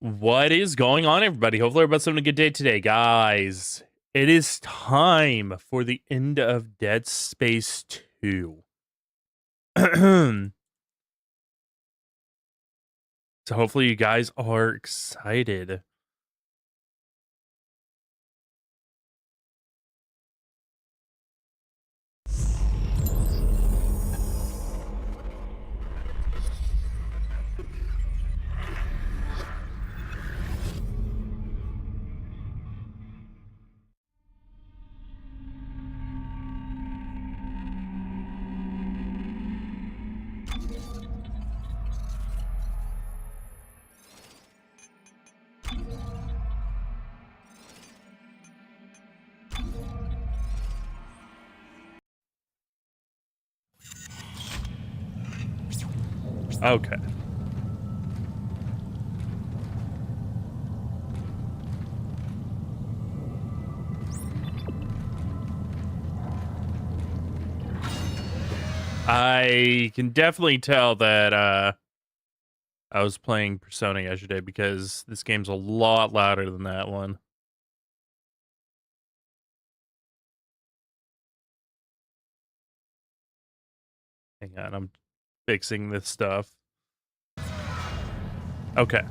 What is going on, everybody? Hopefully, everybody's having a good day today, guys. It is time for the end of Dead Space 2. So, hopefully, you guys are excited. Okay. I can definitely tell that I was playing Persona yesterday because this game's a lot louder than that one. Hang on, I'm fixing this stuff. Okay.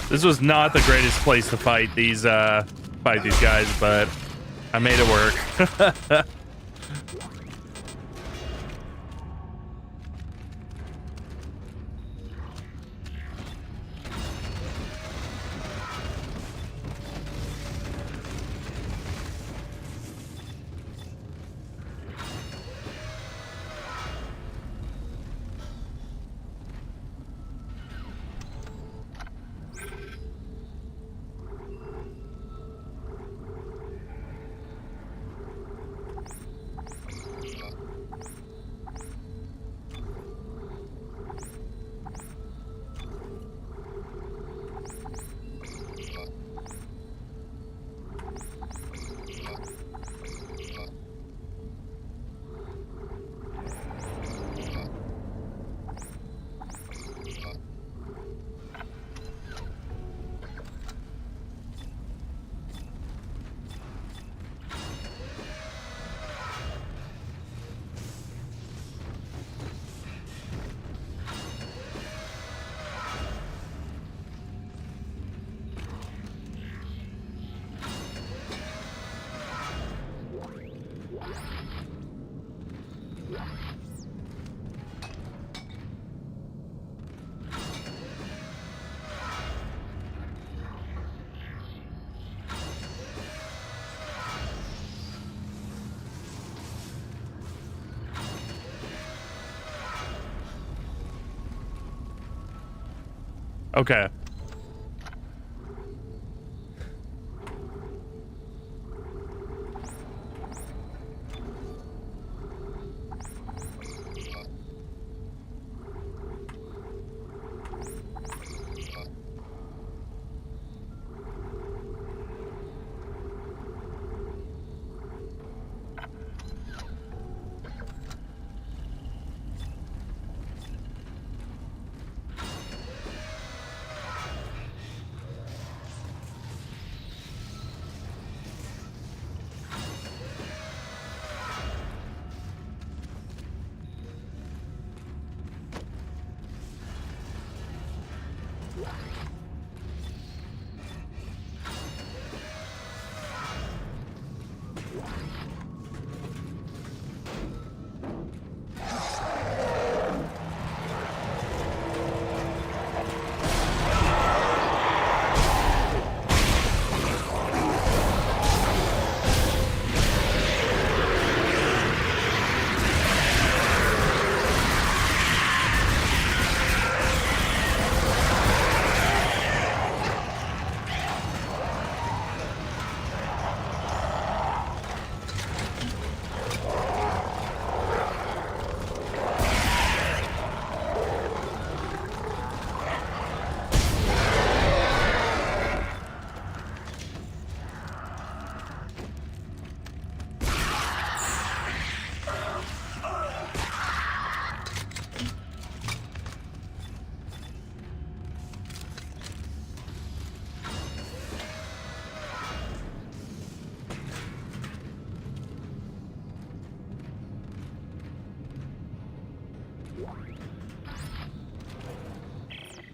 This was not the greatest place to fight these guys, but I made it work. Okay.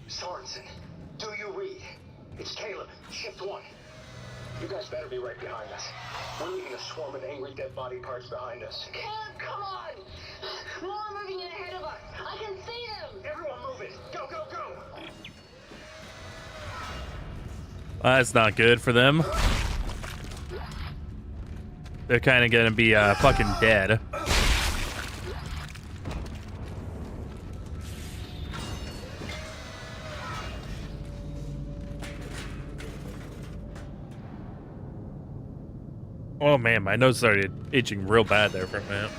Sorensen, do you read? It's Caleb, shift 1. You guys better be right behind us. We're leaving a swarm of angry dead body parts behind us. Caleb, come on! More are moving in ahead of us. I can see them! Everyone move it! Go, go, go! Well, that's not good for them. They're kind of gonna be fucking dead. Oh man, my nose started itching real bad there for a minute.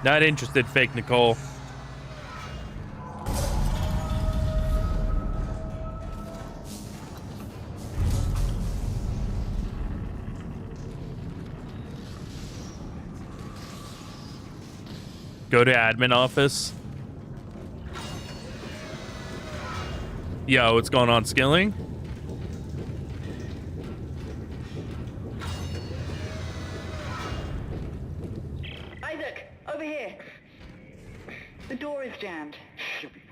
Not interested, fake Nicole. Go to admin office. Yo, what's going on, Skilling? Isaac, over here. The door is jammed.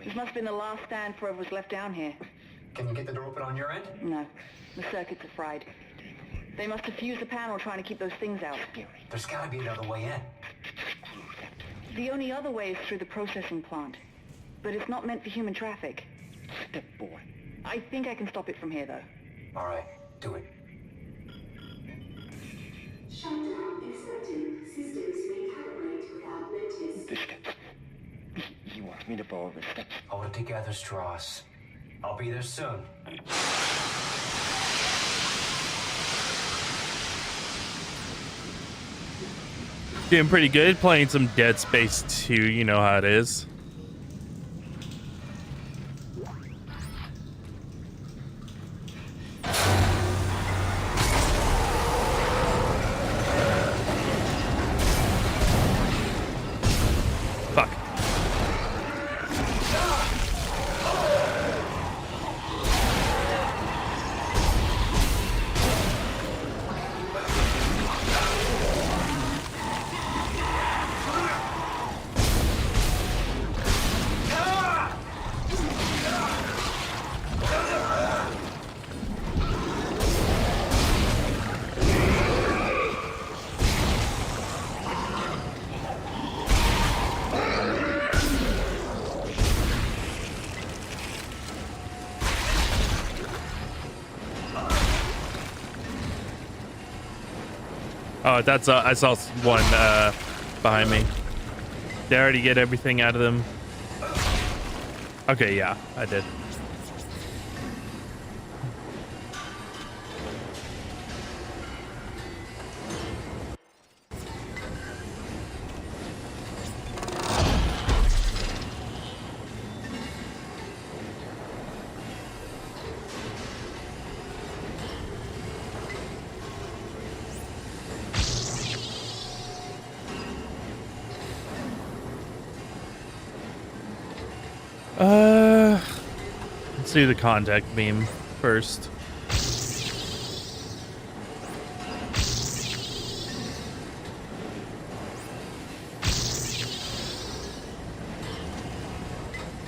This must have been the last stand for whoever was left down here. Can you get the door open on your end? No, the circuits are fried. They must have fused the panel trying to keep those things out. There's gotta be another way in. The only other way is through the processing plant. But it's not meant for human traffic. Step boy. I think I can stop it from here, though. Alright, do it. Shutdown expected. Systems recalibrate without notice. The steps. He wants me to borrow the steps. Hold it together, Strauss. I'll be there soon. Doing pretty good, playing some Dead Space 2, you know how it is. Fuck. Oh, that's I saw one behind me. Did I already get everything out of them? Okay, yeah, I did. Let's do the contact beam first.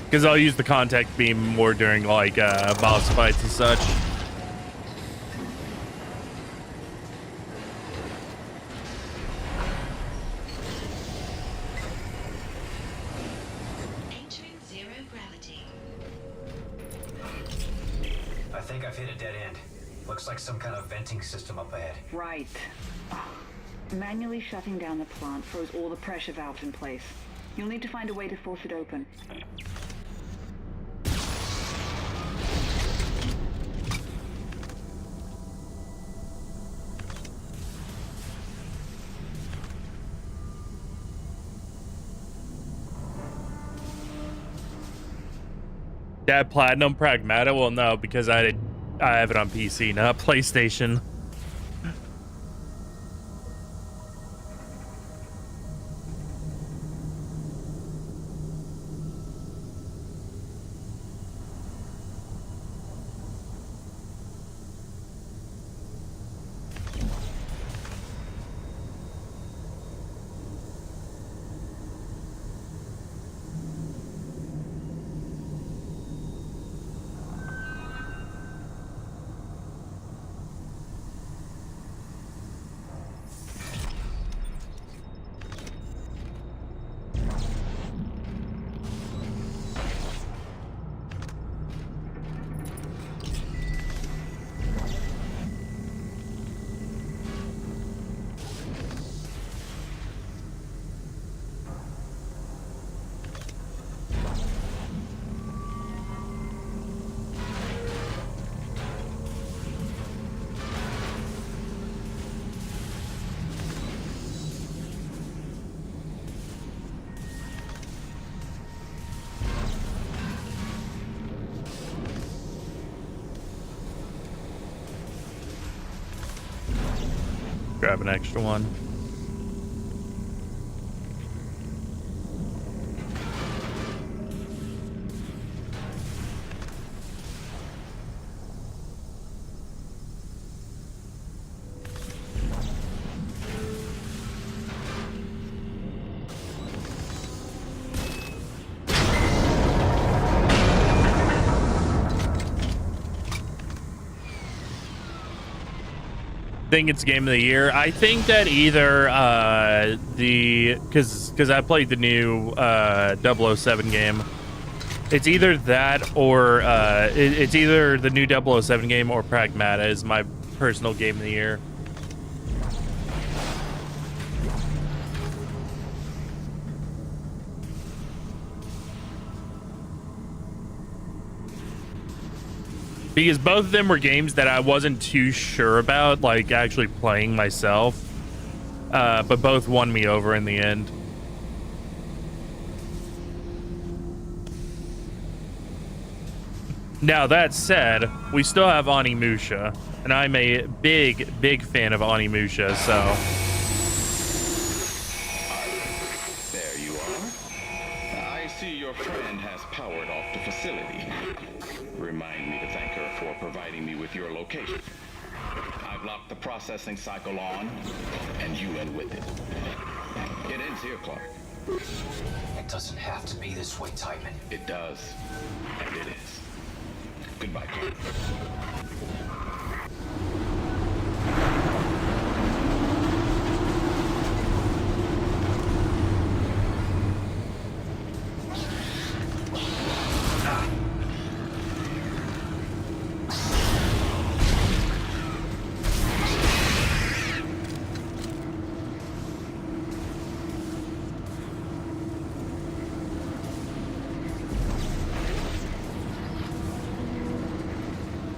Because I'll use the contact beam more during like boss fights and such. System up ahead. Right. Manually shutting down the plant froze all the pressure valves in place. You'll need to find a way to force it open. That Platinum Pragmata? Well, no, because I have it on PC, not PlayStation. grab an extra one. Think it's game of the year. I think that either because I played the new 007 game. It's either that or it's either the new 007 game or Pragmata is my personal game of the year. Because both of them were games that I wasn't too sure about, like actually playing myself. But both won me over in the end. Now that said, we still have Onimusha, and I'm a big fan of Onimusha, so. There you are. I see your friend has powered off the facility. Remind me to thank her for providing me with your location. I've locked the processing cycle on, and you in with it. It ends here, Clarke. It doesn't have to be this way, Titan. It does, and it is. Goodbye, Clarke.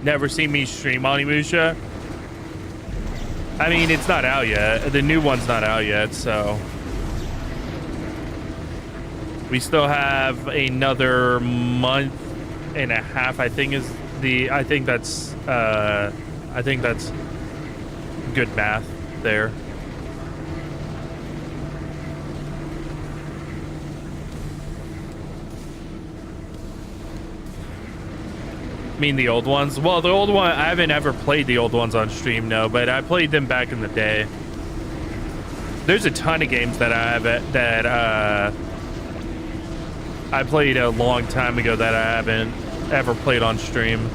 Never seen me stream Onimusha. I mean, it's not out yet. The new one's not out yet, so we still have another month and a half. I think that's good math there. I mean the old ones. Well, the old one, I haven't ever played the old ones on stream, no, but I played them back in the day. There's a ton of games that I have that I played a long time ago that I haven't ever played on stream.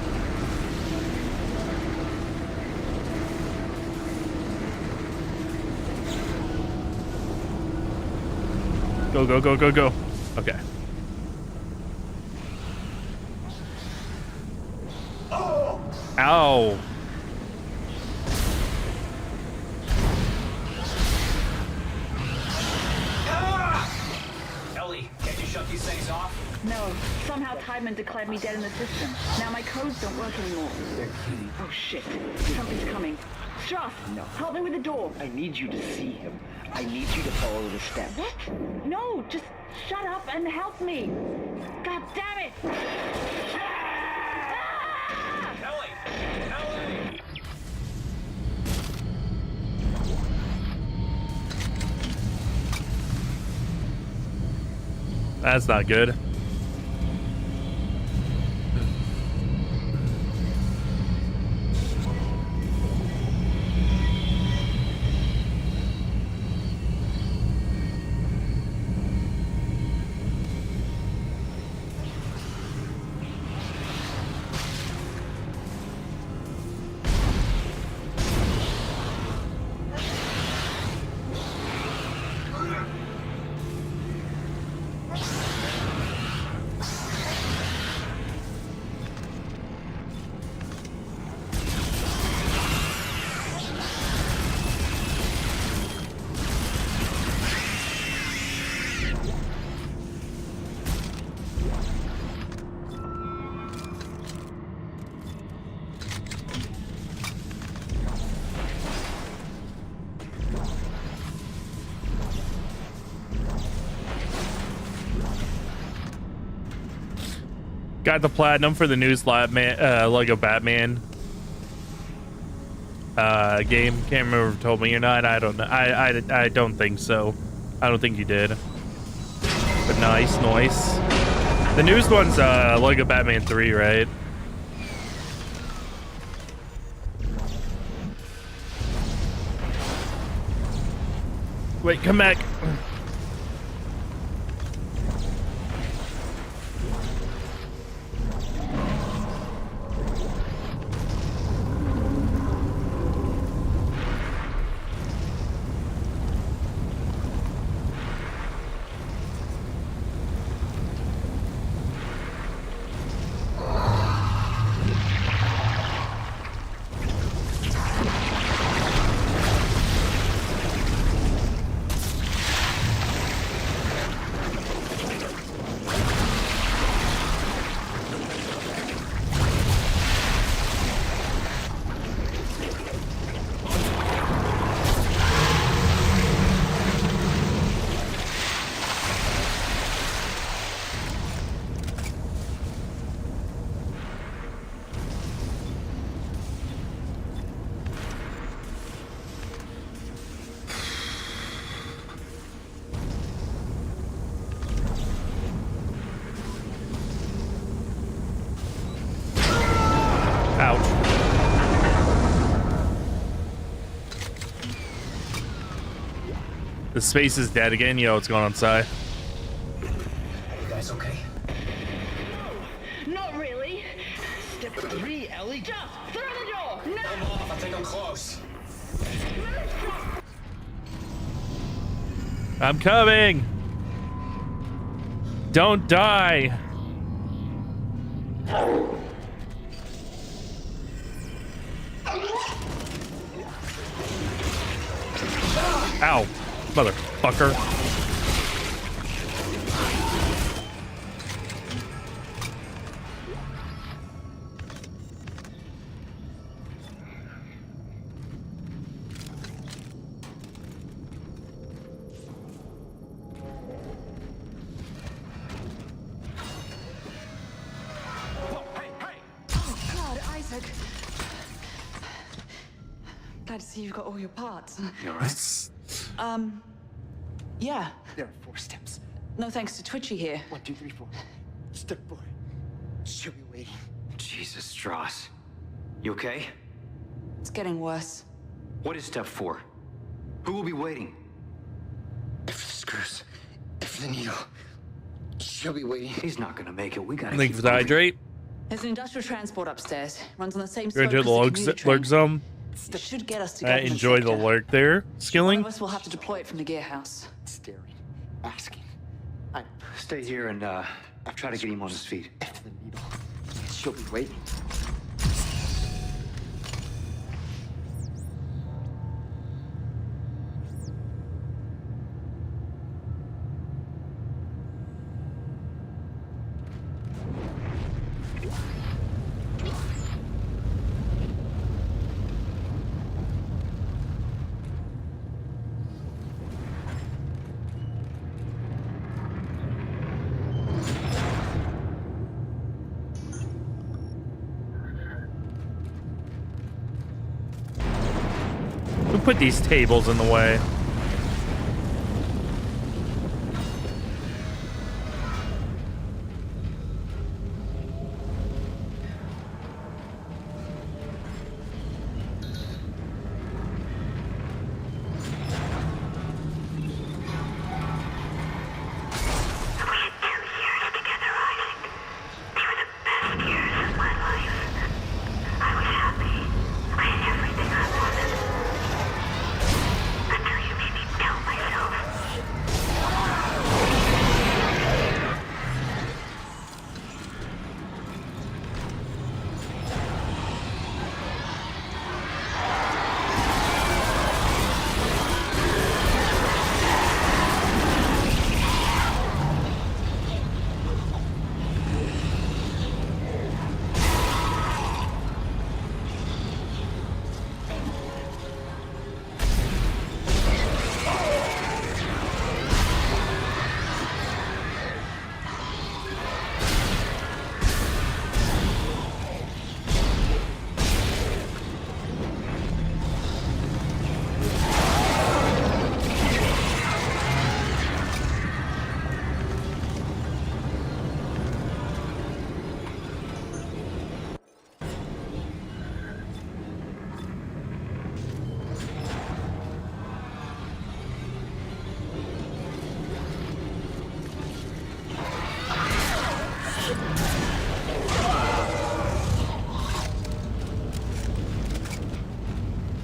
Go, go, go, go, go. Okay. Ow. Ellie, can you shut these things off? No, somehow Tideman declared me dead in the system. Now my codes don't work anymore. Oh shit, something's coming. Struff, No. help me with the door. I need you to see him. I need you to follow the steps. What? No, just shut up and help me. God damn it! Ellie! Ellie! That's not good. Got the platinum for the new Lego Batman. game. Can't remember if you told me or not. I don't know. I don't think so. I don't think you did. But nice. The newest one's Lego Batman 3, right? Wait, come back. The space is dead again. Yo, what's going on, Sai? Are you guys okay? No, not really. Step 3, Ellie. Just through the door. No. I'm off. I think I'm close. I'm coming. Don't die. Ow, motherfucker. God, Isaac. Glad to see you've got all your parts. You alright? Yeah. There are 4 steps. No thanks to Twitchy here. 1, 2, 3, 4. Step 4. She'll be waiting. Jesus, Strauss. You okay? It's getting worse. What is step 4? Who will be waiting? If the screws, if the needle, she'll be waiting. He's not gonna make it. We gotta Link keep for the moving. hydrate. There's an industrial transport upstairs. Runs on the same You're slope into as the the lurk, commuter train. lurk zone. It should get us to I government enjoy the sector. lurk there. One Skilling. of us will have to deploy it from the gear house. Staring, asking. Stay here and try to get him on his feet. If the needle, she'll be waiting. Who put these tables in the way? Until you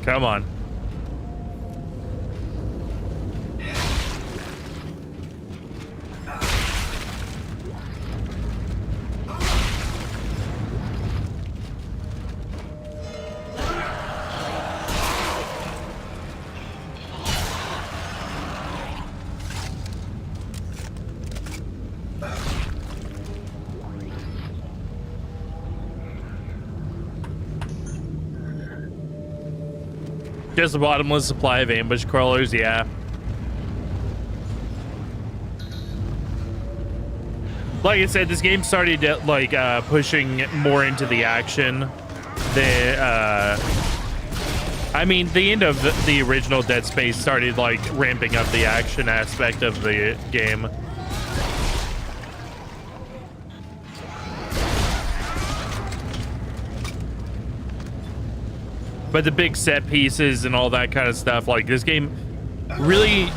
Come on. Just a bottomless supply of ambush crawlers, yeah. Like I said, this game started like pushing more into the action. I mean, the end of the original Dead Space started like ramping up the action aspect of the game. But the big set pieces and all that kind of stuff, like this game really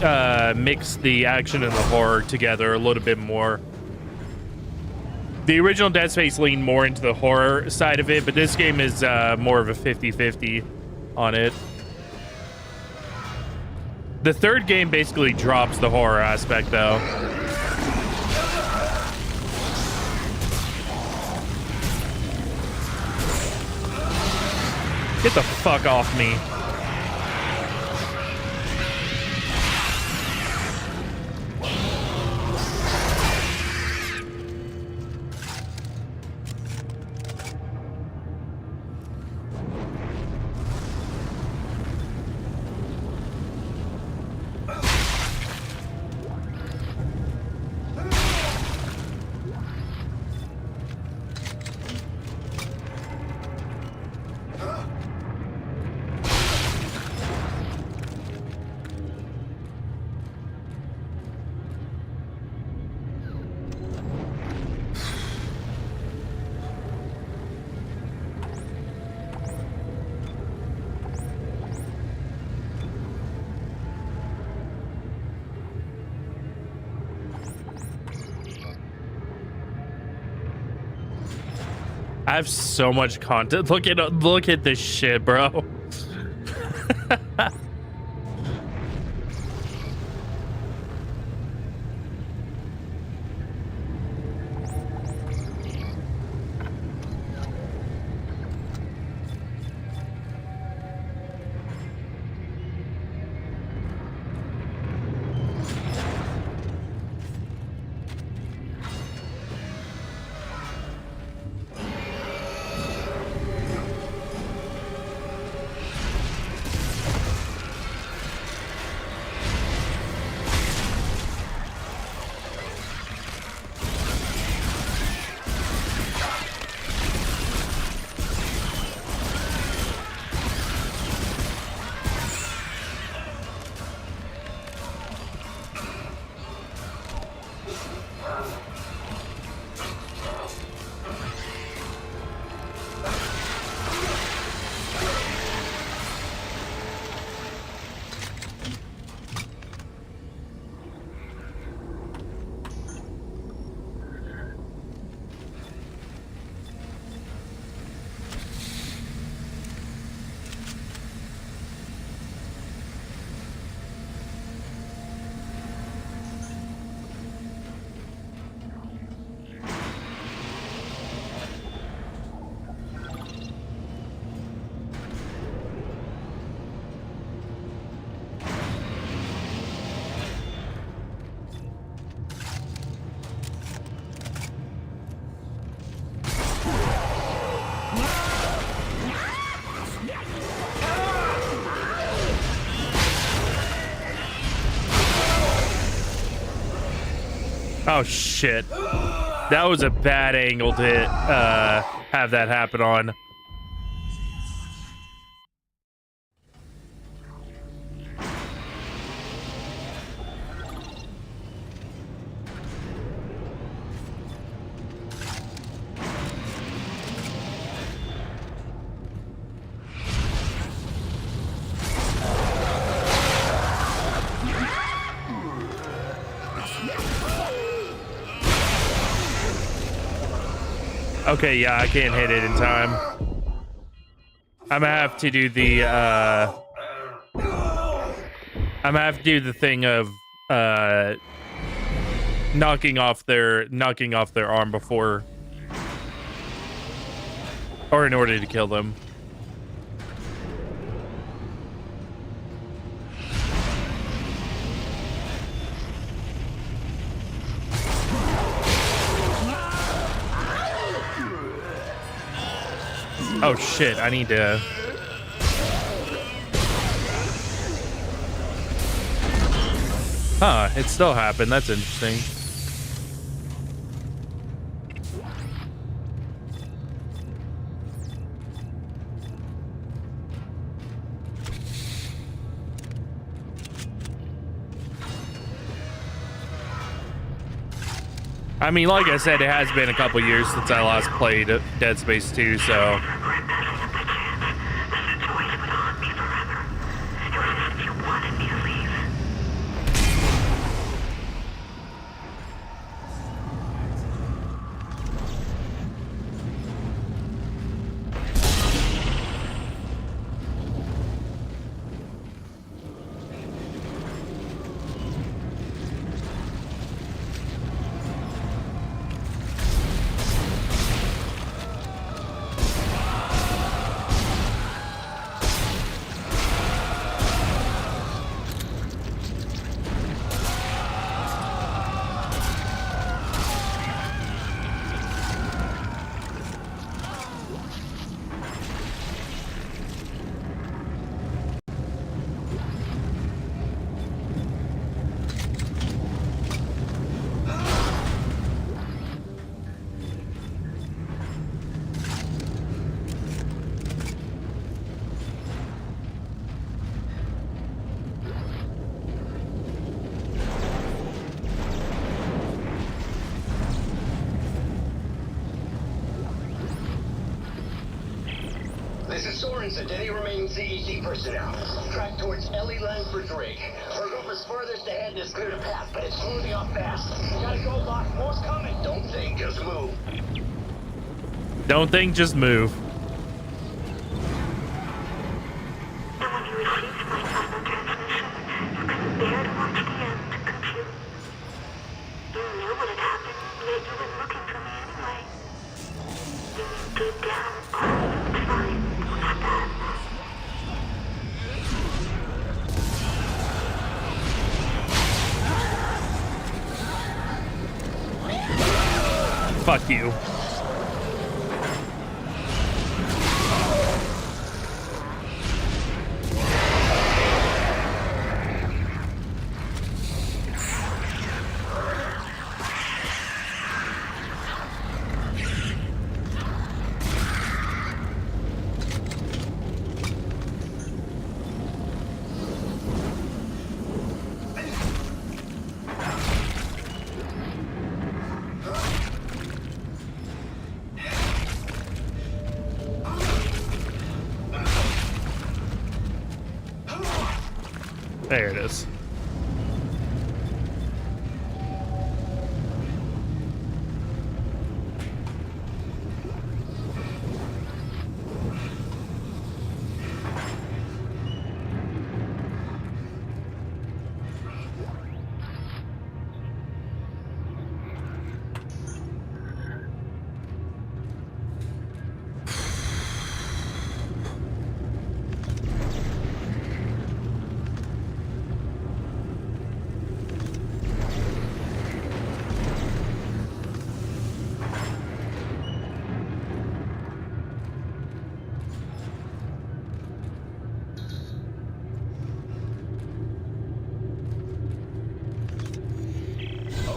mixed the action and the horror together a little bit more. The original Dead Space leaned more into the horror side of it, but this game is more of a 50-50 on it. The third game basically drops the horror aspect, though. Get the fuck off me. I have so much content. Look at this shit, bro. Oh shit. That was a bad angle to have that happen on. Okay, yeah, I can't hit it in time. I'm gonna have to do the I'm gonna have to do the thing of knocking off their arm before, or in order to kill them. Oh shit, I need to... Huh, it still happened. That's interesting. I mean, like I said, it has been a couple years since I last played Dead Space 2, so... This is Sorensen to any remaining CEC personnel. Track towards Ellie Langford's rig. Her group is furthest ahead and has cleared a path, but it's moving off fast. Gotta go, Locke. More's coming. Don't think, just move. Don't think, just move. And when you received my final transmission, you couldn't bear to watch the end compute. You knew what had happened, yet you were looking for me anyway. You knew deep down all was fine. Fuck you. There it is.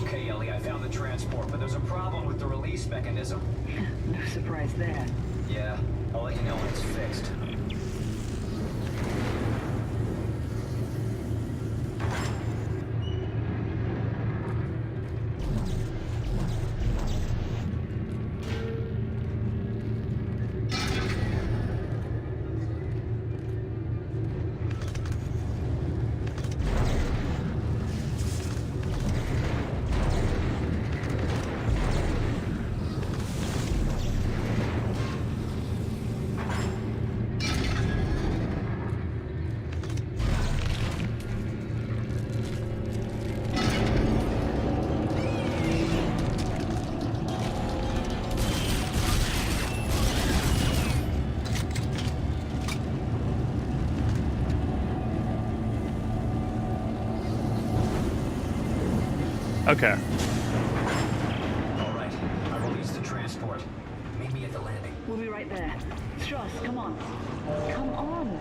Okay, Ellie, I found the transport, but there's a problem with the release mechanism. No surprise there. Yeah, I'll let you know when it's fixed. Okay. All right, I released the transport. Meet me at the landing. We'll be right there. Struss, come on. Come on.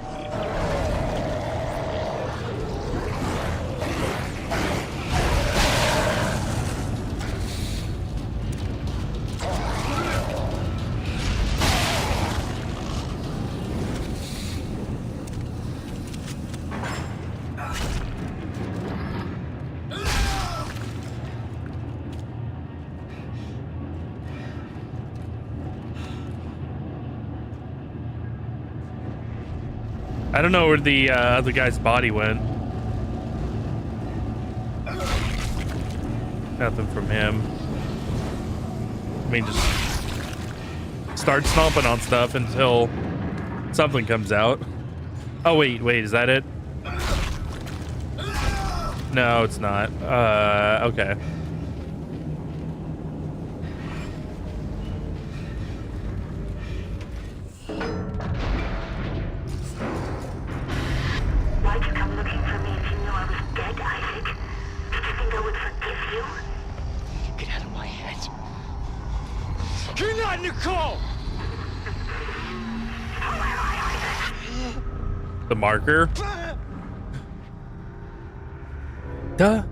I don't know where the other guy's body went. Nothing from him. I mean, just start stomping on stuff until something comes out. Oh, wait, is that it? No, it's not. Okay. Why'd you come looking for me if you knew I was dead, Isaac? Did you think I would forgive you? Get out of my head. You're not Nicole! The marker. Duh.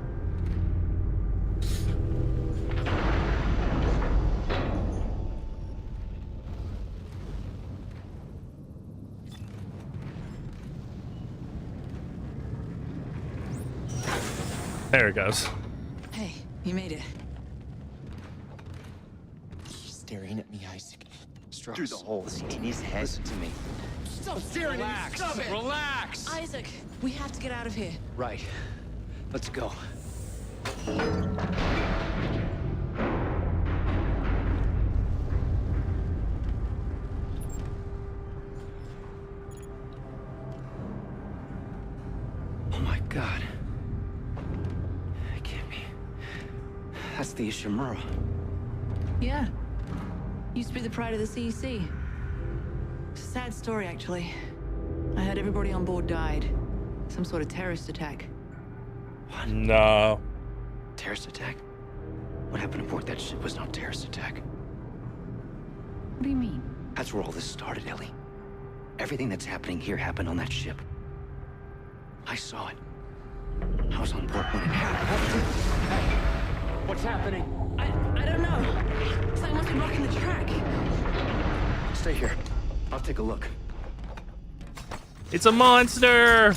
There it goes. Hey, you made it. He's staring at me, Isaac. Strauss. Through the holes in his head. Listen to me. Stop staring at me. Stop it. Relax! Isaac, we have to get out of here. Right. Let's go. Oh my God. It can't be. That's the Ishimura. Yeah. Used to be the pride of the CEC. It's a sad story, actually. I heard everybody on board died. Some sort of terrorist attack. What? No. Terrorist attack? What happened aboard that ship was no terrorist attack. What do you mean? That's where all this started, Ellie. Everything that's happening here happened on that ship. I saw it. I was on board when it happened. What's happening? I don't know. Something must be blocking the track. Stay here. I'll take a look. It's a monster.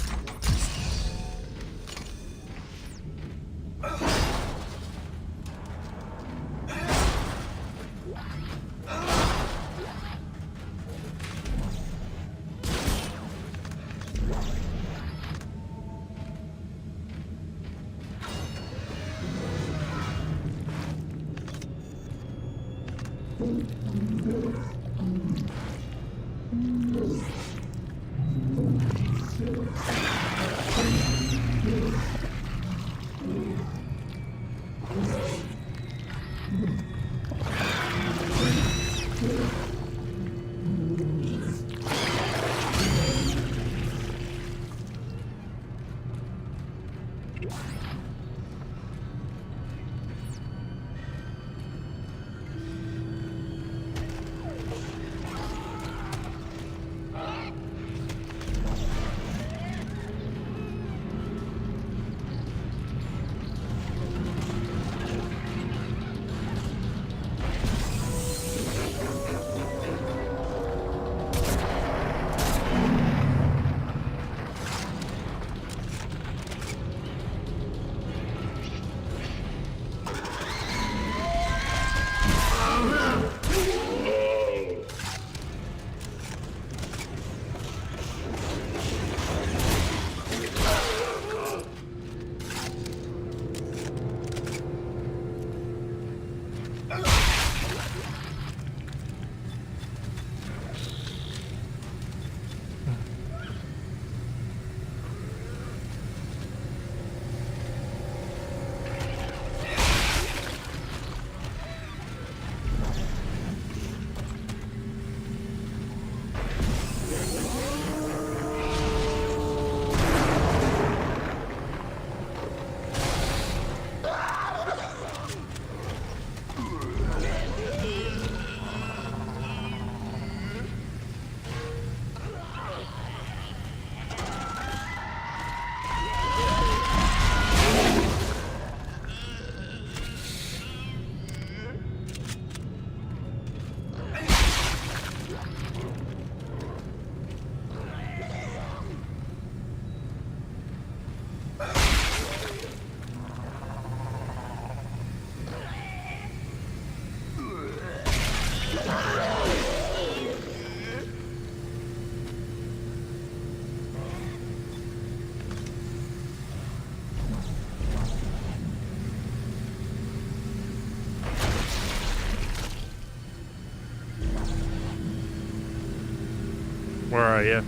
Where are you?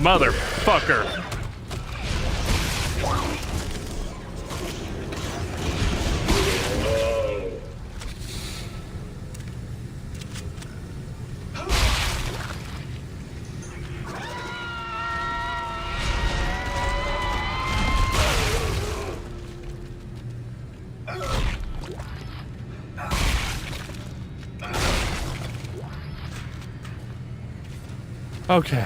Motherfucker. Okay.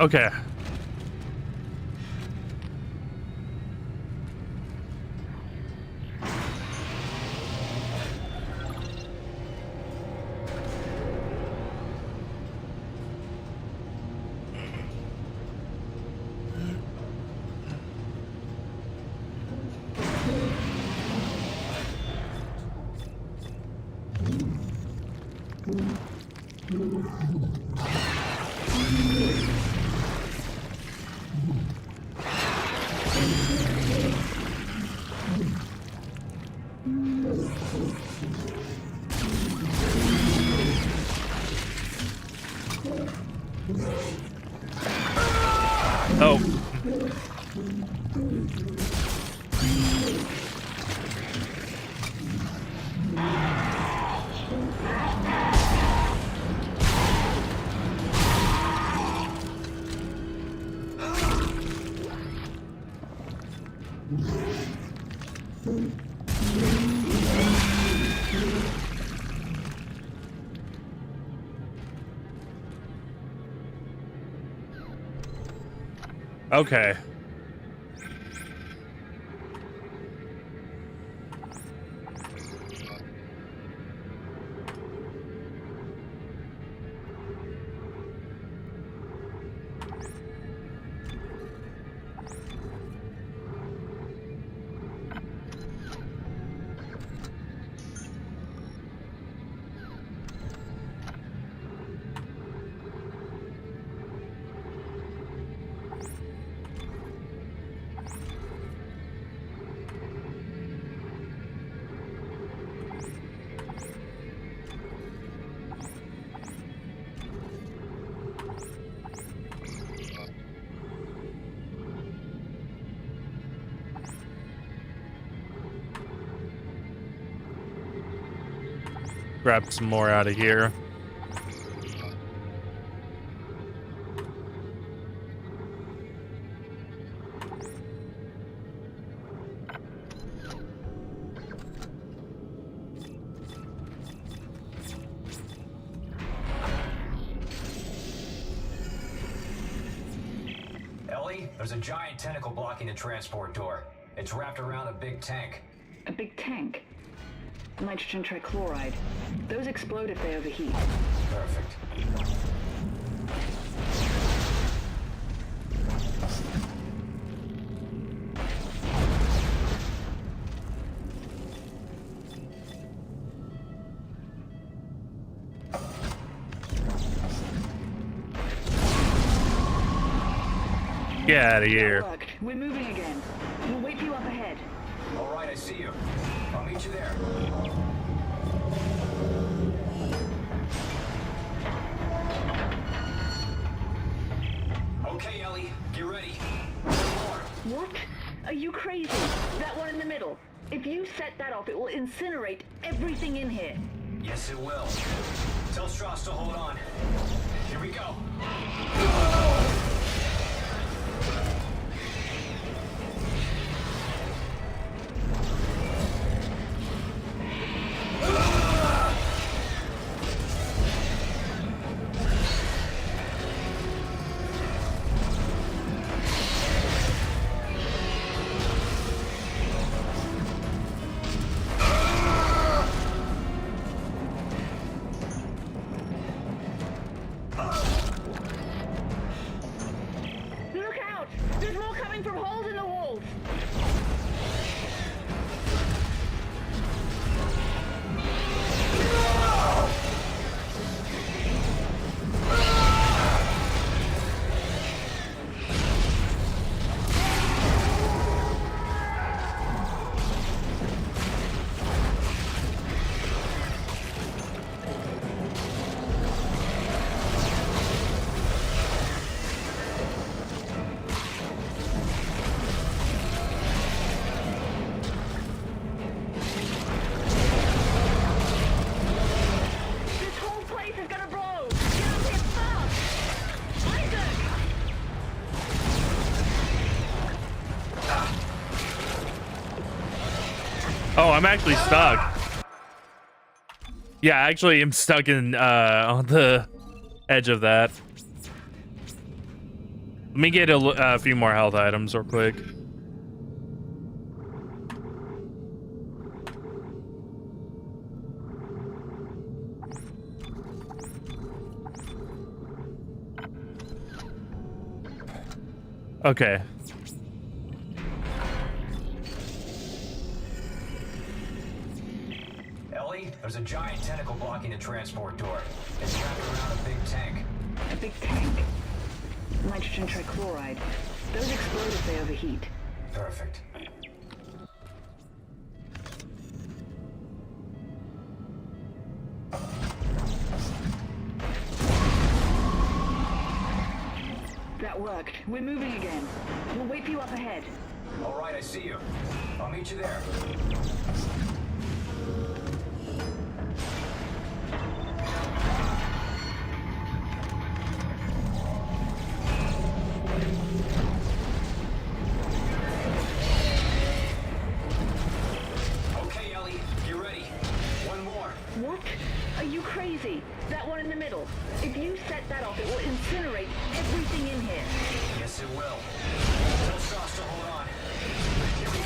Okay. Oh. Okay. Grab some more out of here. there's a giant tentacle blocking the transport door. It's wrapped around a big tank. A big tank? Nitrogen trichloride. Those explode if they overheat. Perfect. Get out of here. That worked. We're moving again. We'll wait for you up ahead. All right, I see you. I'll meet you there. Okay, Ellie, get ready. What? Are you crazy? That one in the middle. If you set that off, it will incinerate everything in here. Yes, it will. Tell Strauss to hold on. Here we go. Look out! There's more coming from holes in the walls! This whole place is gonna blow! Get up here fast! Isaac! Oh, I'm actually stuck. Yeah, actually, I'm stuck in on the edge of that. Let me get a few more health items real quick. Okay. Ellie, there's a giant tentacle blocking the transport door. It's wrapped around a big tank. A big tank. Nitrogen trichloride. Those explode if they overheat. Perfect. That worked. We're moving again. We'll wait for you up ahead. All right, I see you. I'll meet you there. Okay, Ellie, get ready. One more. What? Are you crazy? That one in the middle. If you set that off, it will incinerate everything in here. Yes, it will. Tell Strauss to hold on. Here we go.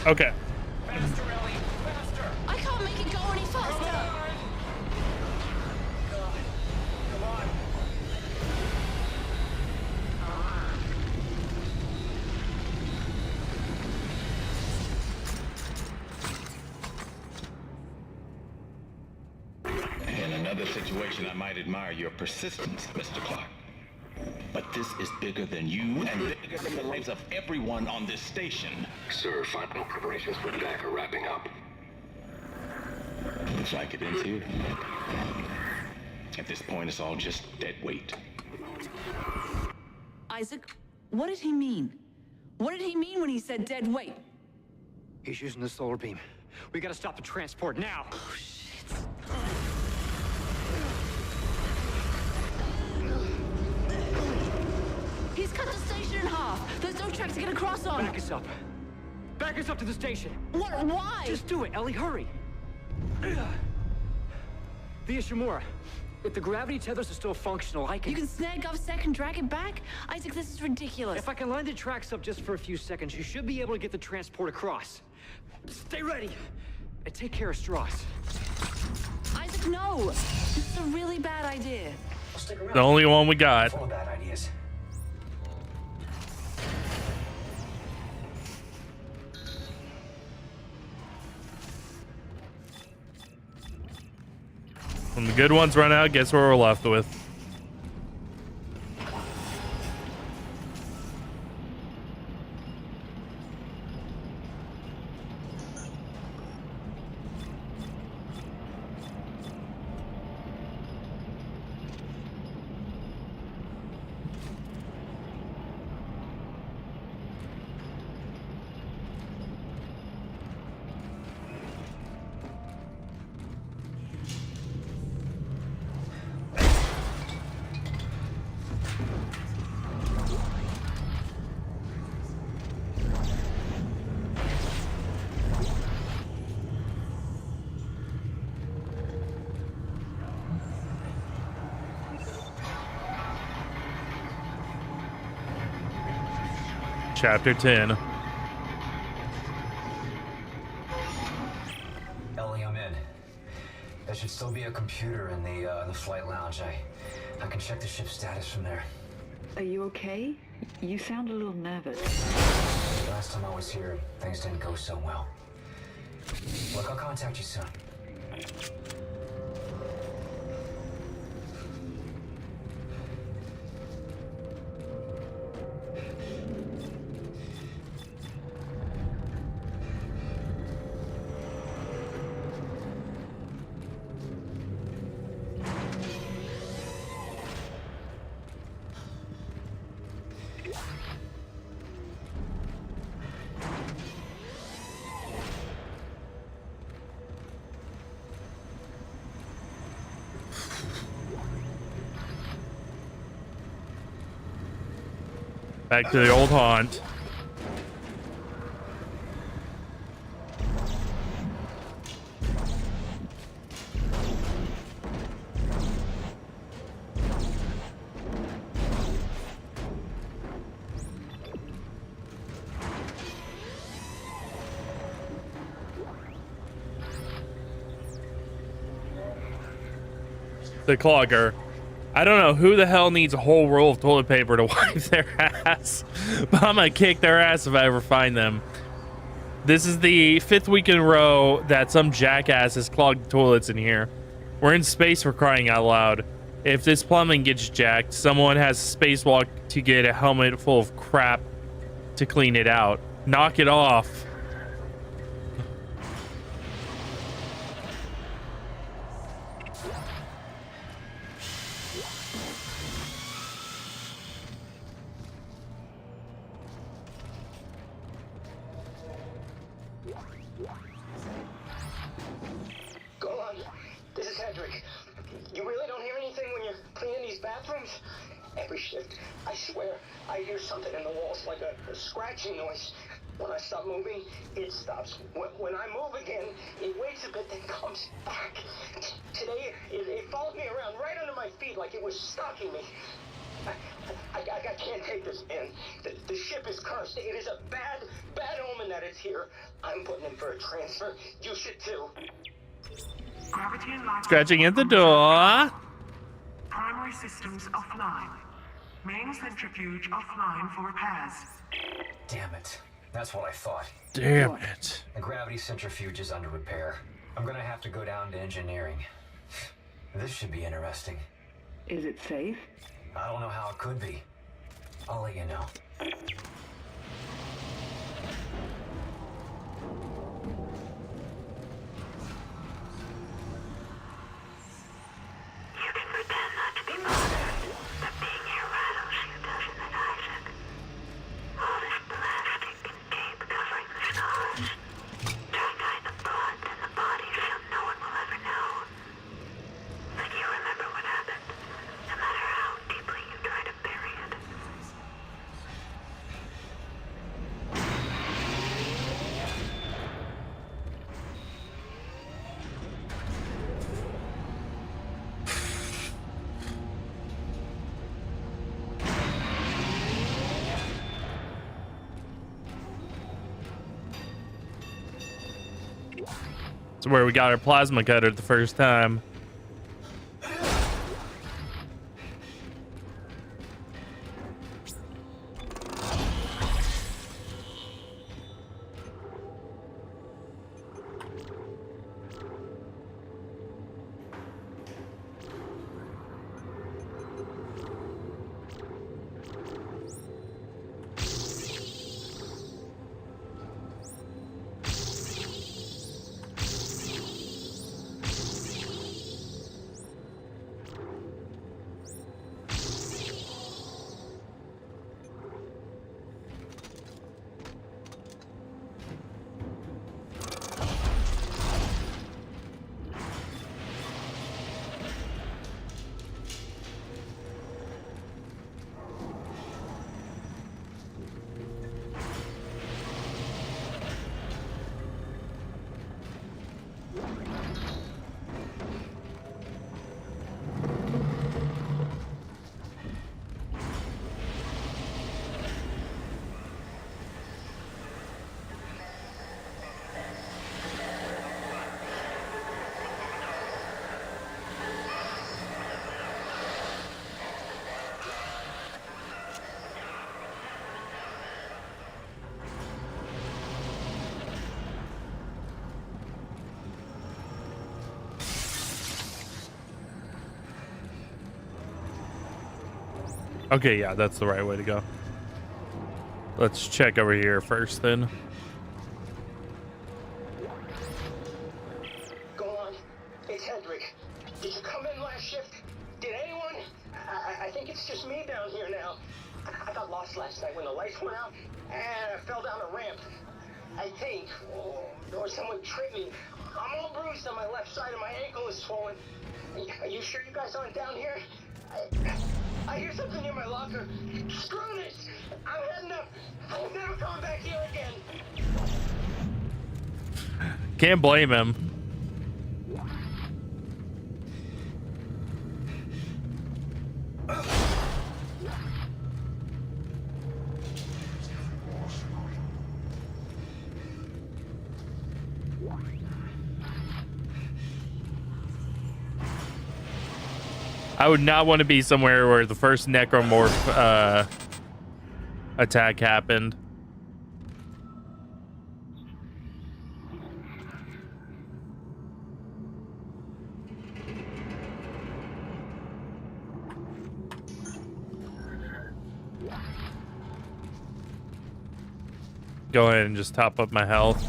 Okay. Faster, Ellie! Faster! I can't make it go any faster. God. Come on. In another situation, I might admire your persistence, Mr. Clarke. But this is bigger than you and bigger than the lives of everyone on this station. Sir, final preparations for attack are wrapping up. Looks like it ends here. At this point, it's all just dead weight. Isaac, what did he mean? What did he mean when he said dead weight? He's using the solar beam. We gotta stop the transport now. Oh, shit. He's cut the station in half. There's no track to get across on. Back us up. Back us up to the station. What? Why? Just do it, Ellie. Hurry. The Ishimura. If the gravity tethers are still functional, I can... You can snag Govsec and drag it back? Isaac, this is ridiculous. If I can line the tracks up just for a few seconds, you should be able to get the transport across. Stay ready. And take care of Strauss. Isaac, no. This is a really bad idea. Stick around. The only one we got. Full of bad ideas. When the good ones run out, guess what we're left with? Chapter 10. Ellie, I'm in. There should still be a computer in the flight lounge. I can check the ship's status from there. Are you okay? You sound a little nervous. Last time I was here, things didn't go so well. Look, I'll contact you soon. Back to the old haunt. The clogger. I don't know who the hell needs a whole roll of toilet paper to wipe their ass, but I'm gonna kick their ass if I ever find them. This is the 5th week in a row that some jackass has clogged toilets in here. We're in space, for crying out loud. If this plumbing gets jacked, someone has a spacewalk to get a helmet full of crap to clean it out. Knock it off. Every shift, I swear, I hear something in the walls like a scratching noise. When I stop moving, it stops. When I move again, it waits a bit, then comes back. Today, it followed me around right under my feet like it was stalking me. I can't take this, man. The ship is cursed. It is a bad omen that it's here. I'm putting in for a transfer. You should too. Gravity and light. Scratching at the door. Primary systems offline. Main centrifuge offline for repairs. Damn it. That's what I thought. Damn it. The gravity centrifuge is under repair. I'm gonna have to go down to engineering. This should be interesting. Is it safe? I don't know how it could be. I'll let you know. You can pretend not to be bothered, but being here rattles you, doesn't it, Isaac? All this plastic and tape covering the scars. Try to hide the blood and the bodies so no one will ever know. But you remember what happened, no matter how deeply you try to bury it. That's where we got our plasma cutter the first time. Okay, yeah, that's the right way to go. Let's check over here first then. Go on. It's Hendrik. Did you come in last shift? Did anyone? I think it's just me down here now. I got lost last night when the lights went out, and I fell down a ramp. I think. Or someone tripped me. I'm all bruised on my left side, and my ankle is swollen. Are you sure you guys aren't down here? I hear something near my locker. Screw this! I'm heading up. I'm never coming back here again. Can't blame him. I would not want to be somewhere where the first necromorph attack happened. Go ahead and just top up my health.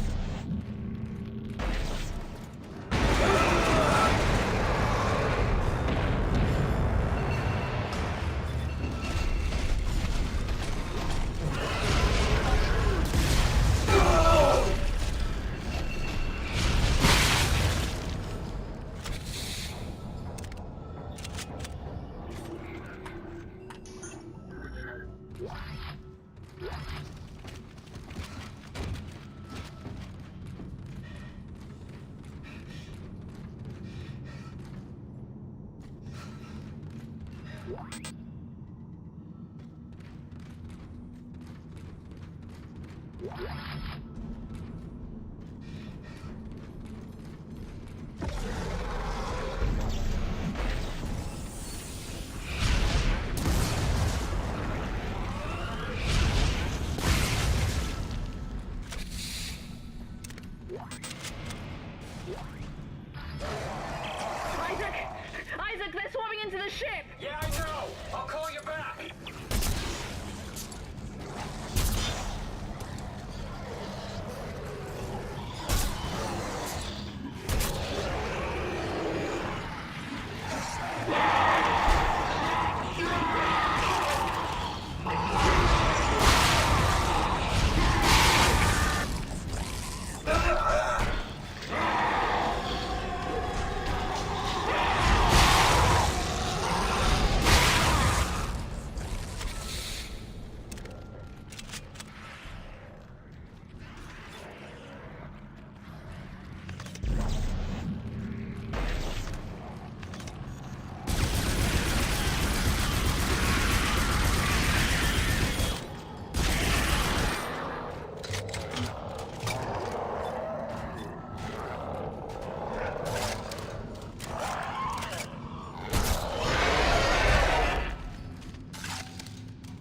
Isaac, they're swarming into the ship! Yeah, I know! I'll call you back!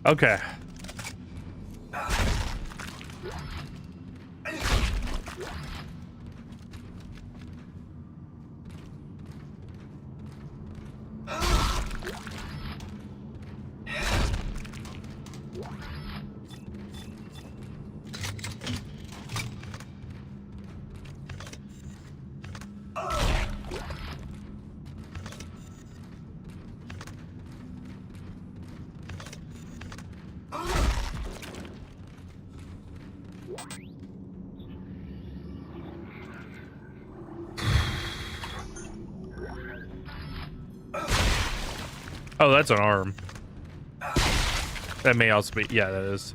Okay. Oh, that's an arm. That may also be, yeah, that is.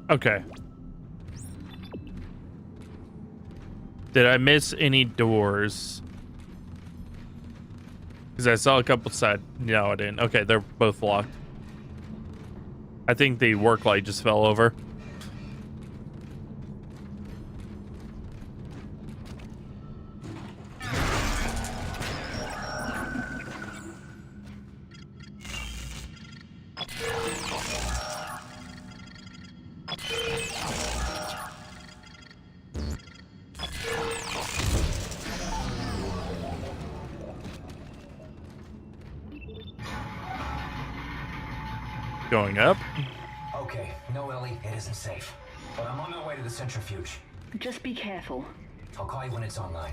Okay. Did I miss any doors? Because I saw a couple side. No, I didn't. Okay, they're both locked. I think the work light just fell over. Going up. Okay, no, Ellie, it isn't safe. But I'm on my way to the centrifuge. Just be careful. I'll call you when it's online.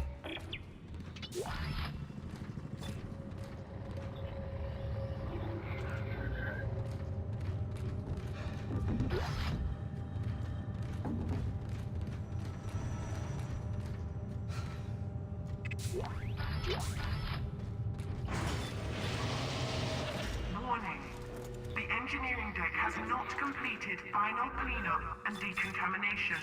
Warning. The engineering deck has not completed final cleanup and decontamination.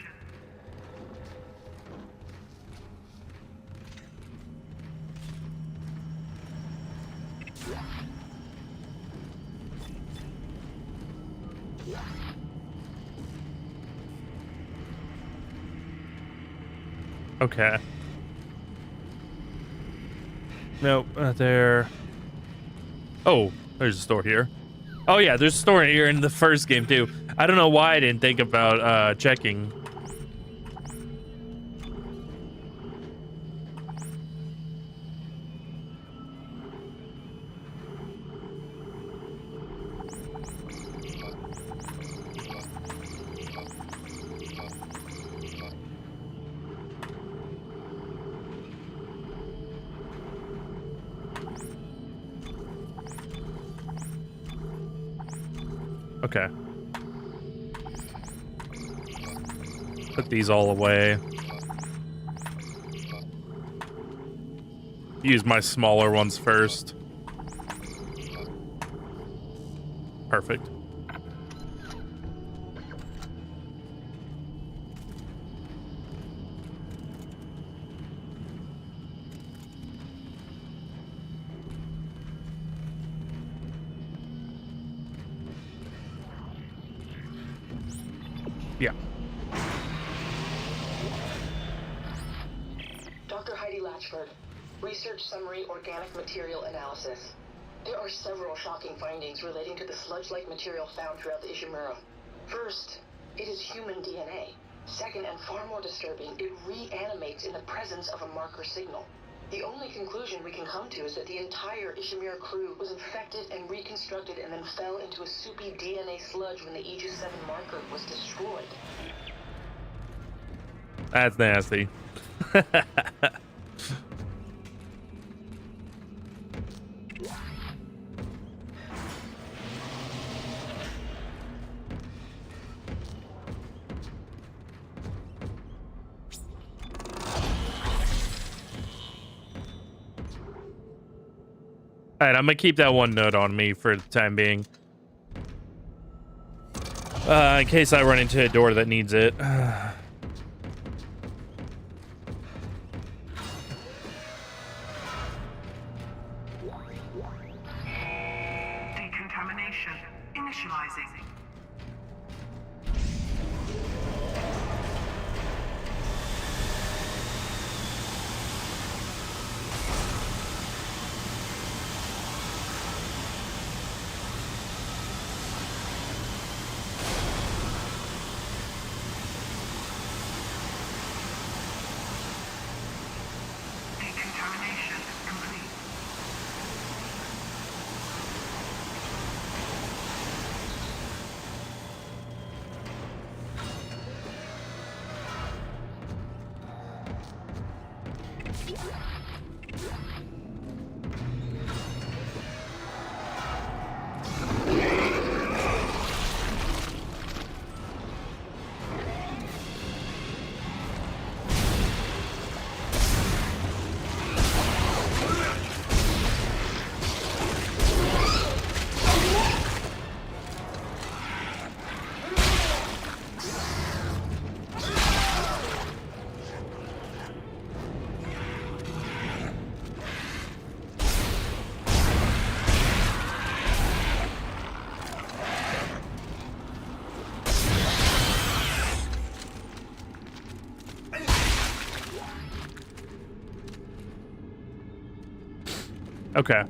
Okay. Nope, there. Oh, there's a store here. Oh yeah, there's a store here in the first game too. I don't know why I didn't think about checking. Okay. Put these all away. Use my smaller ones first. Perfect. Yeah. Dr. Heidi Latchford, Research Summary Organic Material Analysis. There are several shocking findings relating to the sludge-like material found throughout the Ishimura. First, it is human DNA. Second, and far more disturbing, it reanimates in the presence of a marker signal. The only conclusion we can come to is that the entire Ishimura crew was infected and reconstructed and then fell into a soupy DNA sludge when the Aegis 7 marker was destroyed. That's nasty. All right, I'm gonna keep that one note on me for the time being. In case I run into a door that needs it. Decontamination initializing. Decontamination complete. Okay.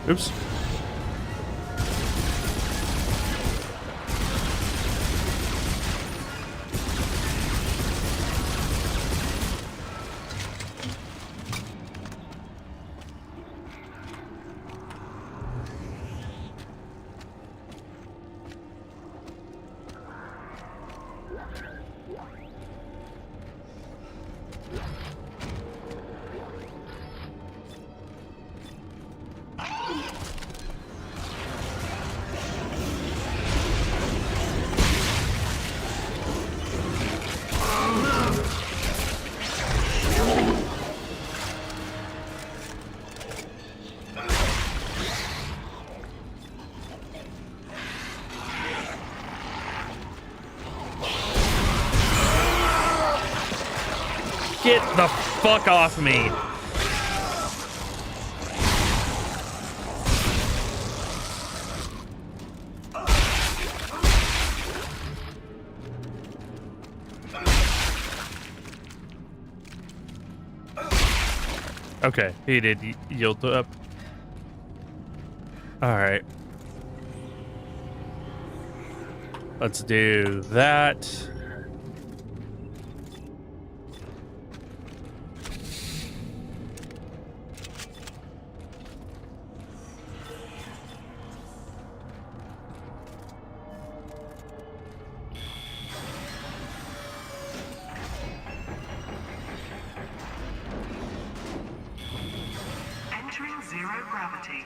Oops. Get the fuck off me. Okay, he did yield up. All right. Let's do that. Entering zero gravity.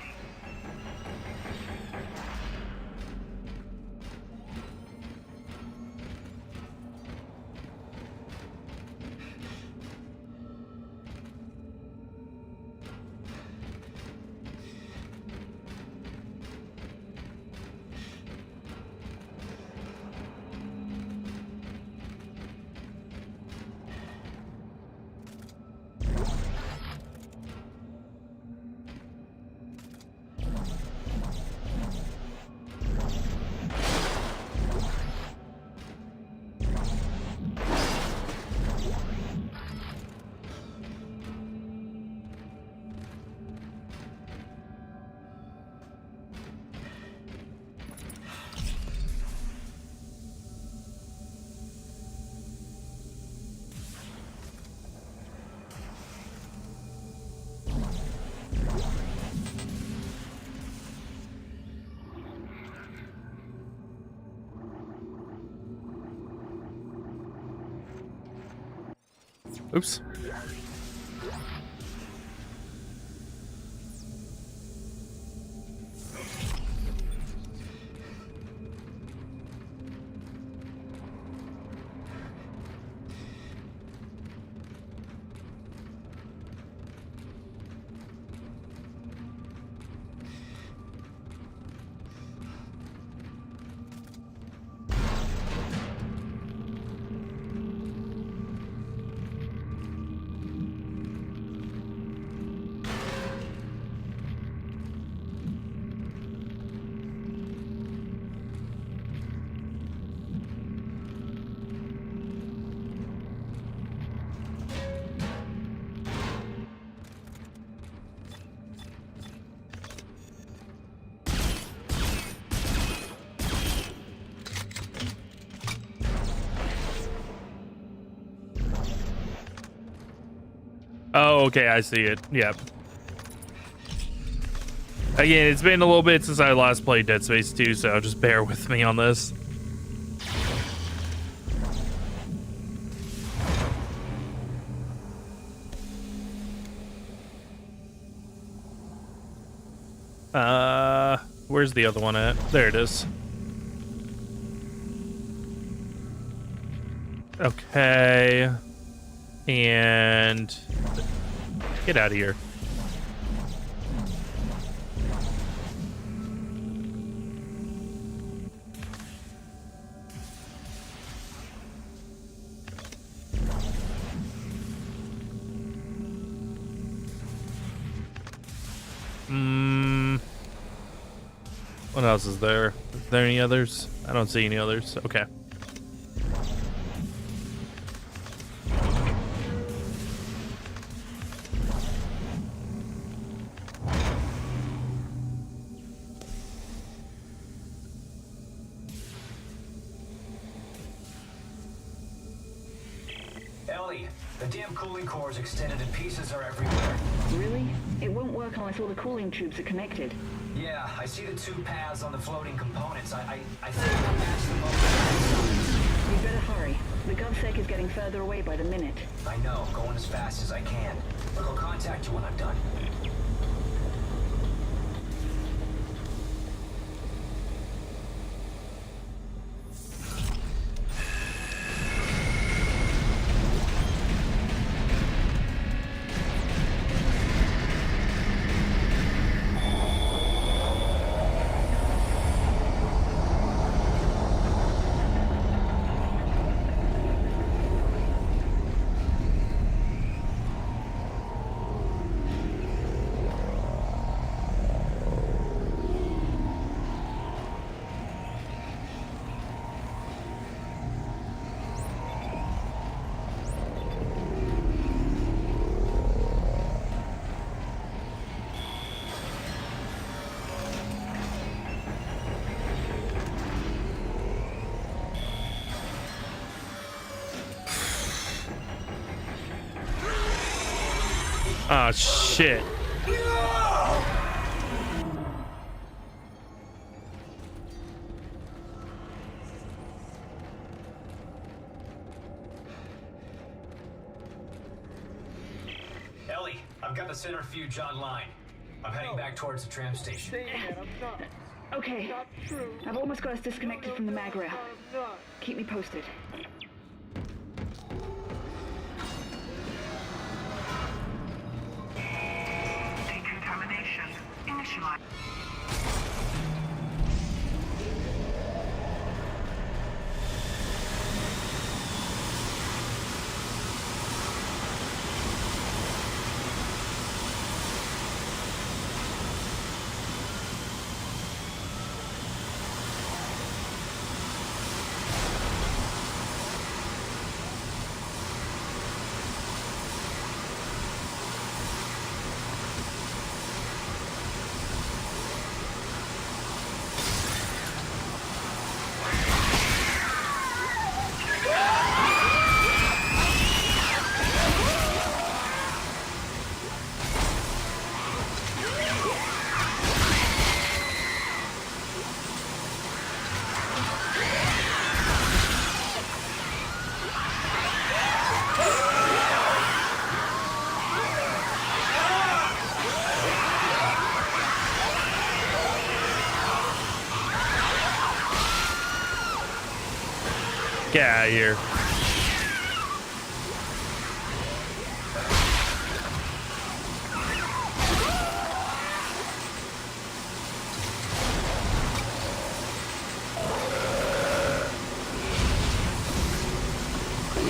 Oops. Oh, okay, I see it. Yep. Again, it's been a little bit since I last played Dead Space 2, so just bear with me on this. Where's the other one at? There it is. Okay. And get out of here. What else is there? Is there any others? I don't see any others. Okay. Ellie, the damn cooling core is extended and pieces are everywhere. Really? It won't work unless all the cooling tubes are connected. Yeah, I see the two paths on the floating components. I think I'll match them up. You better hurry. The GovSec is getting further away by the minute. I know, going as fast as I can. Look, I'll contact you when I'm done. Oh, shit. Ellie, I've got the centrifuge online. I'm heading back towards the tram station. Okay. I've almost got us disconnected from the mag rail. Keep me posted. Decontamination initialized. Get out of here.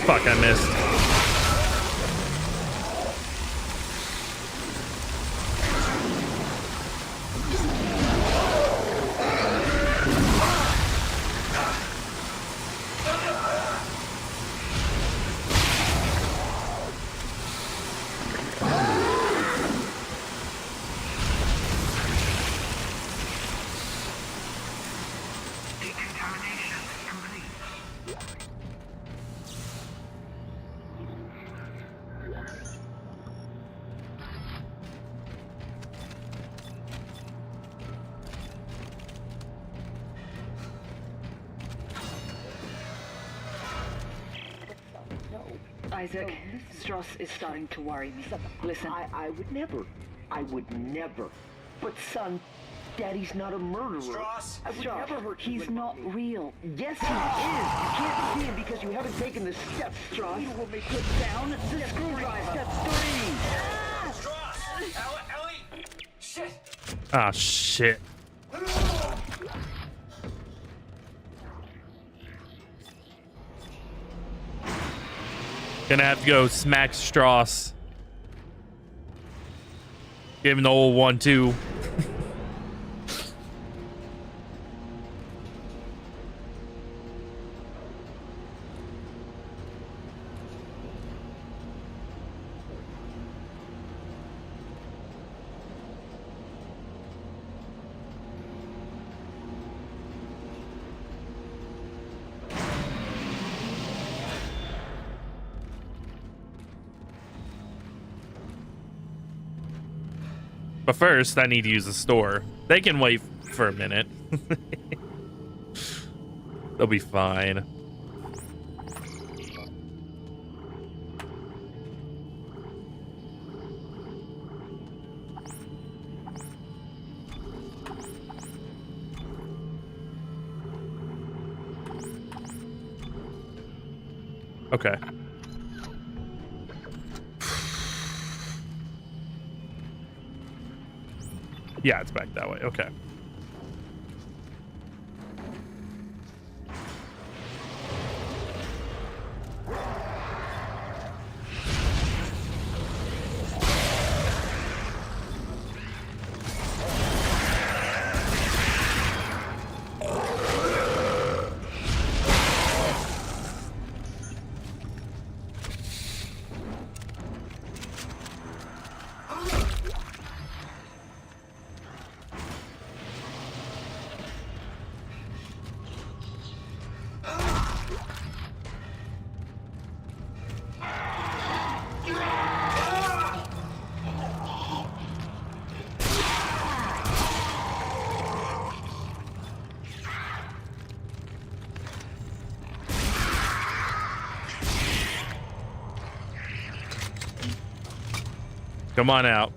Fuck, I missed. Decontamination complete. Isaac, Strauss is starting to worry me. Listen. I would never. But son, Daddy's not a murderer. Strauss! I would never hurt you. He's not real. Yes, he is. You can't see him because you haven't taken the steps, Strauss. You will be put down the screwdriver. Step 3. Strauss! Ellie! Shit! Ah, shit. Gonna have to go smack Strauss. Give him the old 1-2. But first, I need to use the store. They can wait for a minute. They'll be fine. Okay. Yeah, it's back that way. Okay. Come on out.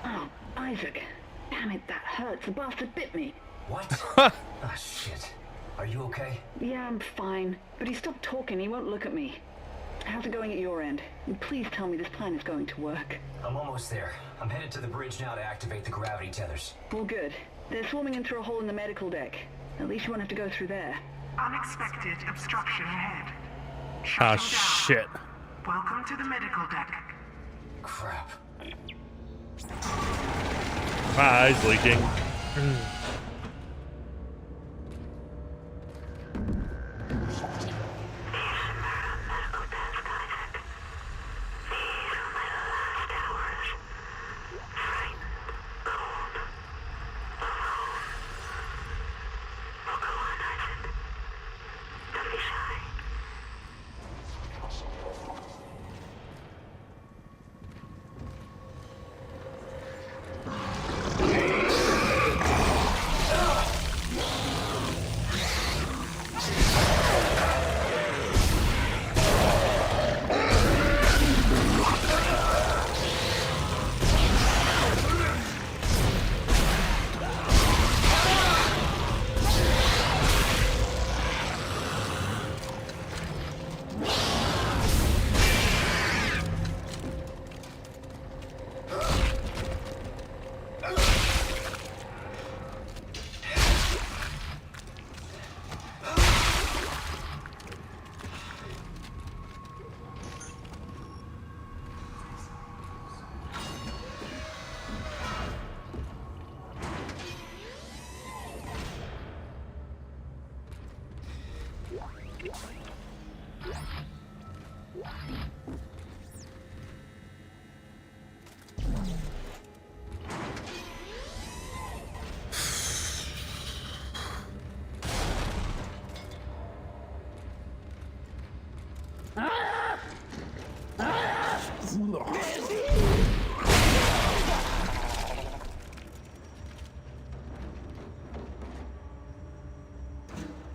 Oh, Isaac. Damn it, that hurts. The bastard bit me. What? Ah, shit. Are you okay? Yeah, I'm fine. But he stopped talking. He won't look at me. How's it going at your end? And please tell me this plan is going to work. I'm almost there. I'm headed to the bridge now to activate the gravity tethers. All good. They're swarming in through a hole in the medical deck. At least you won't have to go through there. Unexpected obstruction ahead. Ah, Shutting down. shit. Welcome to the medical deck. Crap. My eye's leaking.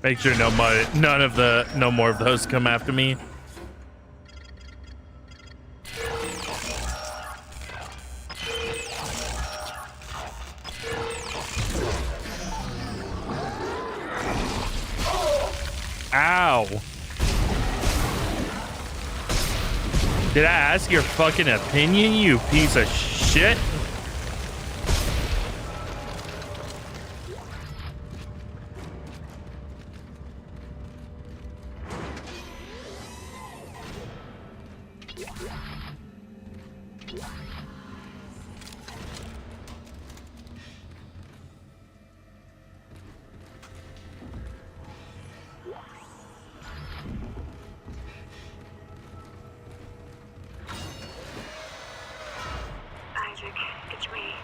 Make sure no more of those come after me. Ow. Did I ask your fucking opinion, you piece of shit? Isaac, it's me.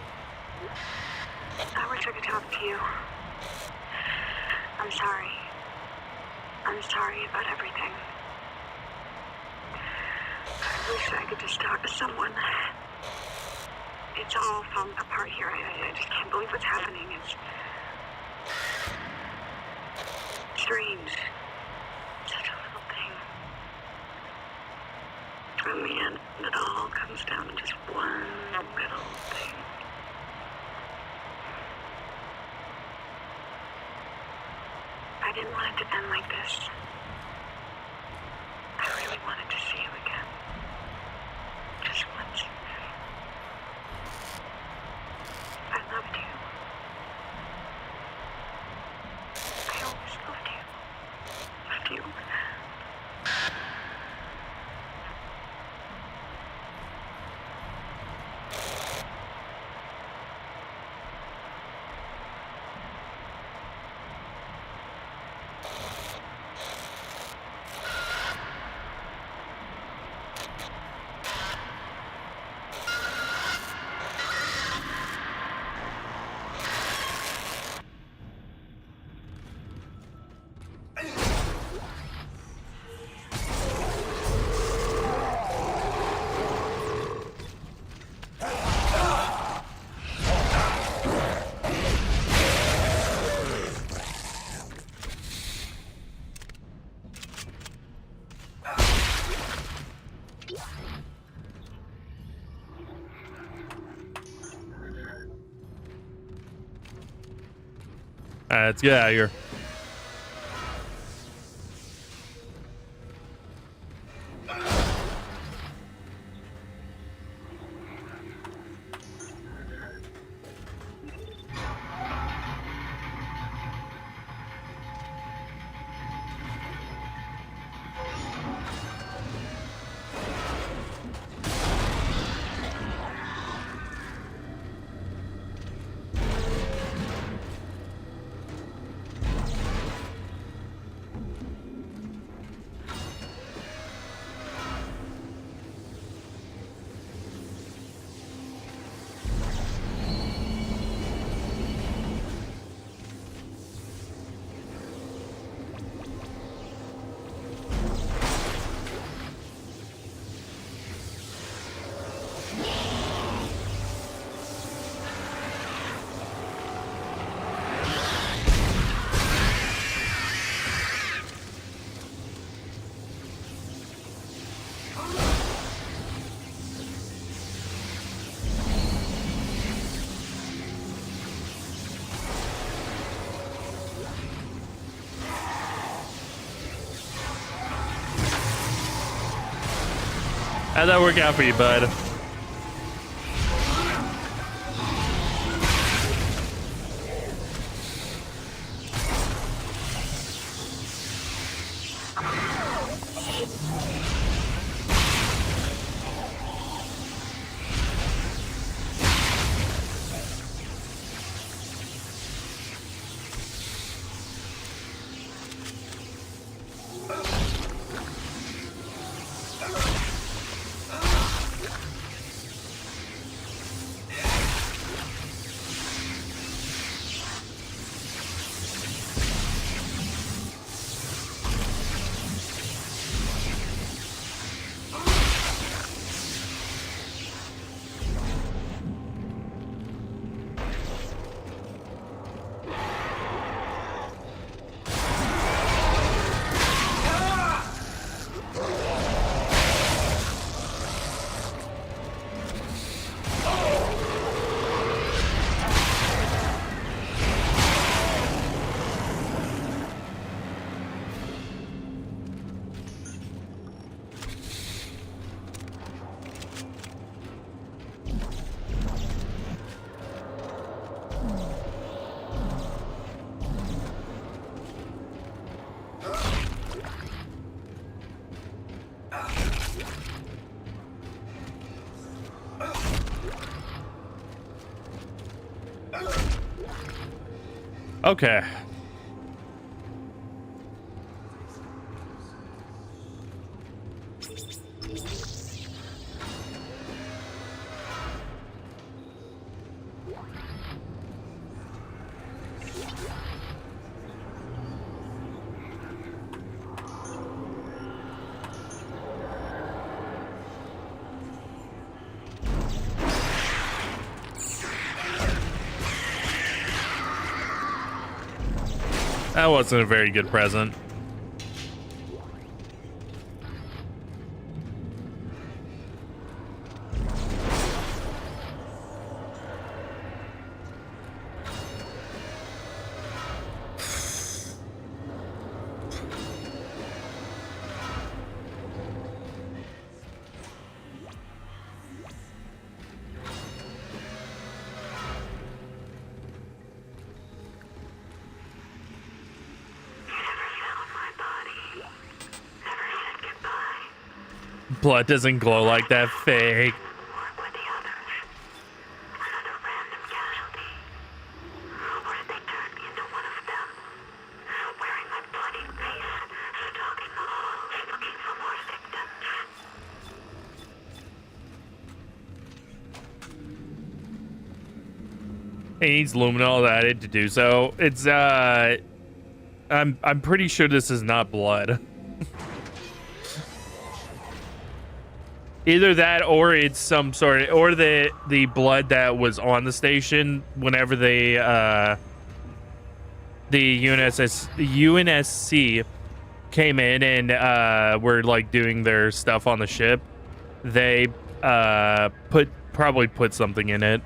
I wish I could talk to you. I'm sorry. I'm sorry about everything. I wish I could just talk to someone. It's all falling apart here. I just can't believe what's happening. It's strange. Such a little thing. In the end, it all comes down to just one little thing. I didn't want it to end like this. I really wanted to see you again. Just once. I loved you. I always loved you. Loved you. Let's get out of here. How'd that work out for you, bud? Okay. That wasn't a very good present. Blood doesn't glow like that, fake. He needs luminol added to do so. It's I'm pretty sure this is not blood. Either that or it's some sort of, or the blood that was on the station whenever they the UNSC came in and were like doing their stuff on the ship. They probably put something in it.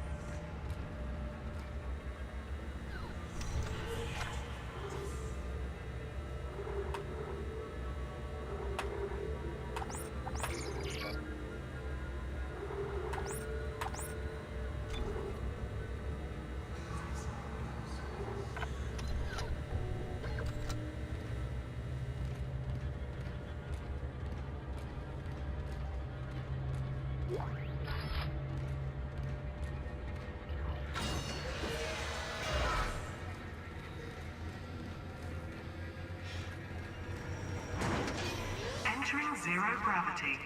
zero gravity.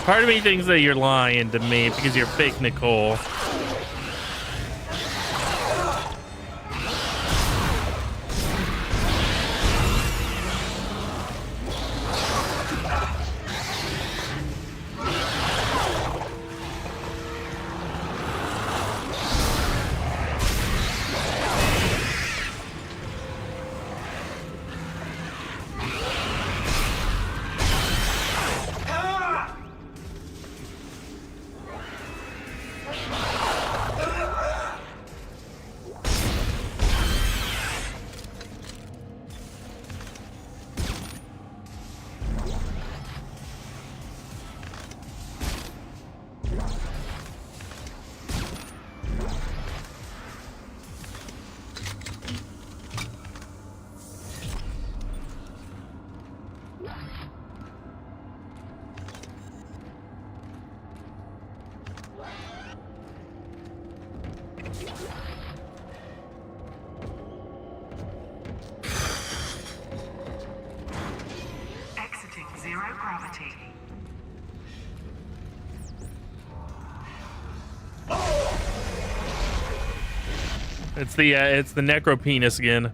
Part of me thinks that you're lying to me because you're fake Nicole. Exiting zero gravity. It's the necro penis again.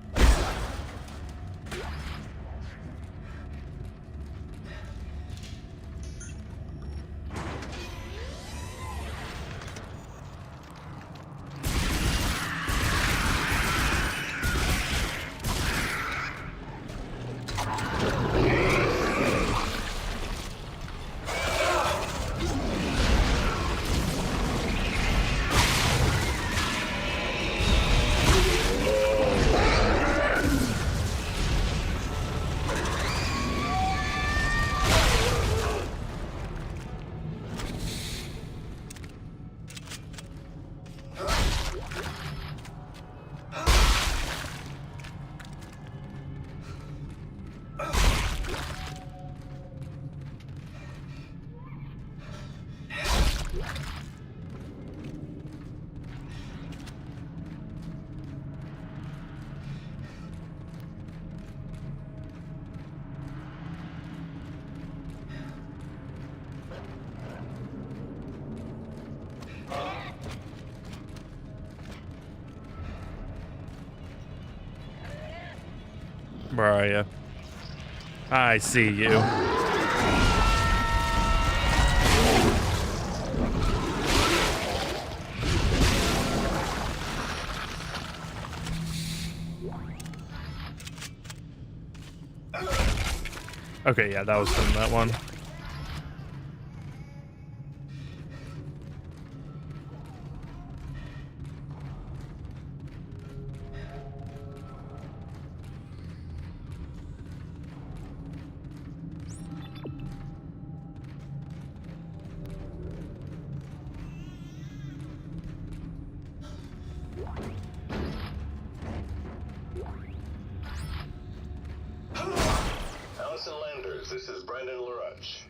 Where are you? I see you. Okay, yeah, that was from that one. This is Brandon LaRuch.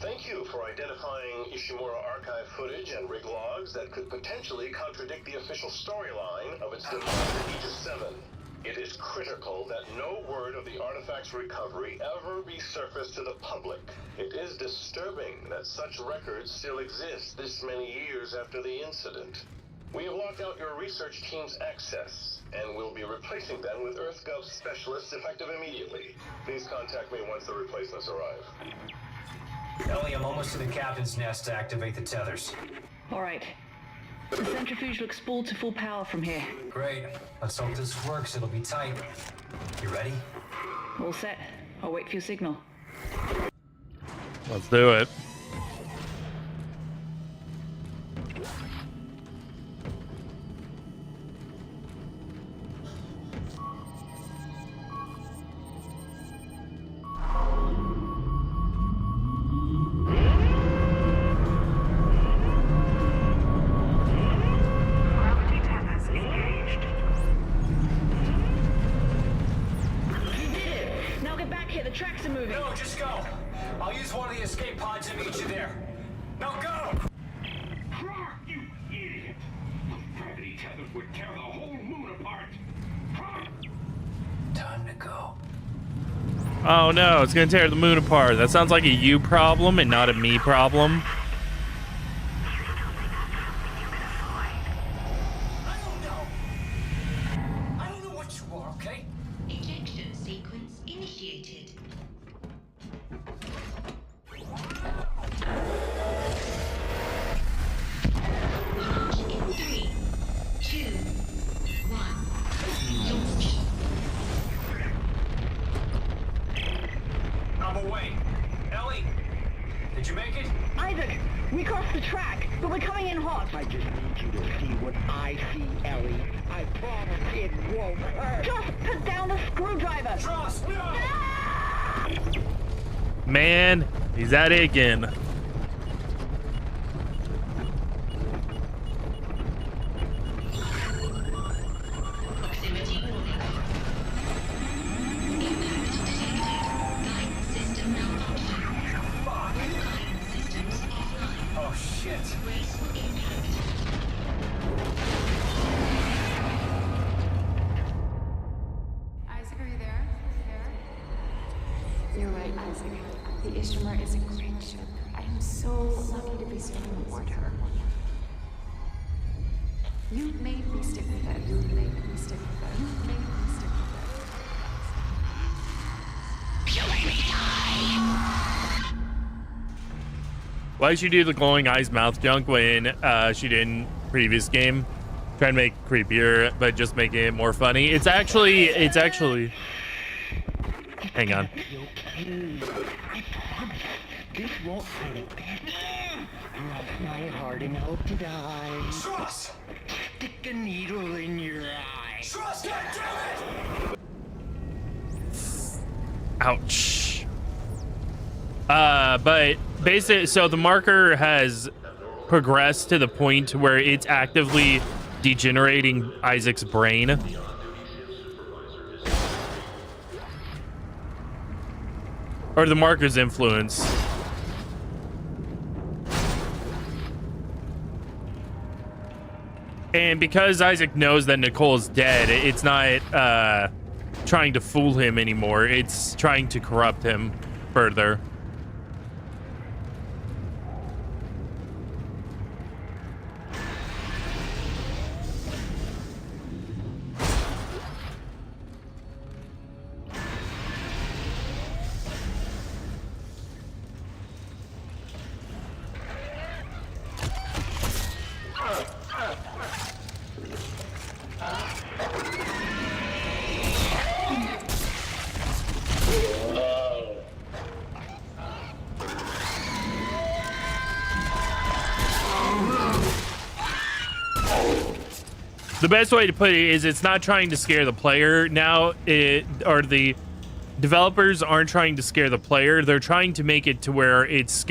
Thank you for identifying Ishimura archive footage and rig logs that could potentially contradict the official storyline of its demise at Aegis 7. It is critical that no word of the artifact's recovery ever be surfaced to the public. It is disturbing that such records still exist this many years after the incident. We have locked out your research team's access, and we'll be replacing them with EarthGov specialists effective immediately. Please contact me once the replacements arrive. Ellie, I'm almost to the captain's nest to activate the tethers. All right. The centrifuge looks spooled to full power from here. Great. Let's hope this works. It'll be tight. You ready? All set. I'll wait for your signal. Let's do it. tracks are moving. No, just go. I'll use one of the escape pods to meet you there. Now go! Clarke, you idiot! Gravity tethers would tear the whole moon apart. Time to go. Oh no, it's gonna tear the moon apart. That sounds like a you problem and not a me problem. I don't know what you are, okay? Ejection sequence initiated. Launch in 3, 2, 1. Launch. I'm away. Ellie, did you make it? Isaac, we crossed the track, but we're coming in hot. I just need you to see what I see, Ellie. I promise it won't hurt. Just put down the screwdriver. Trust, no! Man, he's at it again. Proximity warning. Impact detected. Guidance system malfunction. Guidance systems offline. Oh, shit. Graceful impact. Isaac, are you there? You're right, Isaac. The Ishimura is a great ship. I am so lucky to be serving aboard her. You made me stick with it. You made me stick with it. You made me stick with it. You made me die! Why'd she do the glowing eyes mouth junk when she did in previous game? Try and make it creepier, but just make it more funny. It's actually hang on. This won't hurt it. Cross my heart and hope to die. Trust! Stick a needle in your eye. Trust, goddammit! Ouch. But basically, so the marker has progressed to the point where it's actively degenerating Isaac's brain. Or the marker's influence. And because Isaac knows that Nicole's dead, it's not trying to fool him anymore. It's trying to corrupt him further. The best way to put it is it's not trying to scare the player now. The developers aren't trying to scare the player. They're trying to make it to where it's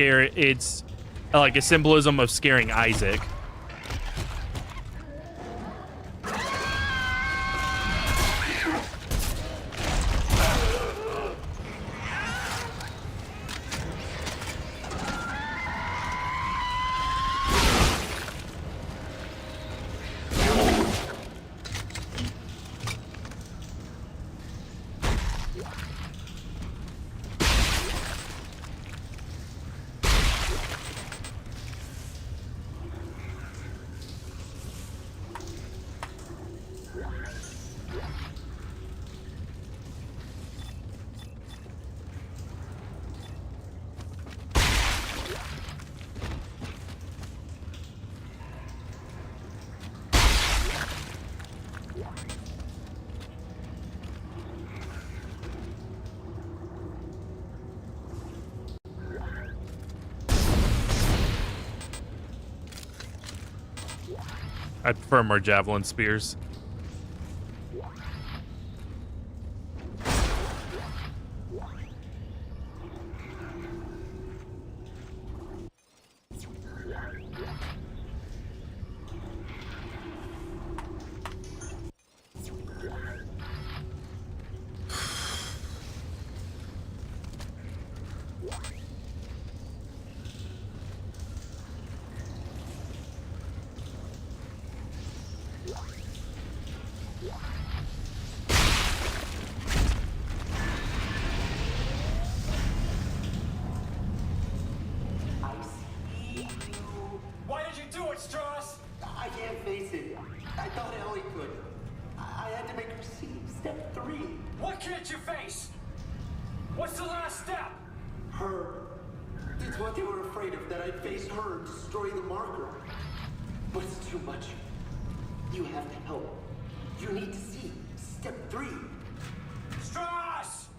like a symbolism of scaring Isaac. I prefer more javelin spears. destroy the marker. But it's too much. You have to help. You need to see. Step 3. Strauss!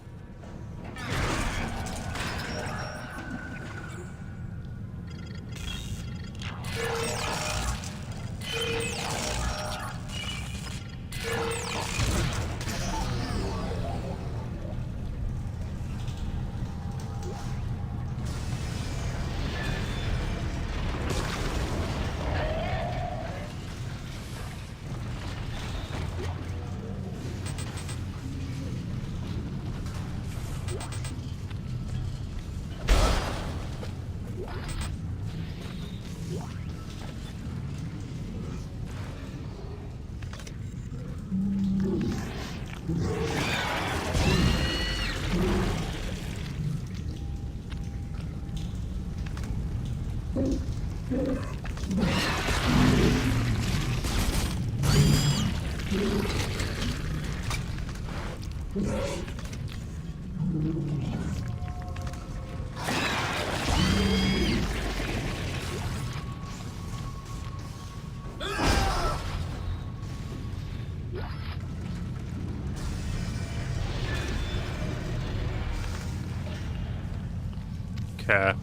Okay.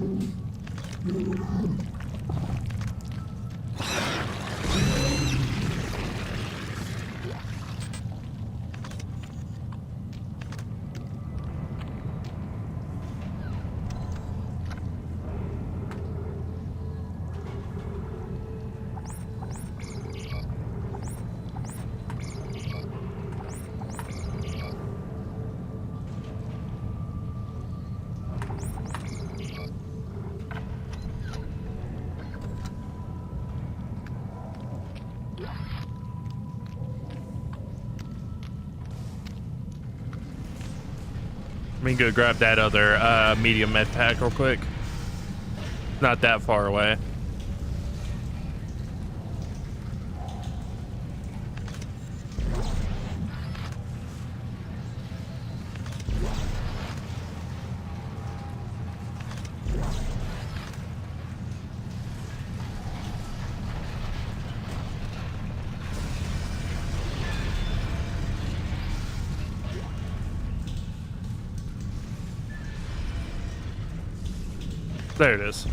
Let me go grab that other medium med pack real quick. Not that far away. There it is.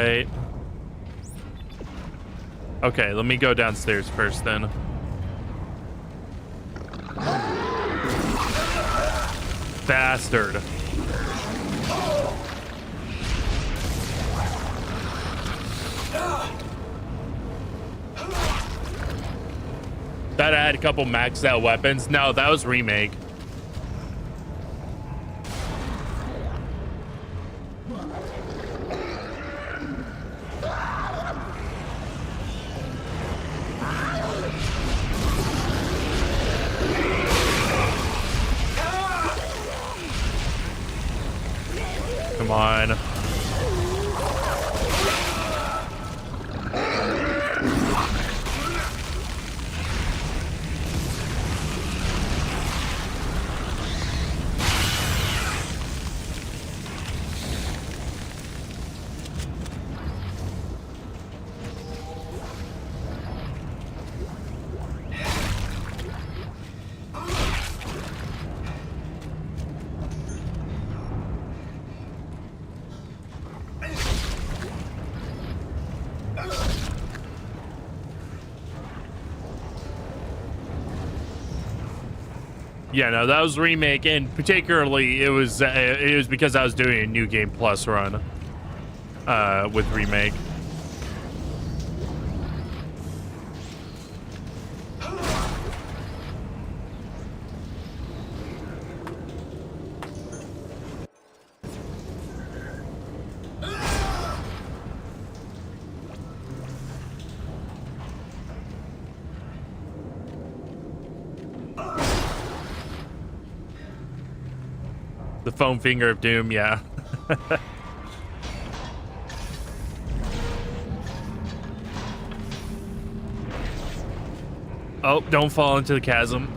right. Okay, let me go downstairs first then. Bastard. That had a couple maxed out weapons. No, that was remake. Come on. Yeah, no, that was remake, and particularly it was because I was doing a New Game Plus run with remake. The foam finger of doom, yeah. Oh, don't fall into the chasm.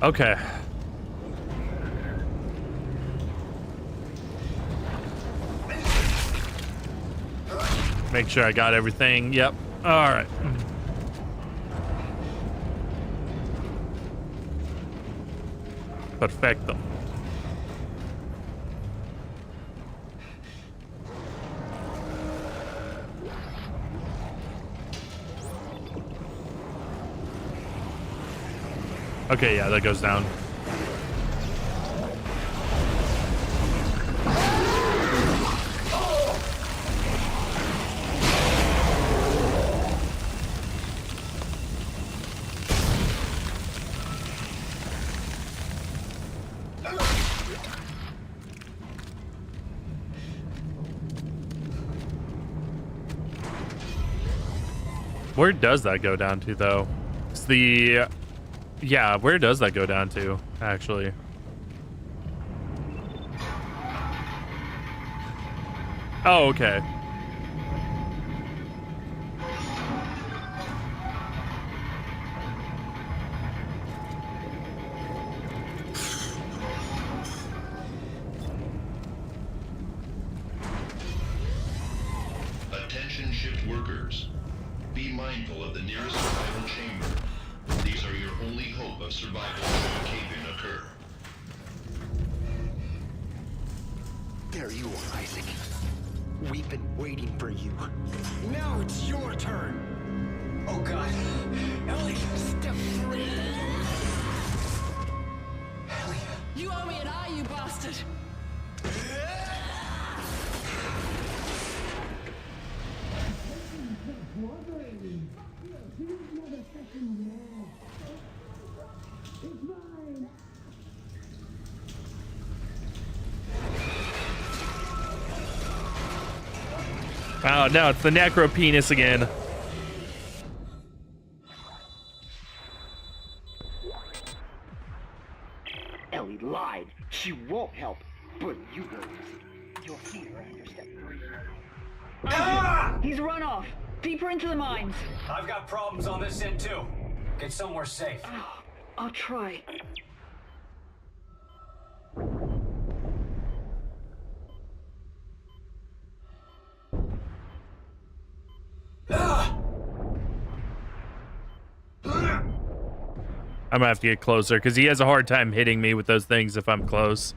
Okay. Make sure I got everything. Yep. All right. Perfecto. Okay, yeah, that goes down. Where does that go down to, though? It's the... Yeah, where does that go down to, actually? Oh, okay. Attention shift workers. Be mindful of the nearest survival chamber. These are your only hope of survival should a cave-in occur. There you are, Isaac. We've been waiting for you. Now it's your turn. Oh God. Ellie, step 3. Ellie. You owe me an eye, you bastard! Oh no, it's the necro penis again. Ellie lied. She won't help. But you will. You'll see her after step 3. Ah! He's run off. Deeper into the mines. I've got problems on this end too. Get somewhere safe. Oh, I'll try. I'm gonna have to get closer because he has a hard time hitting me with those things if I'm close.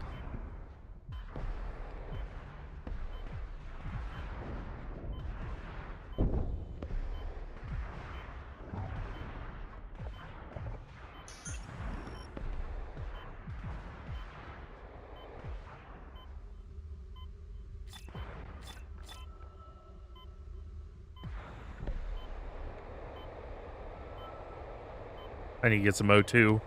I need to get some O2.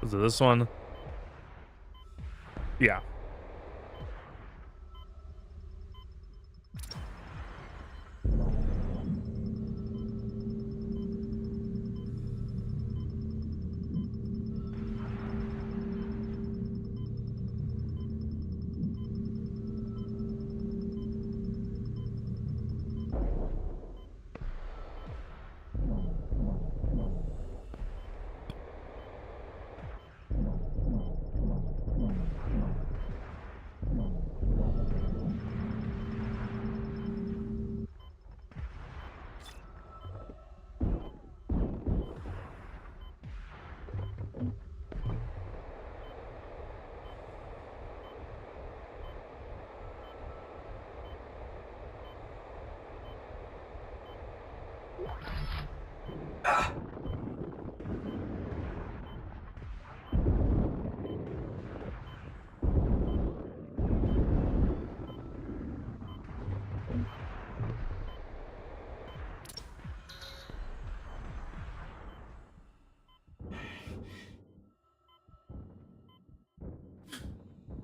Was it this one? Yeah.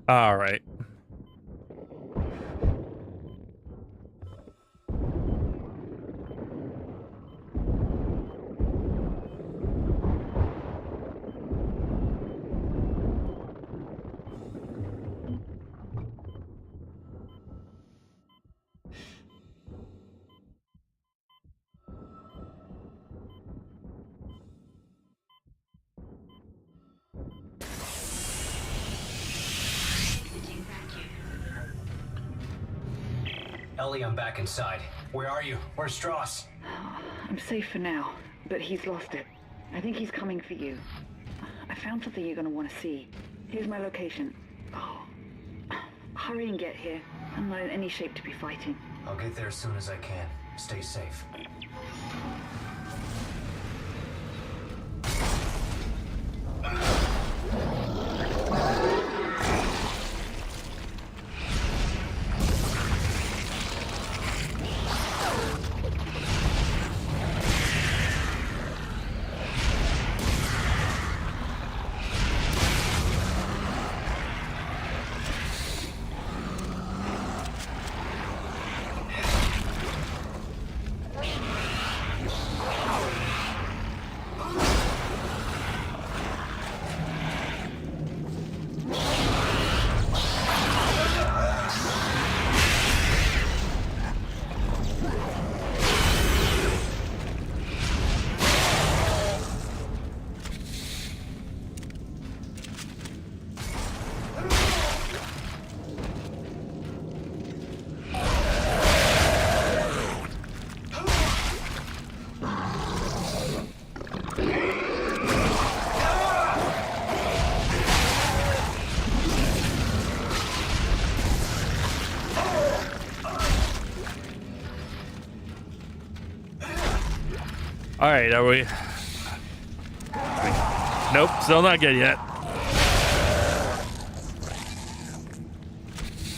All right. Ellie, I'm back inside. Where are you? Where's Strauss? I'm safe for now, but he's lost it. I think he's coming for you. I found something you're going to want to see. Here's my location. Oh, hurry and get here. I'm not in any shape to be fighting. I'll get there as soon as I can. Stay safe. All right, are we? Nope, still not good yet.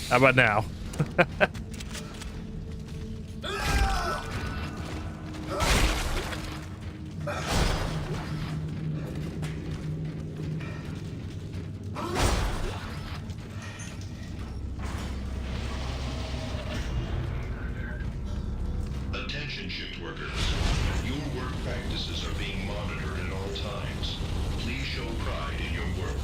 How about now? Attention shift workers. Your work practices are being monitored at all times. Please show pride in your work.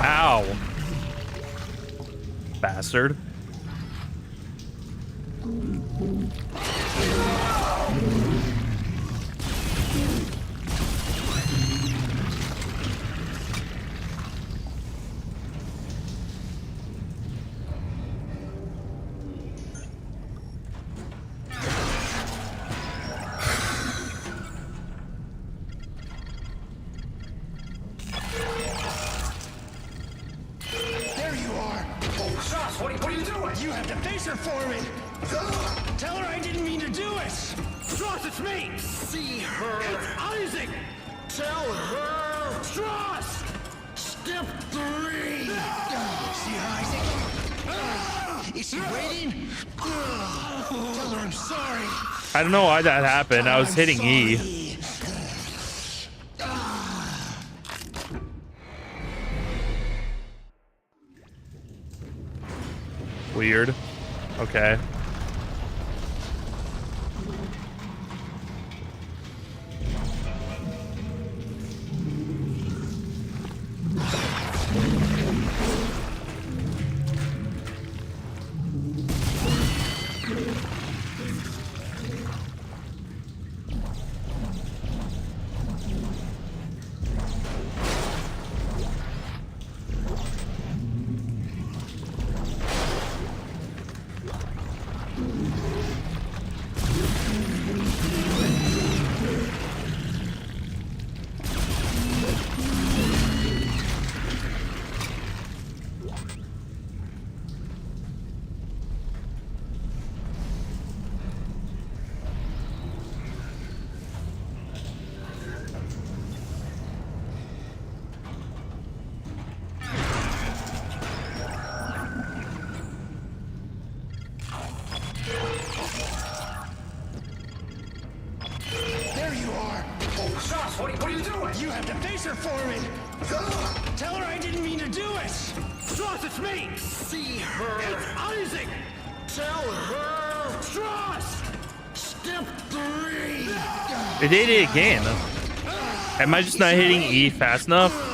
Ow. Bastard. There you are! Oh, Sauce, what are you doing? You have to face her for me! Tell her I didn't mean to do it! Sauce, it's me! See her! It's Isaac! Tell her! Sauce! Step 3! See her, Isaac? Is she waiting? Tell her I'm sorry! I don't know why that happened. I was hitting E. Weird. Okay. have to face her for it! Tell her I didn't mean to do it! Strauss, it's me! See her! It's Isaac! Tell her! Strauss! Step 3! It did it again. Am I just not hitting E fast enough?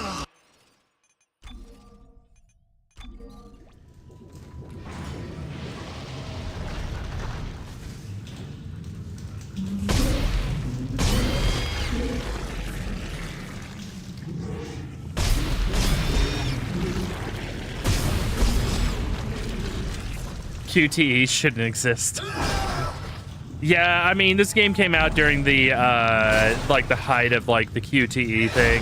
QTE shouldn't exist. Yeah, I mean, this game came out during the, like, the height of, like, the QTE thing.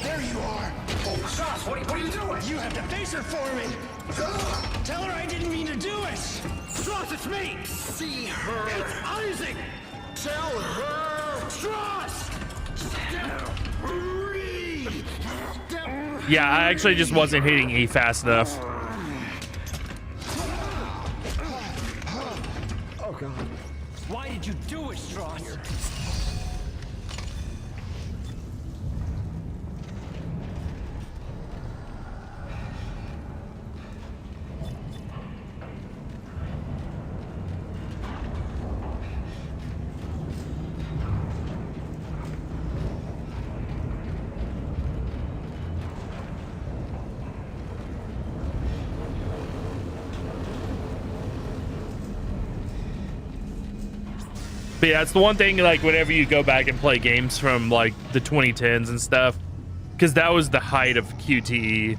There you are! Oh, Strauss, what are you doing? You have to face her for me! Tell her I didn't mean to do it! Strauss, it's me! See her! It's Isaac! Tell her! Strauss! Step 3! Yeah, I actually just wasn't hitting E fast enough. Oh, God. Why did you do it, Strauss? But yeah, it's the one thing, like, whenever you go back and play games from, like, the 2010s and stuff, because that was the height of QTE.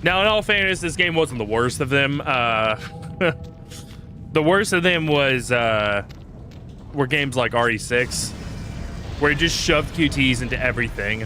Now, in all fairness, this game wasn't the worst of them. The worst of them was were games like RE6, where it just shoved QTs into everything.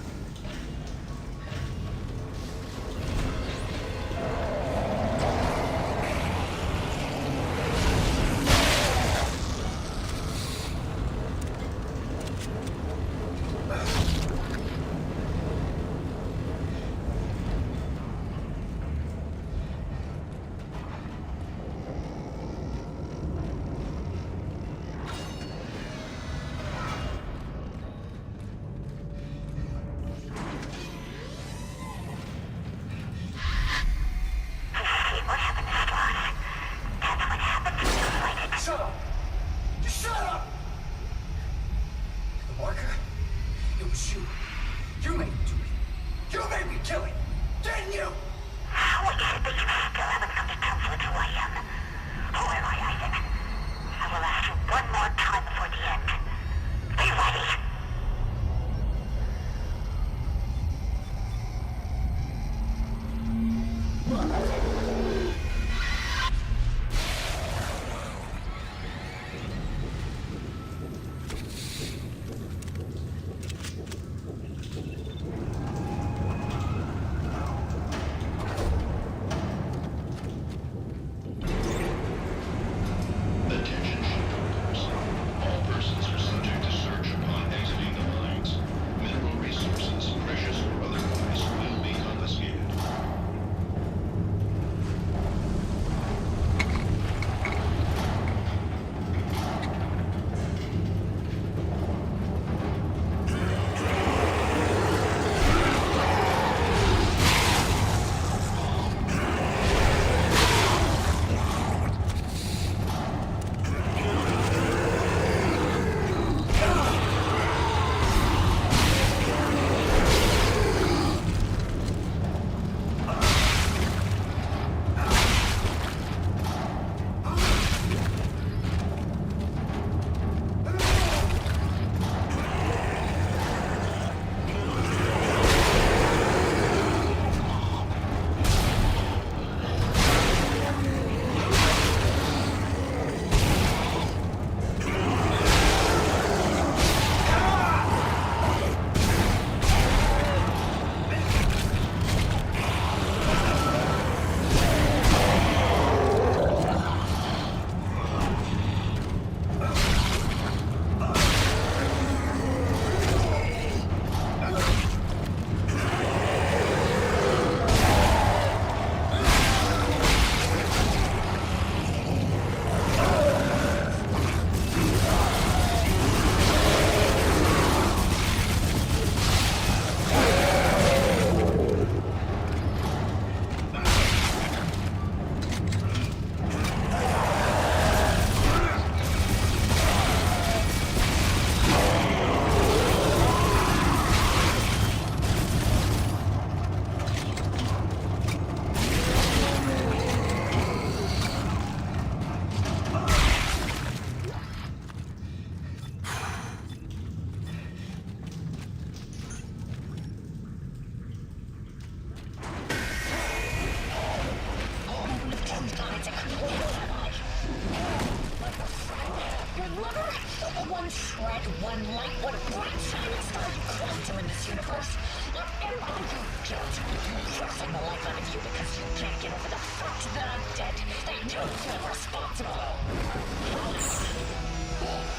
you because you can't get over the fact that I'm dead. That you're responsible.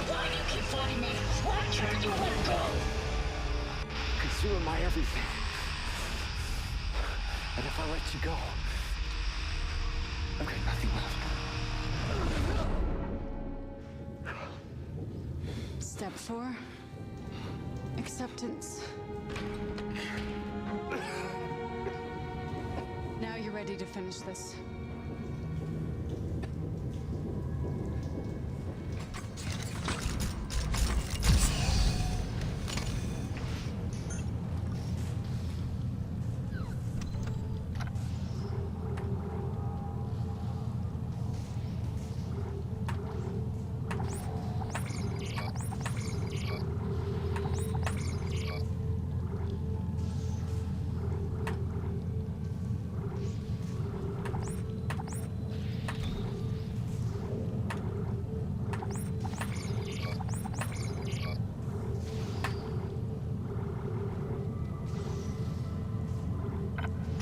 Why do you keep fighting me? Why can't you let go? Because you are my everything. And if I let you go, I've got nothing left. Step 4. Acceptance. Now you're ready to finish this.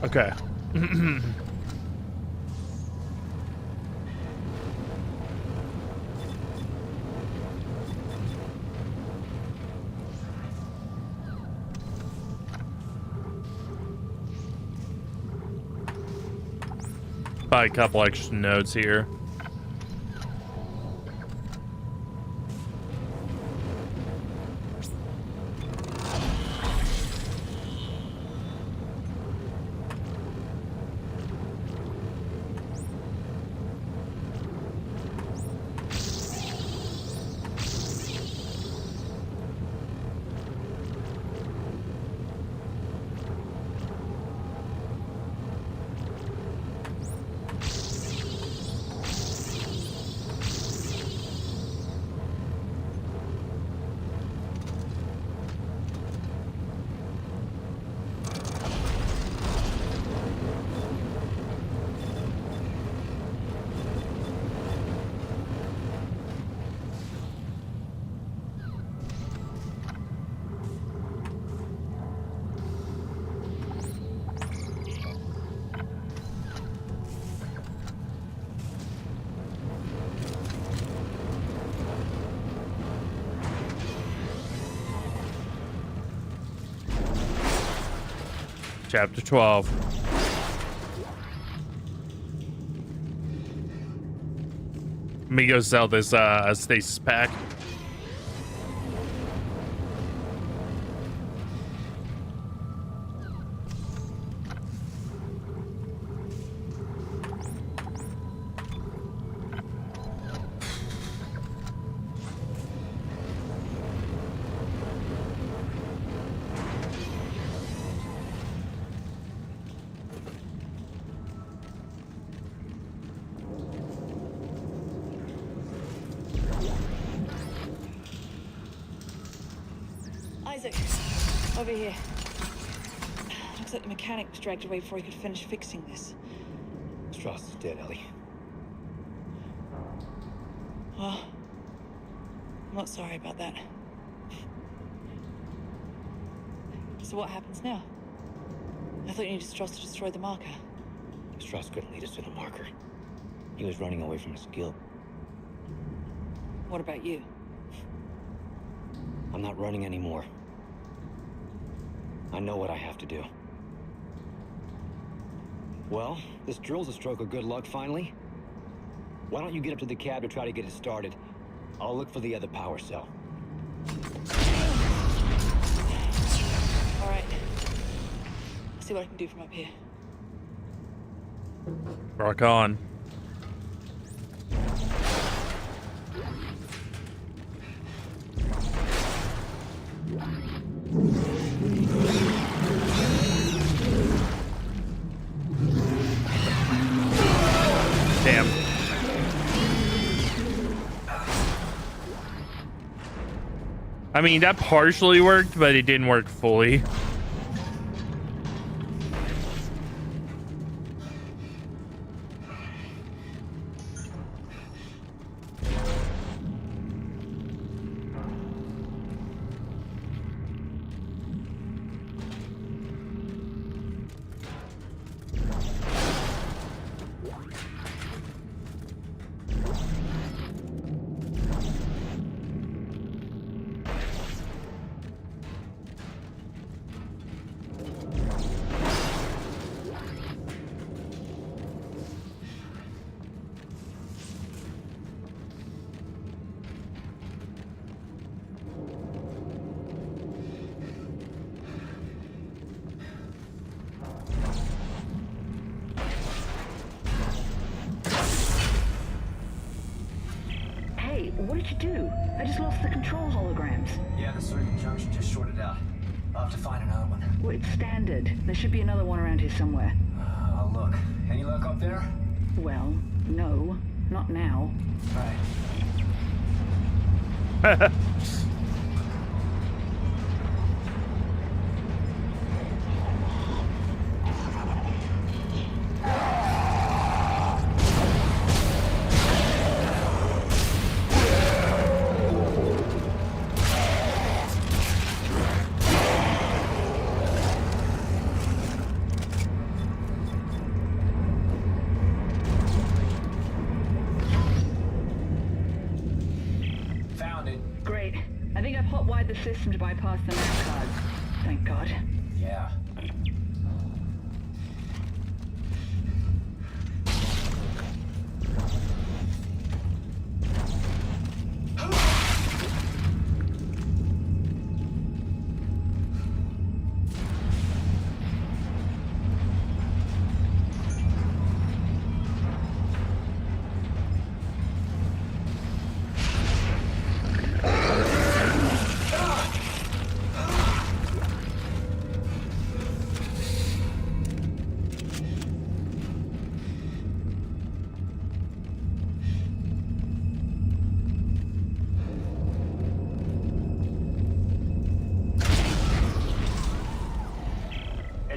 Okay. Buy a couple extra notes here. Chapter 12. Let me go sell this stasis pack. Isaac, over here. Looks like the mechanic was dragged away before he could finish fixing this. Strauss is dead, Ellie. Well, I'm not sorry about that. So what happens now? I thought you needed Strauss to destroy the marker. Strauss couldn't lead us to the marker. He was running away from his guild. What about you? I'm not running anymore. I know what I have to do. Well, this drill's a stroke of good luck finally. Why don't you get up to the cab to try to get it started? I'll look for the other power cell. All right. I'll see what I can do from up here. Rock on. Damn. I mean, that partially worked, but it didn't work fully. you do? I just lost the control holograms. Yeah, the circuit junction just shorted out. I'll have to find another one. Well, it's standard. There should be another one around here somewhere. I'll look. Any luck up there? Well, no. Not now. Right. The system to bypass the map cards. Thank God. Yeah.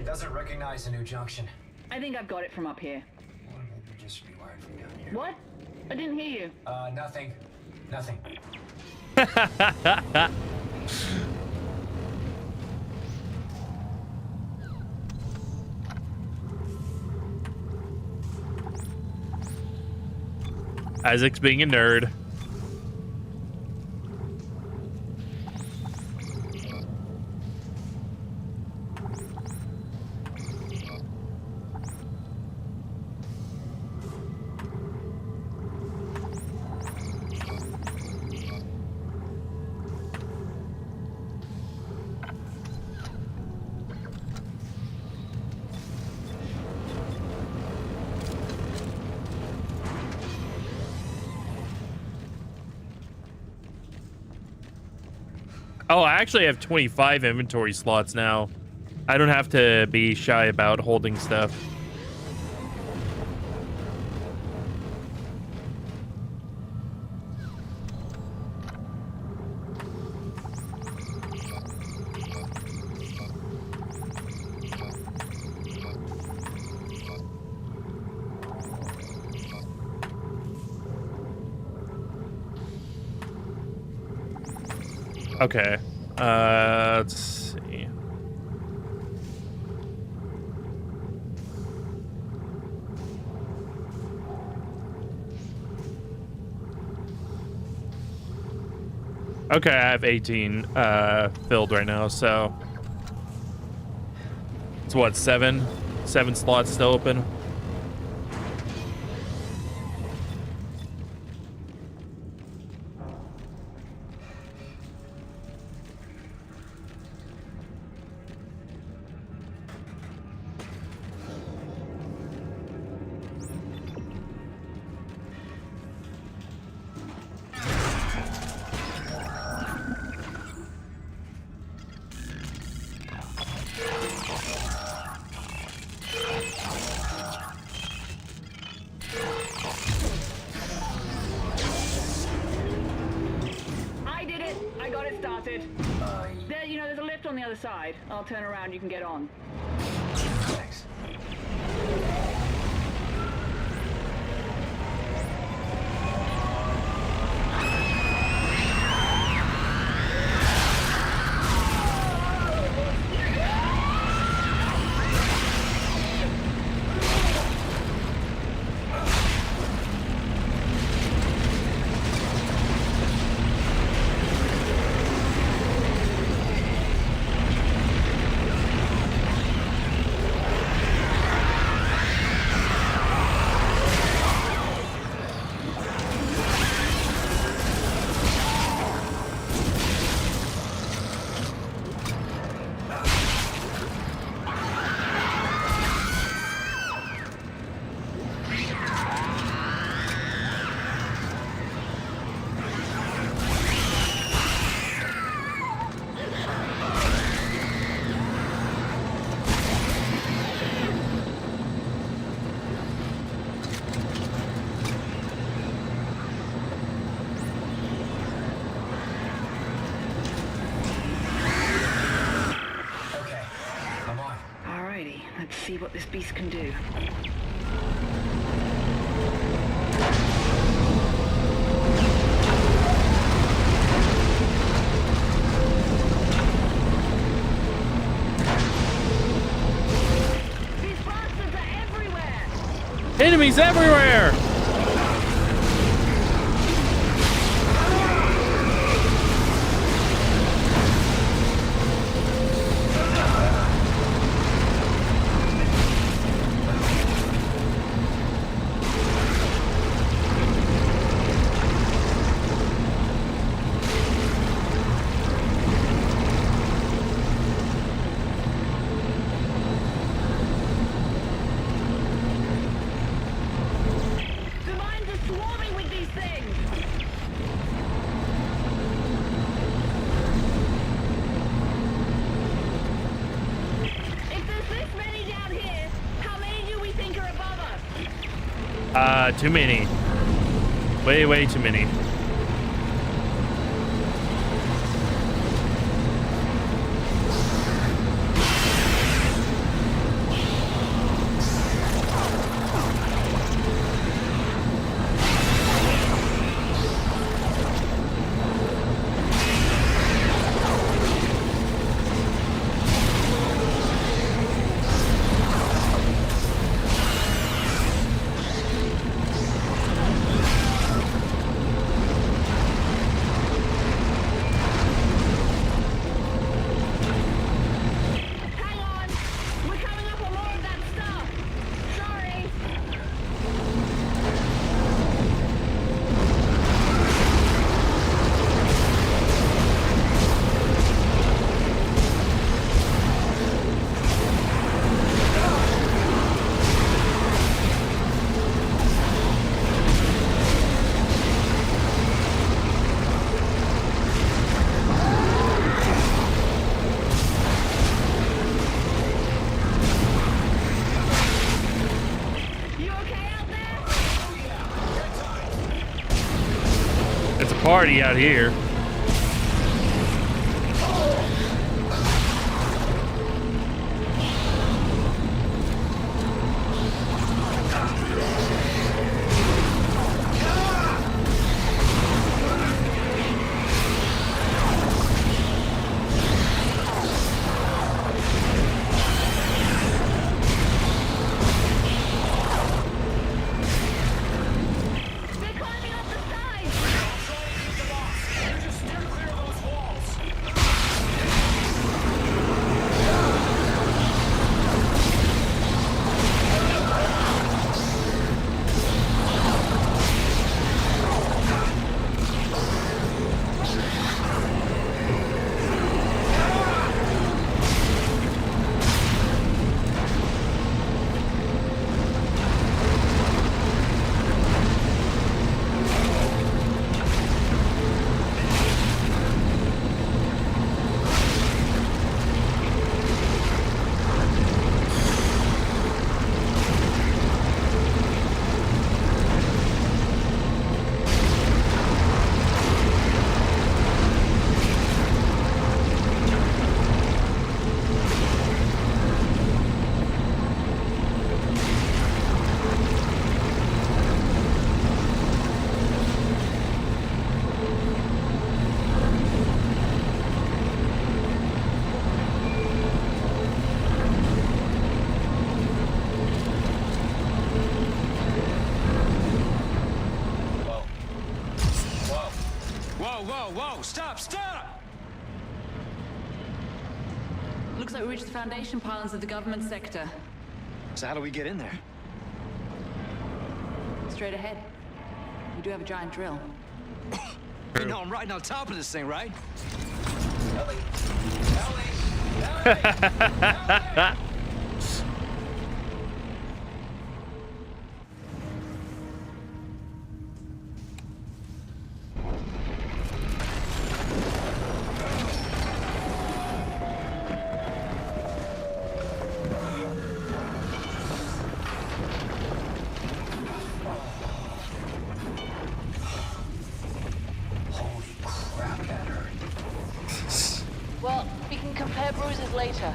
Doesn't recognize a new junction. I think I've got it from up here. Or maybe just rewired from down here. What? I didn't hear you. Nothing. Nothing. Isaac's being a nerd. Oh, I actually have 25 inventory slots now. I don't have to be shy about holding stuff. Okay, let's see. Okay, I have 18 filled right now, so it's what, seven slots still open. I'll turn around, you can get on. Thanks. Let's see what this beast can do. These bastards are everywhere! Enemies everywhere! The mines are swarming with these things! If there's this many down here, how many do we think are above us? Too many. Way too many. Hang on! We're coming up on more of that stuff! Sorry! You okay out there? It's a party out here. They're climbing up the sides! Just steer clear of those walls. Whoa, stop! Looks like we reached the foundation pylons of the government sector. So how do we get in there? Straight ahead. We do have a giant drill. You know I'm right on top of this thing, right? Well, we can compare bruises later.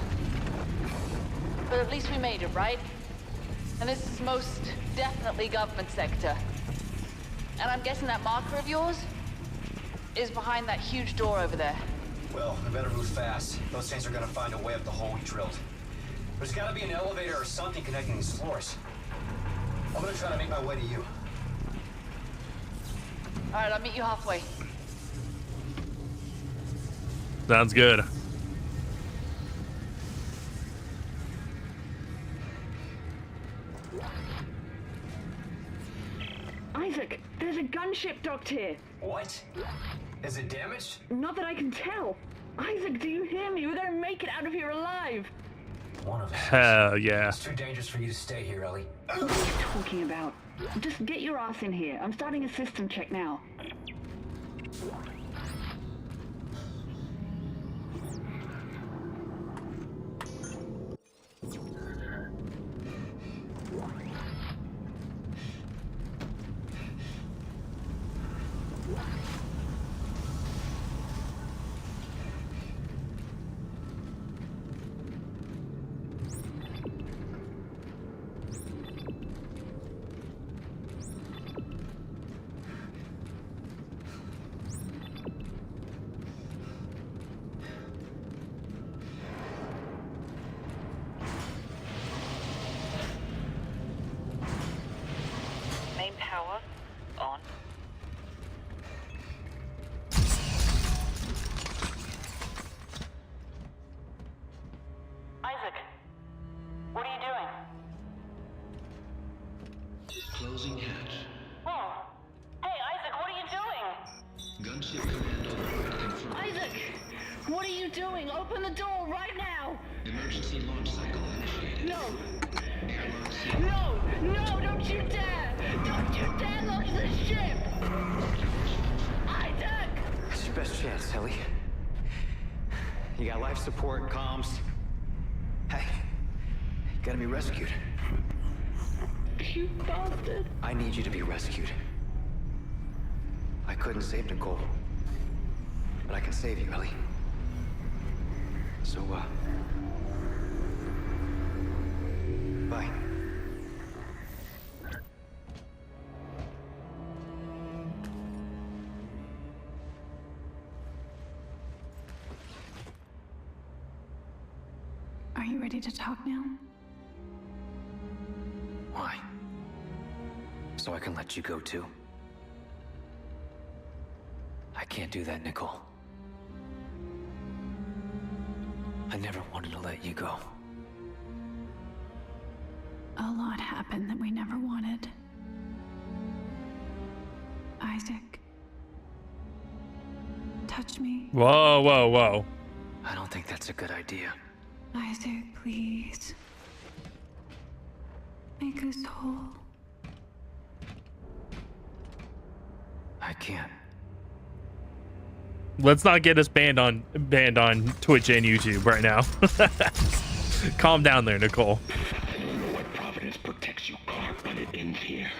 but at least we made it, right? And this is most definitely government sector. And I'm guessing that marker of yours is behind that huge door over there. Well, we better move fast. Those things are gonna find a way up the hole we drilled. There's gotta be an elevator or something connecting these floors. I'm gonna try to make my way to you. All right, I'll meet you halfway. Sounds good. Isaac, there's a gunship docked here. What? Is it damaged? Not that I can tell. Isaac, do you hear me? We're gonna make it out of here alive. One of us. Hell yeah. It's too dangerous for you to stay here, Ellie. What are you talking about? Just get your ass in here. I'm starting a system check now. Power on. Isaac, what are you doing? Closing hatch. Whoa. Hey, Isaac, what are you doing? Gunship command override confirmed. Isaac, what are you doing? Open the door right now. Emergency launch cycle initiated. No. No, don't you dare! Don't you dare launch the ship! Isaac! It's your best chance, Ellie. You got life support, comms. Hey, you gotta be rescued. You bastard. I need you to be rescued. I couldn't save Nicole, but I can save you, Ellie. So, bye. Are you ready to talk now? Why? So I can let you go too? I can't do that, Nicole. I never wanted to let you go. A lot happened that we never wanted. Isaac. Touch me. Whoa, whoa, whoa. I don't think that's a good idea. Isaac, please. Make us whole. I can't. Let's not get us banned on Twitch and YouTube right now. Calm down there, Nicole. I don't know what Providence protects you, Clarke, but it ends here.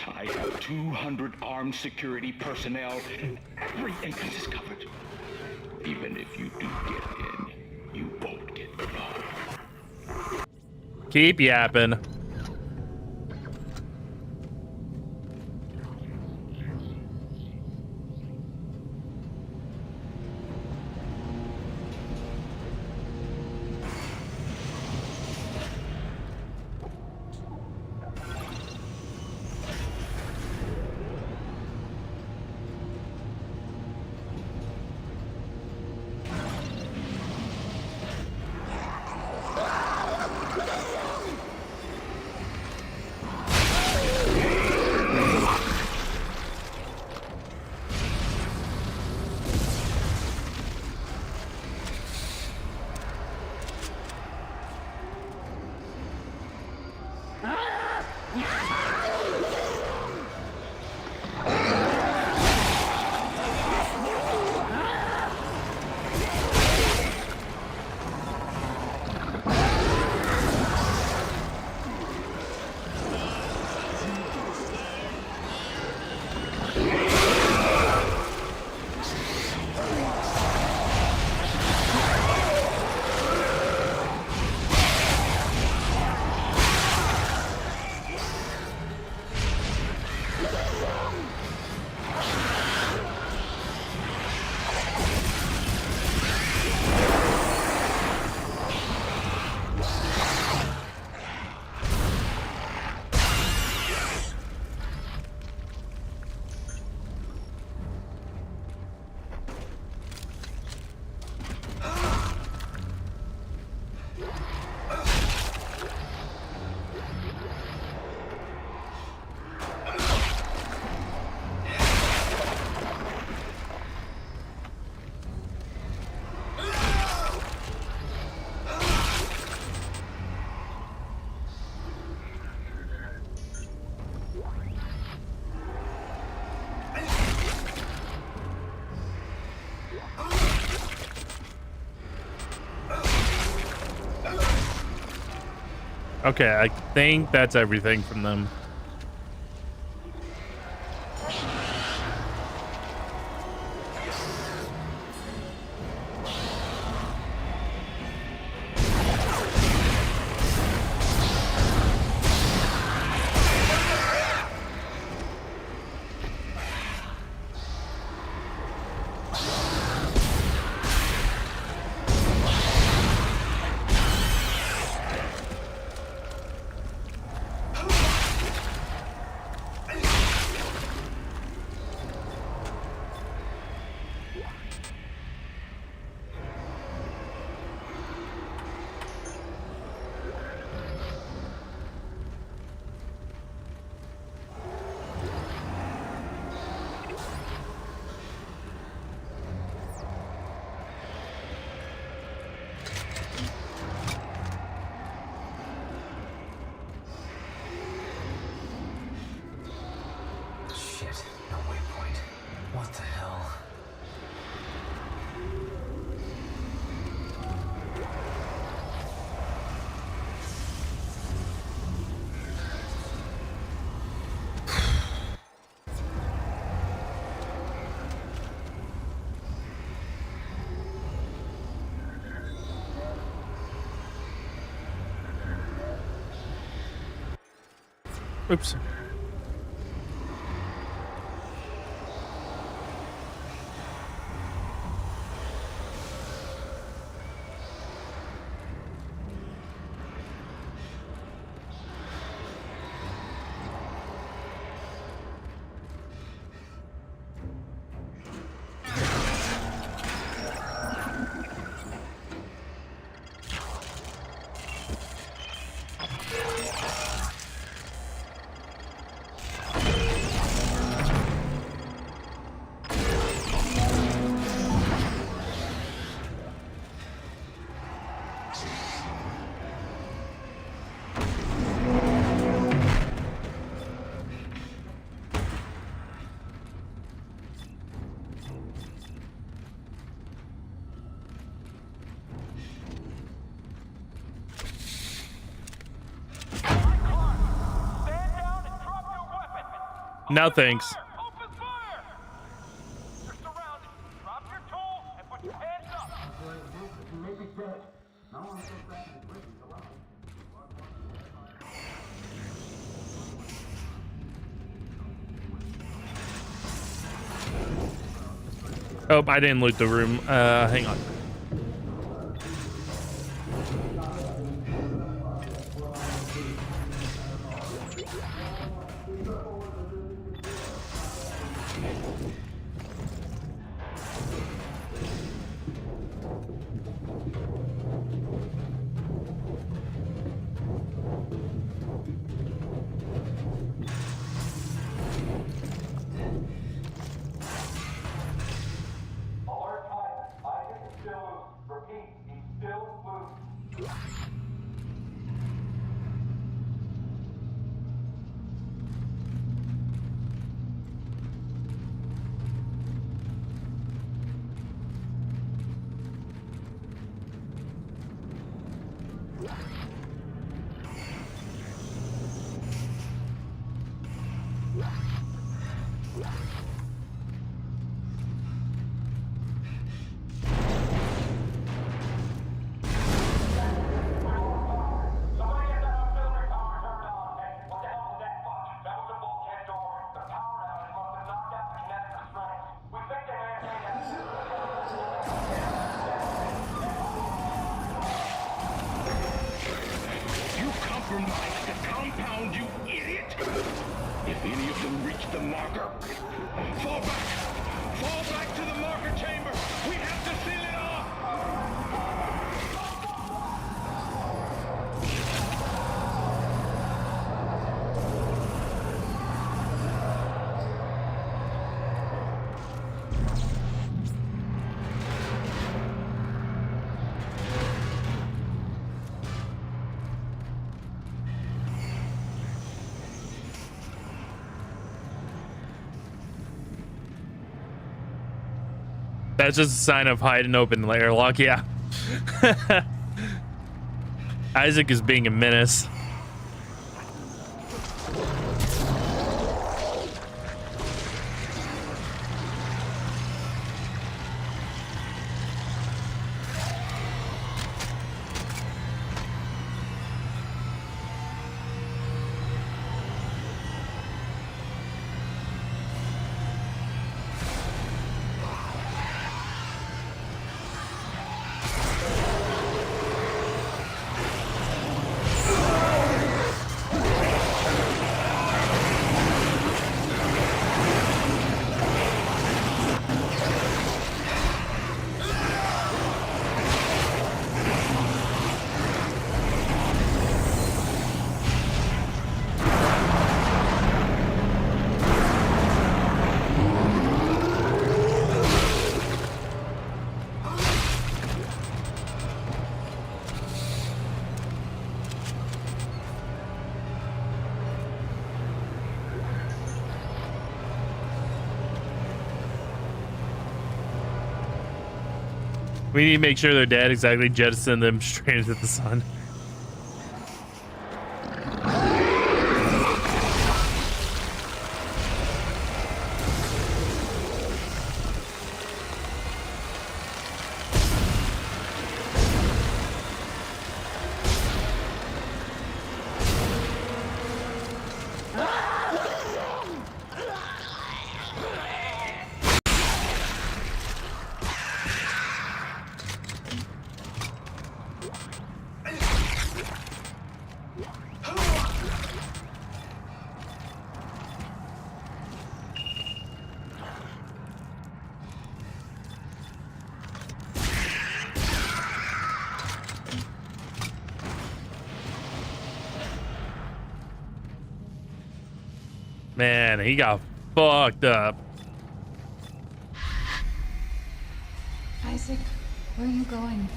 I have 200 armed security personnel, and every entrance is covered. Even if you do get in, you won't get far. Keep yapping. Okay, I think that's everything from them. Shit, no waypoint. What the hell? Oops. No thanks. Oh, I didn't loot the room. Hang on. That's just a sign of hide and open layer lock. Yeah. Isaac is being a menace. We need to make sure they're dead. Exactly. Jettison them straight into the sun. Man, he got fucked up. Isaac, where are you going?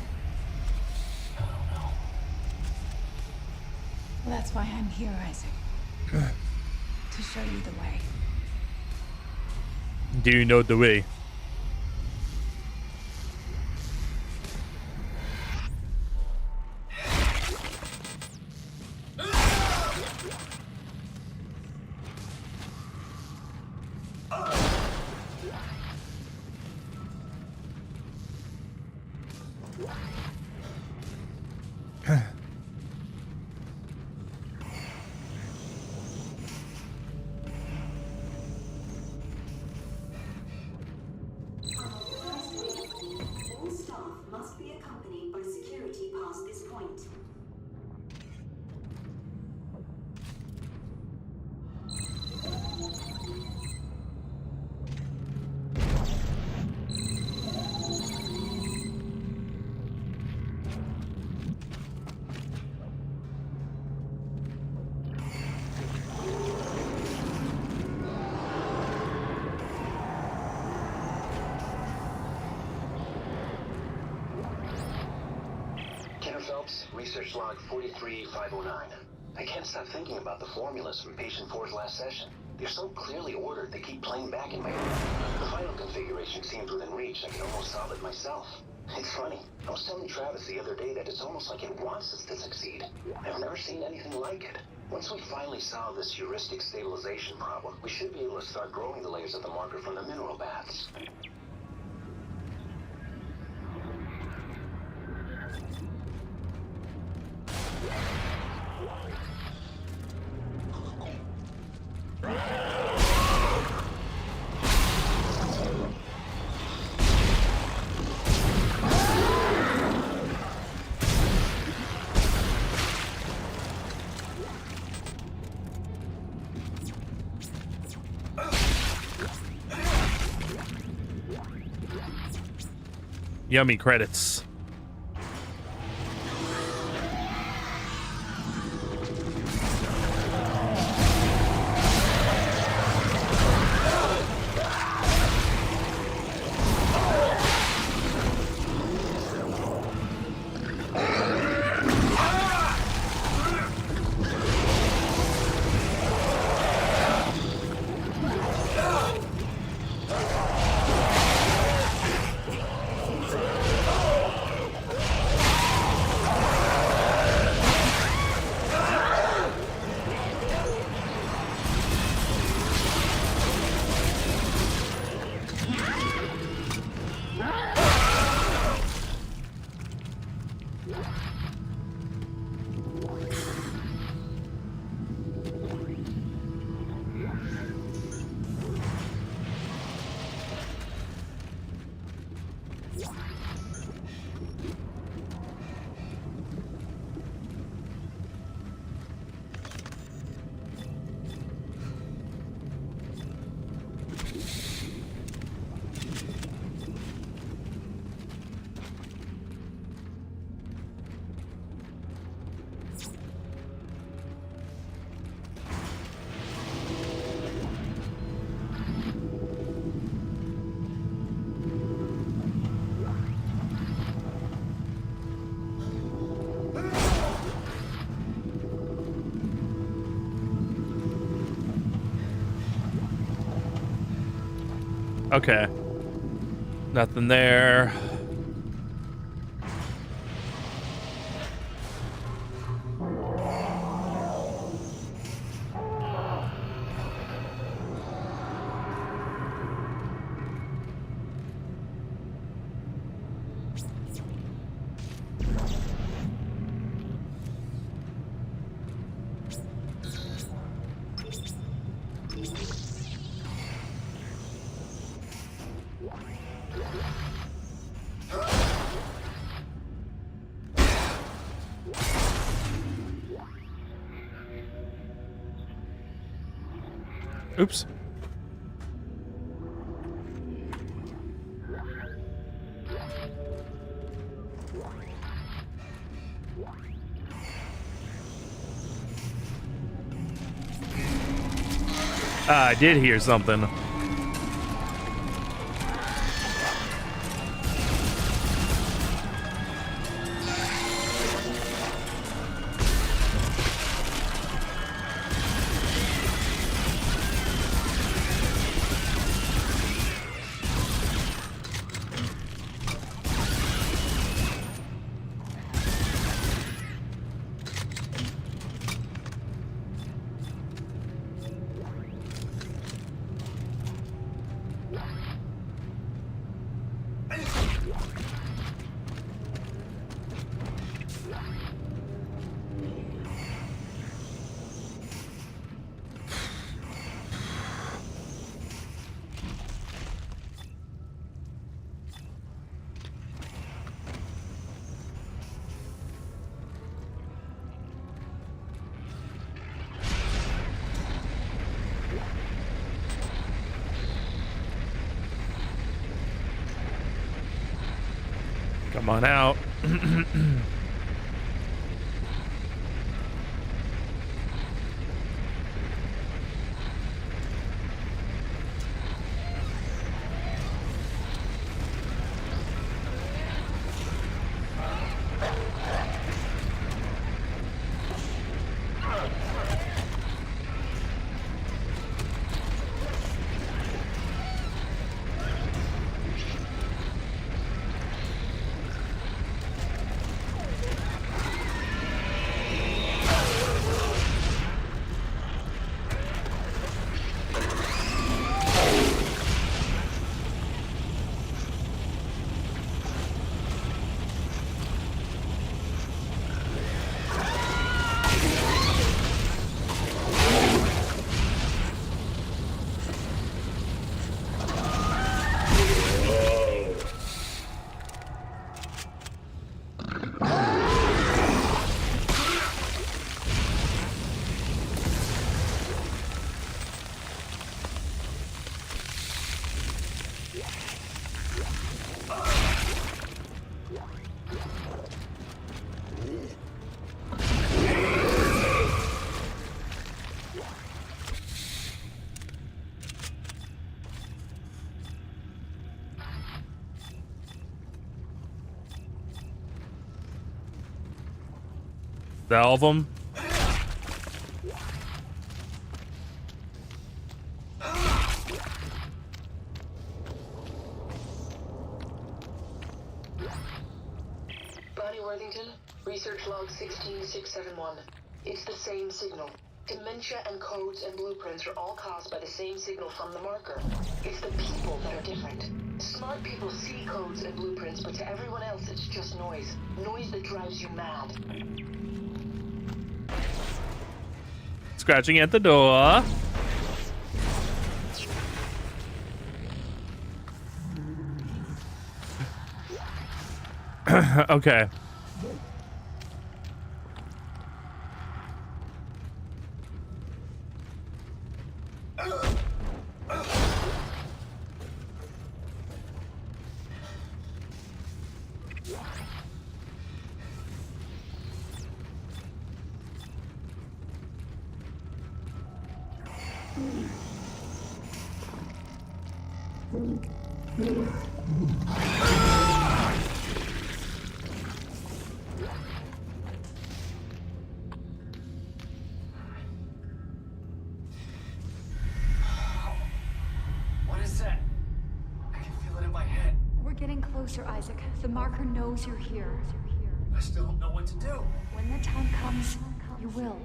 I don't know. Well, that's why I'm here, Isaac. To show you the way. Do you know the way? All staff must be accompanied by security past this point. Research log 43509. I can't stop thinking about the formulas from patient 4's last session. They're so clearly ordered, they keep playing back in my head. The final configuration seems within reach. I can almost solve it myself. It's funny. I was telling Travis the other day that it's almost like it wants us to succeed. I've never seen anything like it. Once we finally solve this heuristic stabilization problem, we should be able to start growing the layers of the marker from the mineral baths. Yummy credits. Okay. Nothing there. Oops. I did hear something. Come on out. Valve them. Bonnie Worthington, research log 16671. It's the same signal. Dementia and codes and blueprints are all caused by the same signal from the marker. It's the people that are different. Smart people see codes and blueprints, but to everyone else it's just noise. Noise that drives you mad. Scratching at the door. Okay. What is that? I can feel it in my head. We're getting closer, Isaac. The marker knows you're here. I still don't know what to do. When the time comes, you will.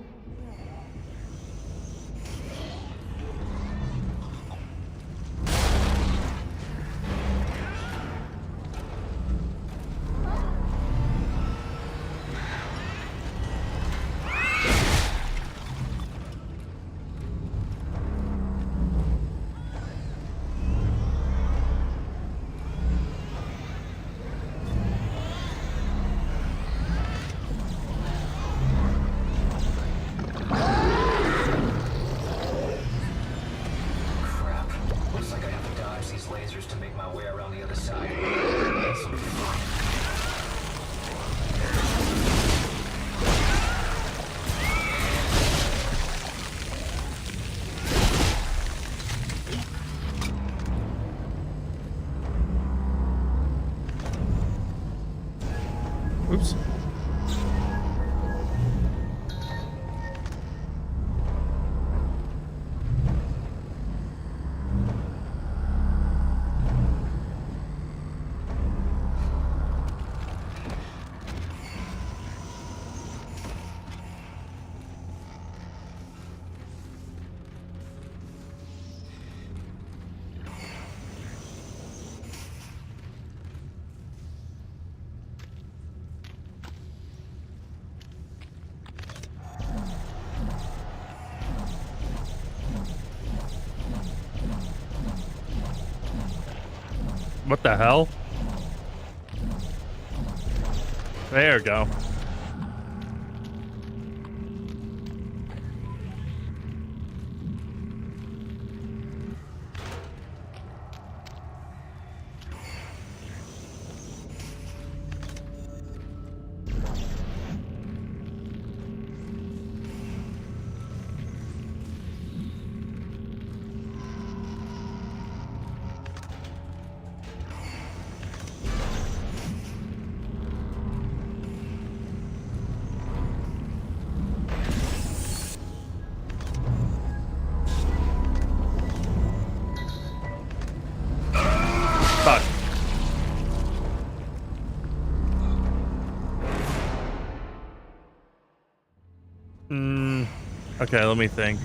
What the hell? There we go. Fuck. Okay, let me think.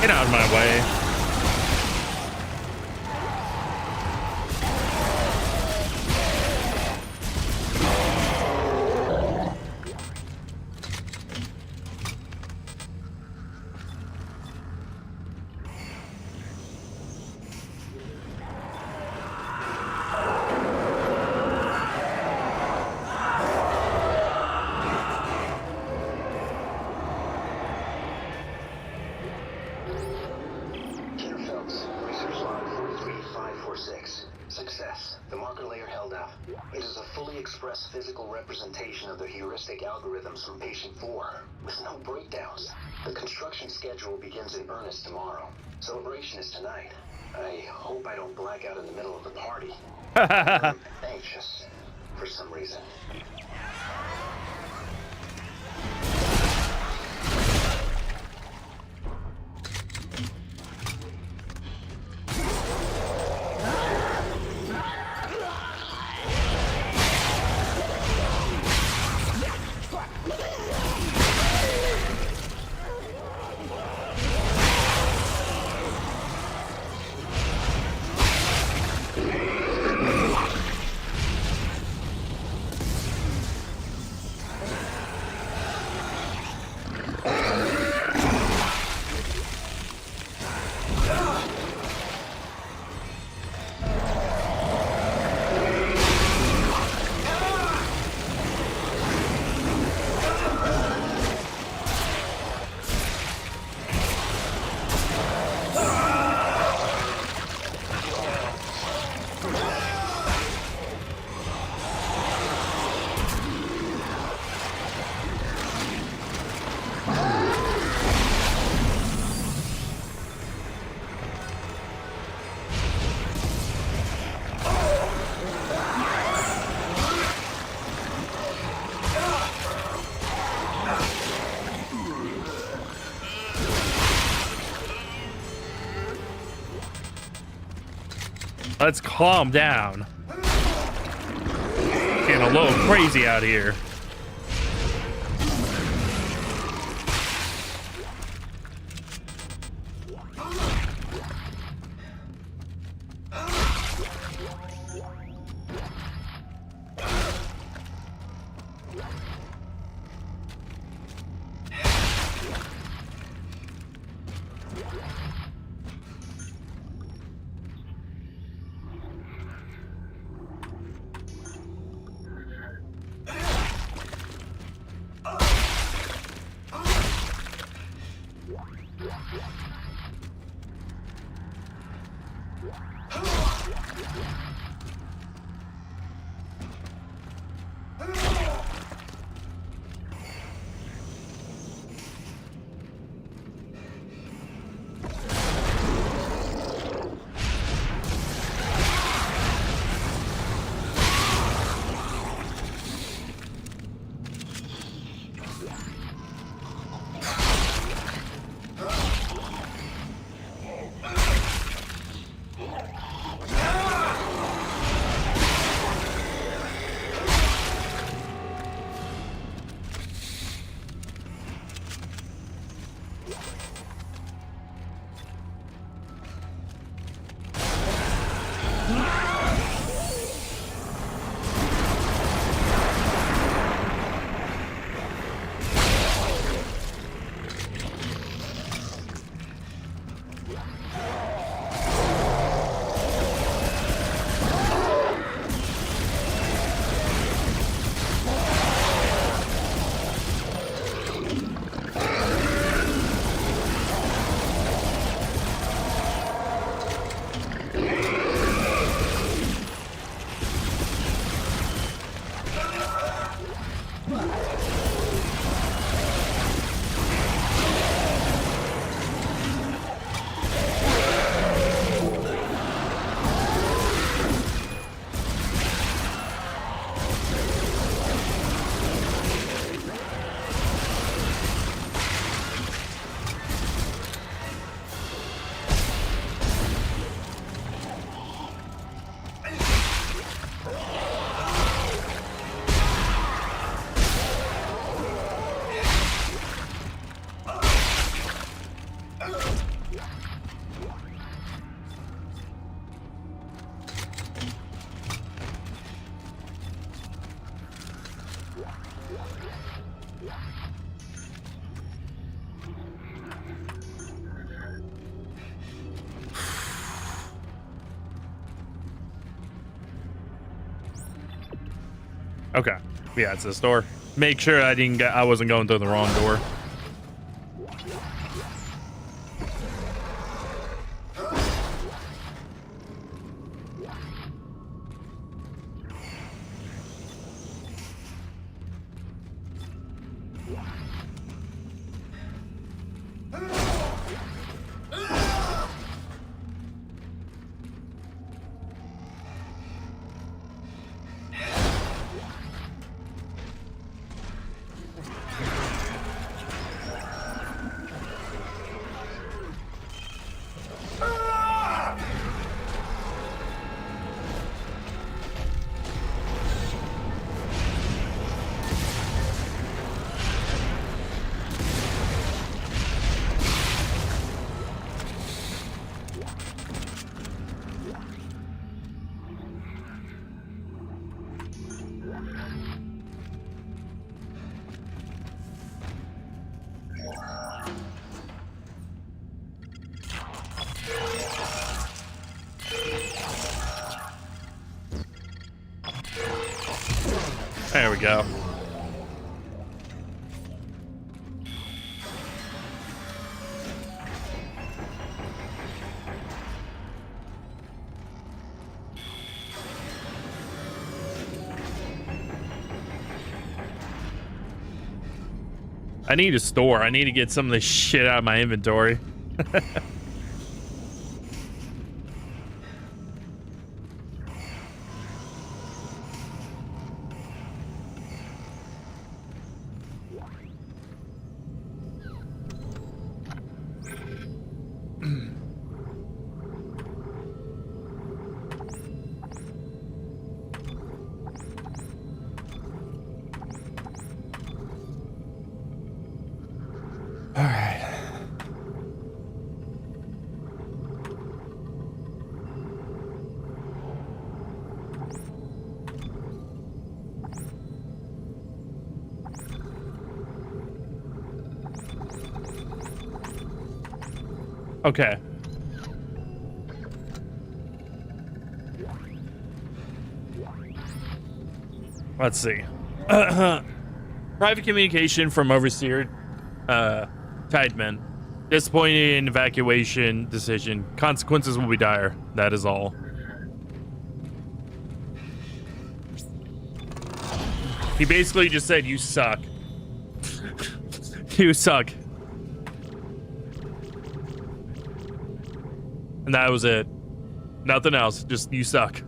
Get out of my way. marker layer held up. It is a fully expressed physical representation of the heuristic algorithms from patient 4, with no breakdowns. The construction schedule begins in earnest tomorrow. Celebration is tonight. I hope I don't black out in the middle of the party. I'm anxious, for some reason. Let's calm down. Getting a little crazy out here. Okay. Yeah, it's this door. Make sure I wasn't going through the wrong door. There we go. I need a store. I need to get some of this shit out of my inventory. Okay. Let's see. Private communication from Overseer Tideman. Disappointing evacuation decision. Consequences will be dire. That is all. He basically just said, you suck. You suck. And that was it. Nothing else. Just, you suck.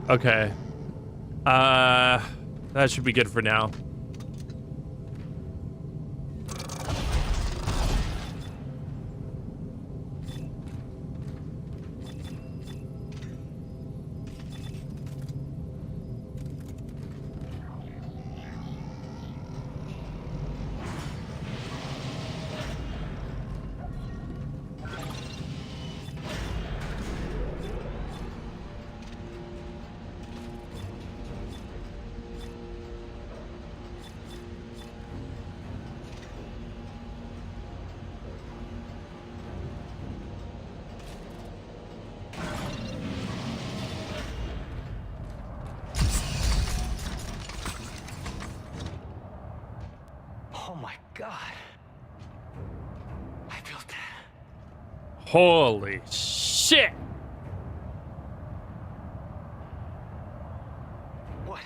Okay. That should be good for now. Holy shit! What?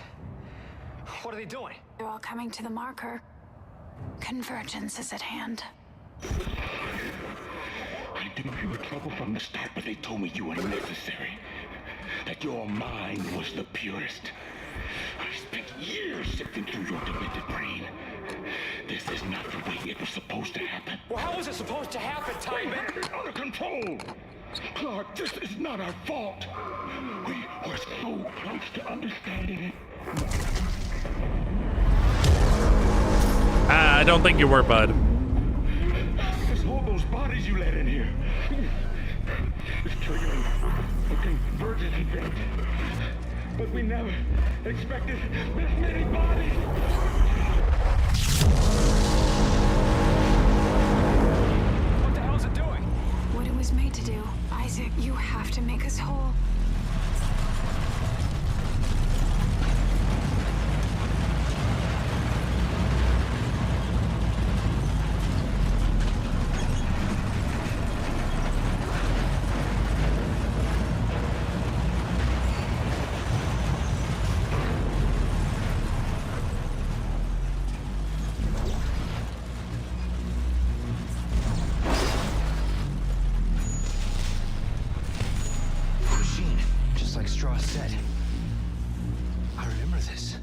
What are they doing? They're all coming to the marker. Convergence is at hand. I knew you were trouble from the start, but they told me you were necessary. That your mind was the purest. I spent years sifting through your demented brain. This is not the way it was supposed to happen. Well, how was it supposed to happen, Tideman? Under control! Clarke, this is not our fault. We were so close to understanding it. I don't think you were, bud. It's all those bodies you let in here. It's triggering a convergence event. But we never expected this many bodies. What the hell's it doing? What it was made to do. Isaac, you have to make us whole. Strauss said. I remember this.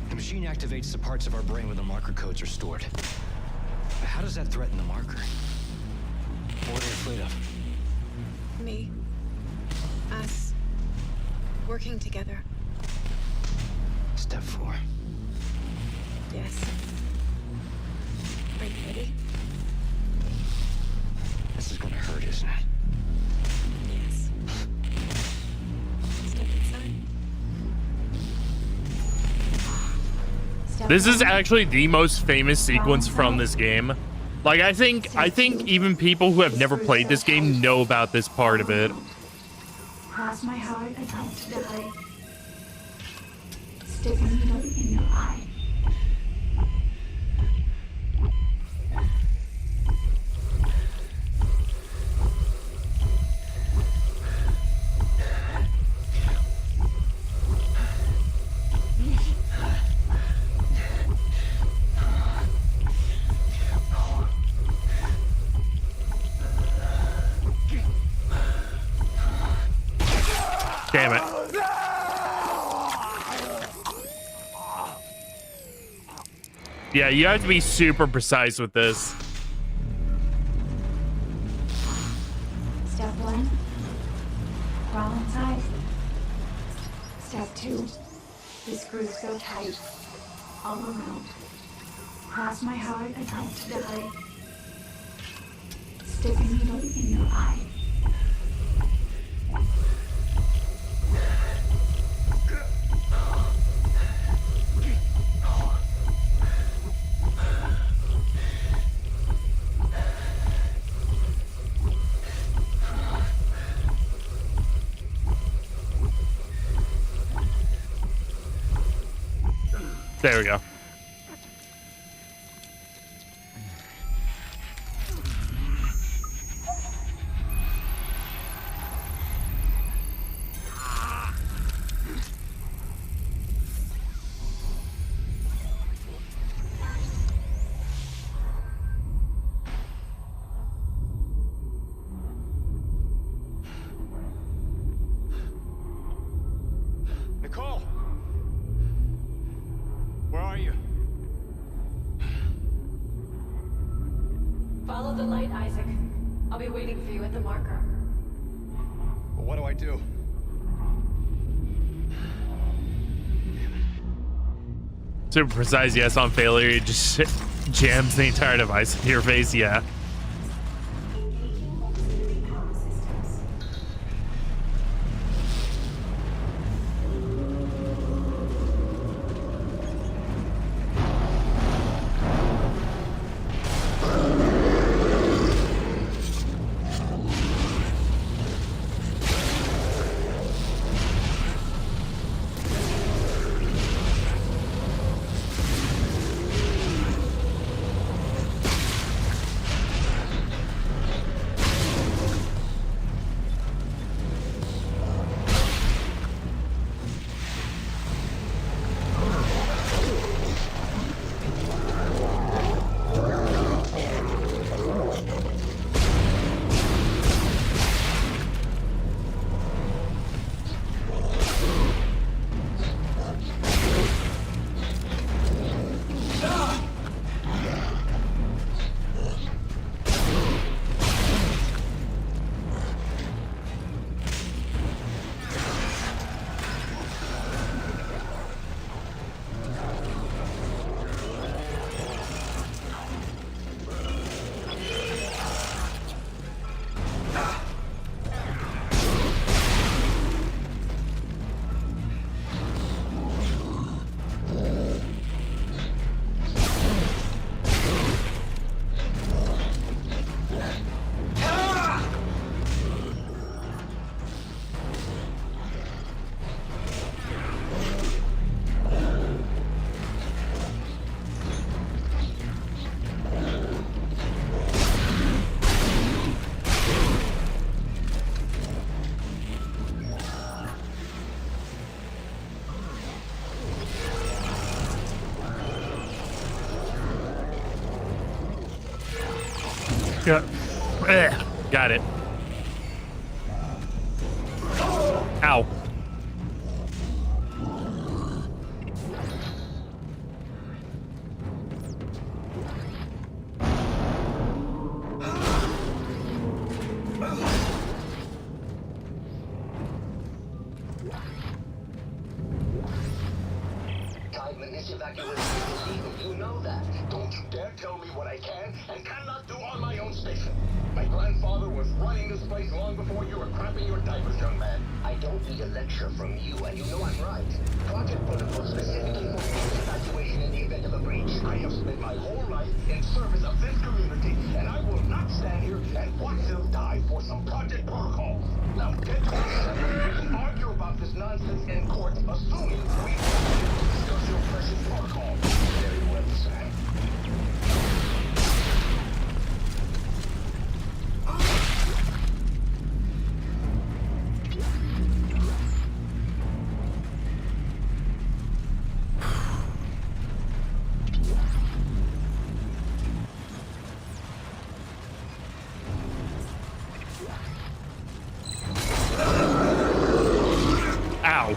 The machine activates the parts of our brain where the marker codes are stored. But how does that threaten the marker? What are they afraid of? Me. Us. Working together. Step 4. Yes. Are you ready? This is gonna hurt, isn't it? Yes. Step inside. This is actually the most famous sequence from this game. Like, I think even people who have never played this game know about this part of it. Cross my heart about to die. Stick a needle in your eye. Damn it. Yeah, you have to be super precise with this. Step 1. Crawl inside. Step 2. The screws go tight. All around. Cross my heart about to die. Stick a needle in your eye. There we go. Nicole! Where are you? Follow the light, Isaac. I'll be waiting for you at the marker. Well, what do I do? Super precise, yes, on failure. It just jams the entire device in your face, yeah. Yeah. Ugh. Got it. Ow. and this evacuation is illegal. You know that. Don't you dare tell me what I can and cannot do on my own station. My grandfather was running this place long before you were crapping your diapers, young man. I don't need a lecture from you, and you know I'm right. Project Protocol specifically foresees evacuation in the event of a breach. I have spent my whole life in service of this community, and I will not stand here and watch them die for some Project Protocol. Now get to it. We can argue about this nonsense in court, assuming we discuss your precious protocol. Very well, Sam. Ow.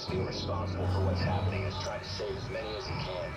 Being responsible for what's happening is trying to save as many as he can.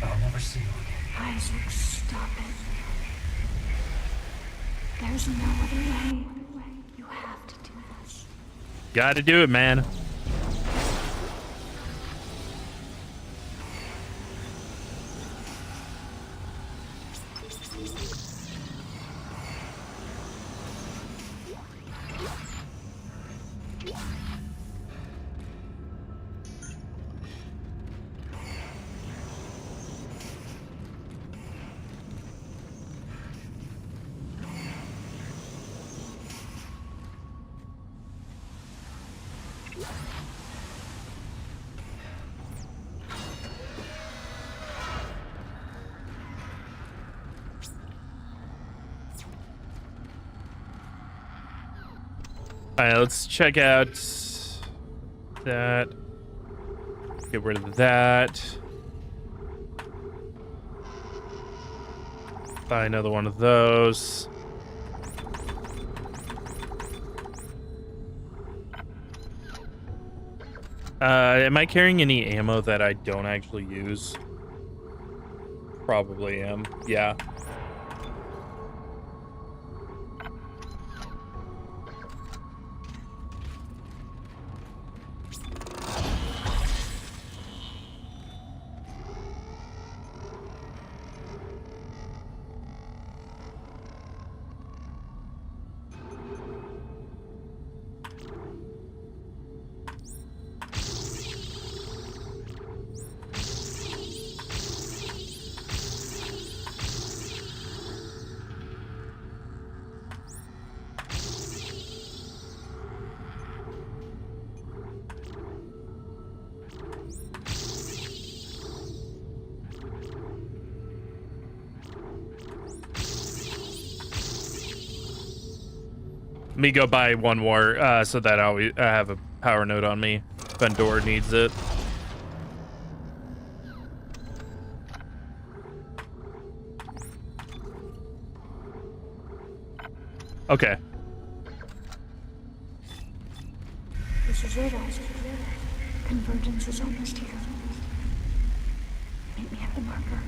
I'll never see you again. Isaac, stop it. There's no other way. You have to do this. Gotta do it, man. All right, let's check out that. Get rid of that. Buy another one of those. Am I carrying any ammo that I don't actually use? Probably am. Yeah. Let me go buy one more so that I have a power node on me. Vendor needs it. Okay. This is it, Isaac. Convergence is almost here. Meet me at the marker.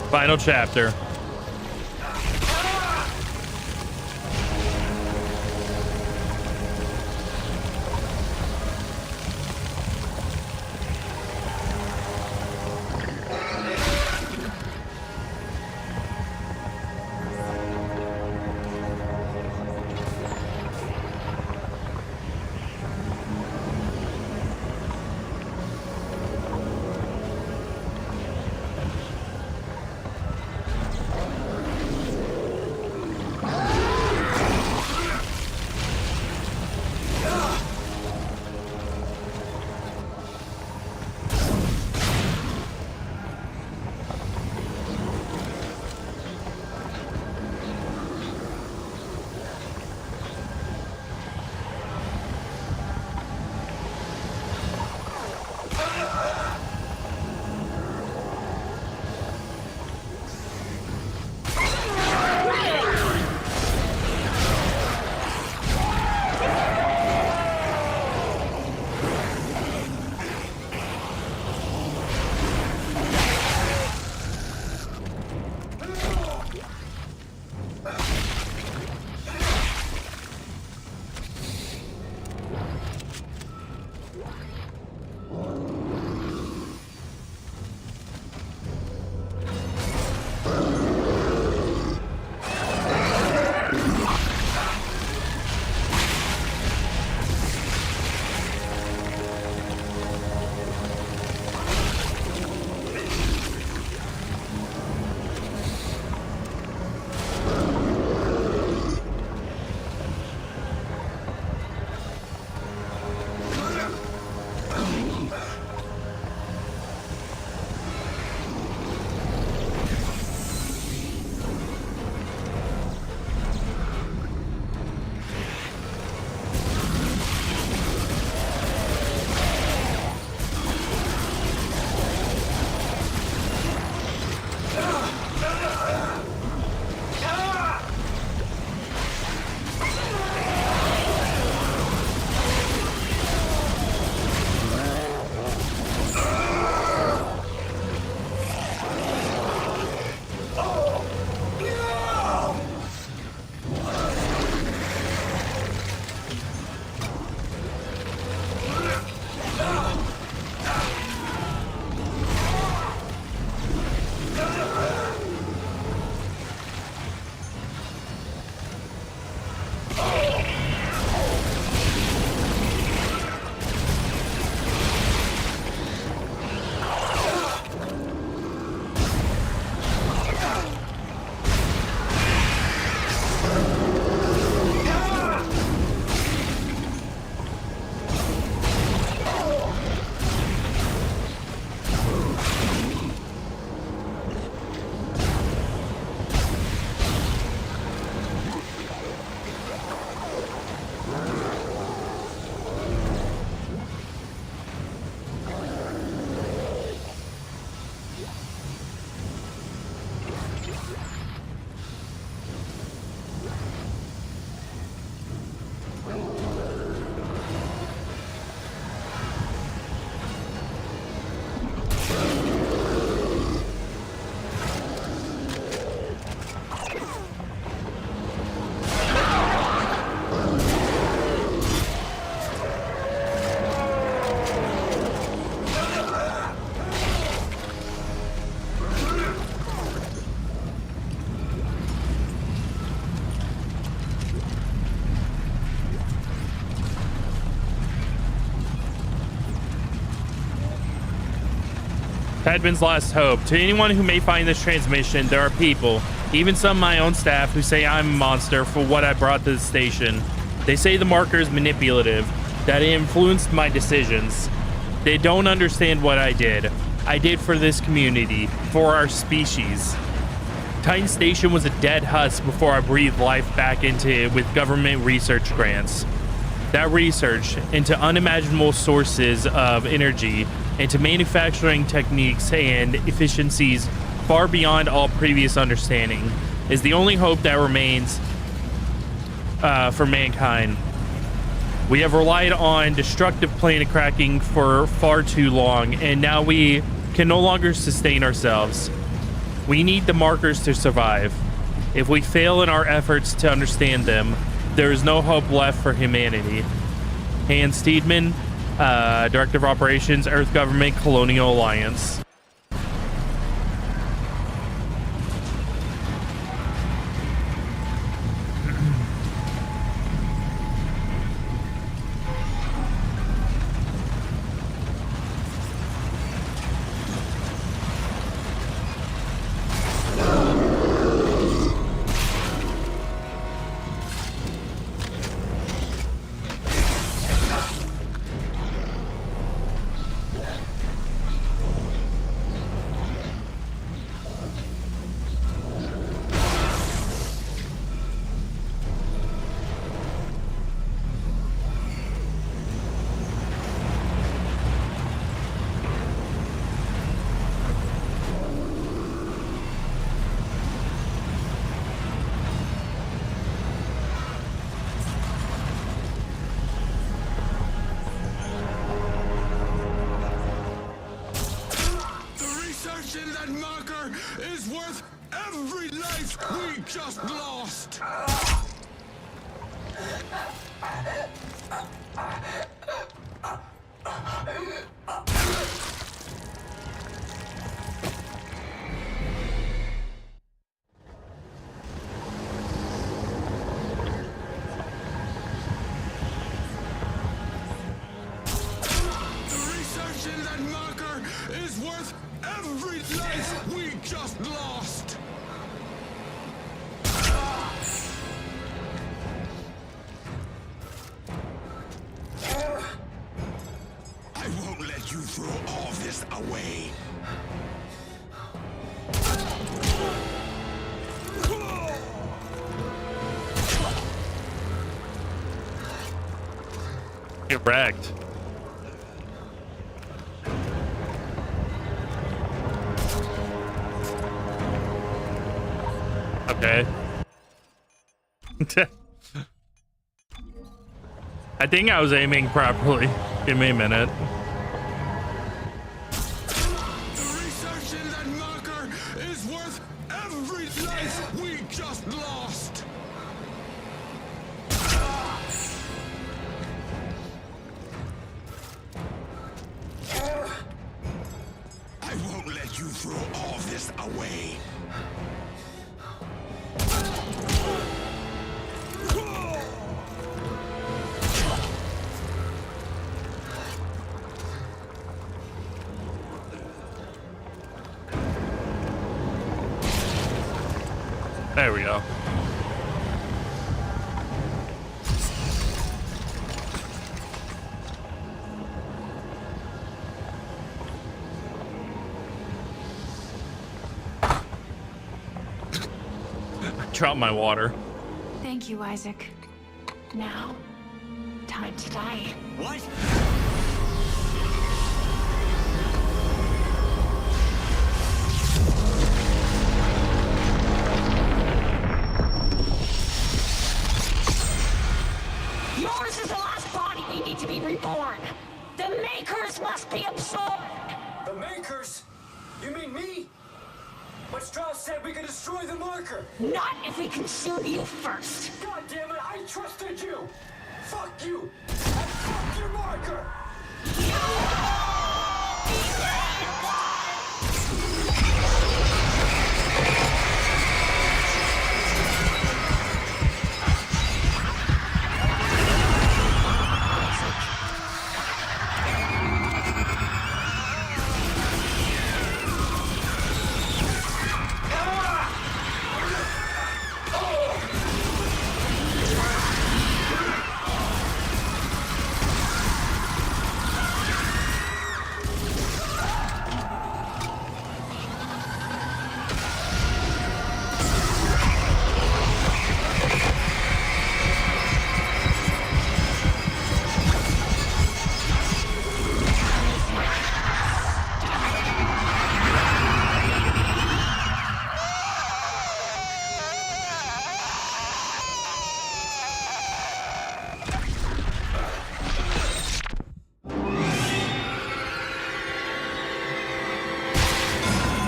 Final chapter. Padman's last hope. To anyone who may find this transmission, there are people, even some of my own staff, who say I'm a monster for what I brought to the station. They say the marker is manipulative, that it influenced my decisions. They don't understand what I did. I did for this community, for our species. Titan Station was a dead husk before I breathed life back into it with government research grants. That research into unimaginable sources of energy, into manufacturing techniques and efficiencies far beyond all previous understanding, is the only hope that remains for mankind. We have relied on destructive planet cracking for far too long, and now we can no longer sustain ourselves. We need the markers to survive. If we fail in our efforts to understand them, there is no hope left for humanity. Hans Steedman, Director of Operations, Earth Government Colonial Alliance. Get wrecked. Okay. I think I was aiming properly. Give me a minute. There we go. Drop my water. Thank you, Isaac. Now, time to die. What? Yours is the last body we need to be reborn. The Makers must be absorbed. The Makers? You mean me? But Strauss said we could destroy the marker. Not if we consume you first. God damn it, I trusted you. Fuck you. And fuck your marker.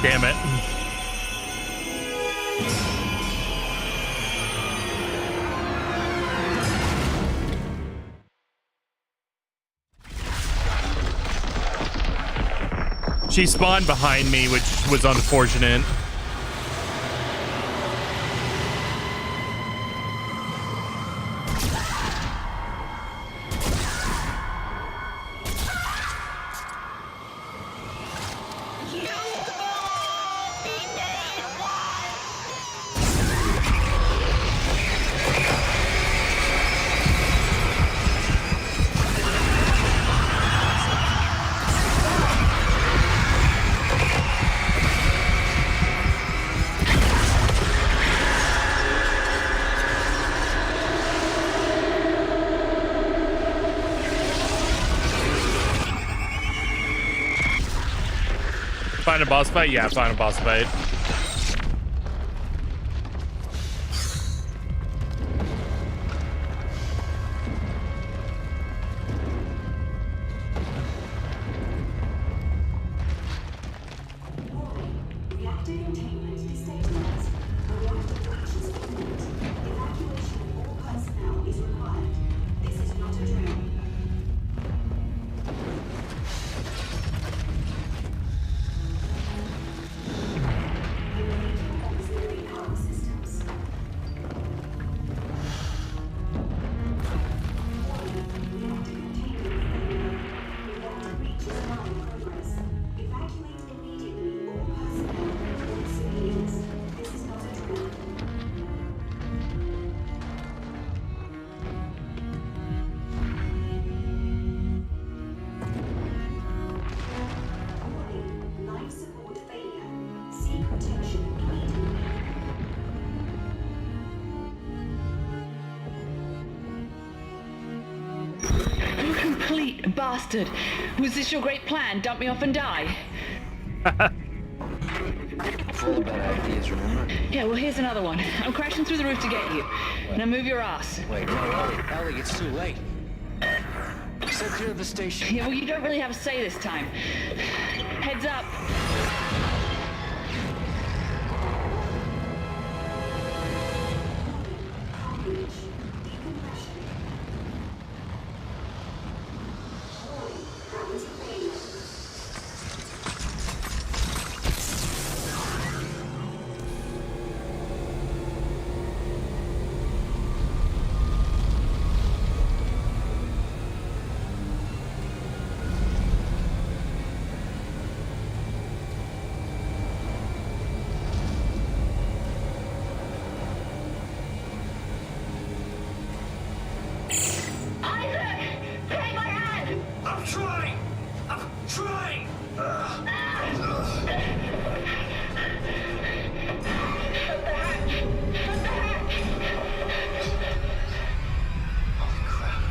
Damn it. She spawned behind me, which was unfortunate. Find a boss fight? Yeah, find a boss fight. Reactor containment is stabilized. A reactor breach is imminent. Evacuation of all personnel is required. This is not a drill. Auxiliary power systems. Warning. Reactor containment failure. Reactor breach is now in progress. Evacuate immediately all personnel and civilians. This is not a drill. Warning. Life support failure. Seek protection immediately. You complete bastard. Was this your great plan? Dump me off and die? Full of bad ideas, remember? Yeah, well, here's another one. I'm crashing through the roof to get you. Now move your ass. Wait, no, Ellie, it's too late. So clear of the station. Yeah, well, you don't really have a say this time. Heads up. Breach. Decompression. Warning. Gravity failure. Isaac! Take my hand! I'm trying! I'm trying! Shut the hatch! Shut the hatch! Holy crap.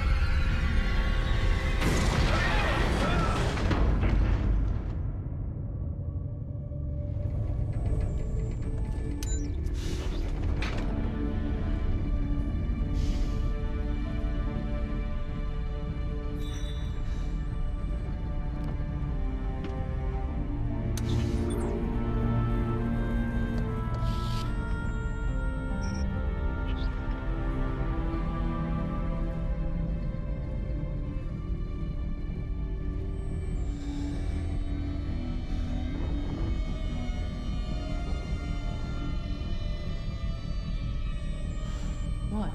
What?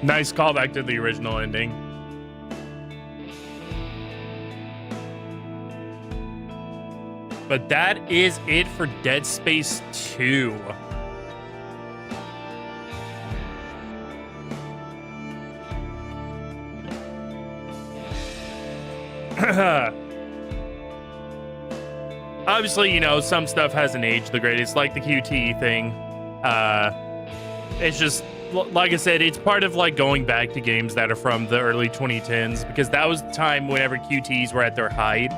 Nice callback to the original ending. But that is it for Dead Space 2. Obviously, you know, some stuff hasn't aged the greatest, like the QTE thing. It's just, like I said, it's part of like going back to games that are from the early 2010s, because that was the time whenever QTEs were at their height.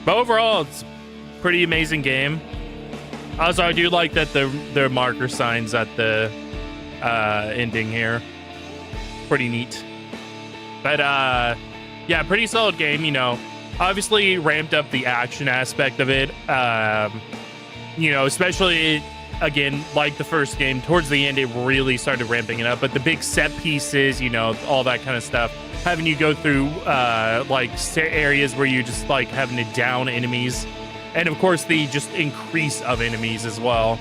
But overall, it's a pretty amazing game. Also, I do like that the marker signs at the ending here. Pretty neat. But yeah, pretty solid game, you know. Obviously ramped up the action aspect of it. You know, especially again, like the first game, towards the end it really started ramping it up. But the big set pieces, you know, all that kind of stuff, having you go through like areas where you just like having to down enemies, and of course the just increase of enemies as well.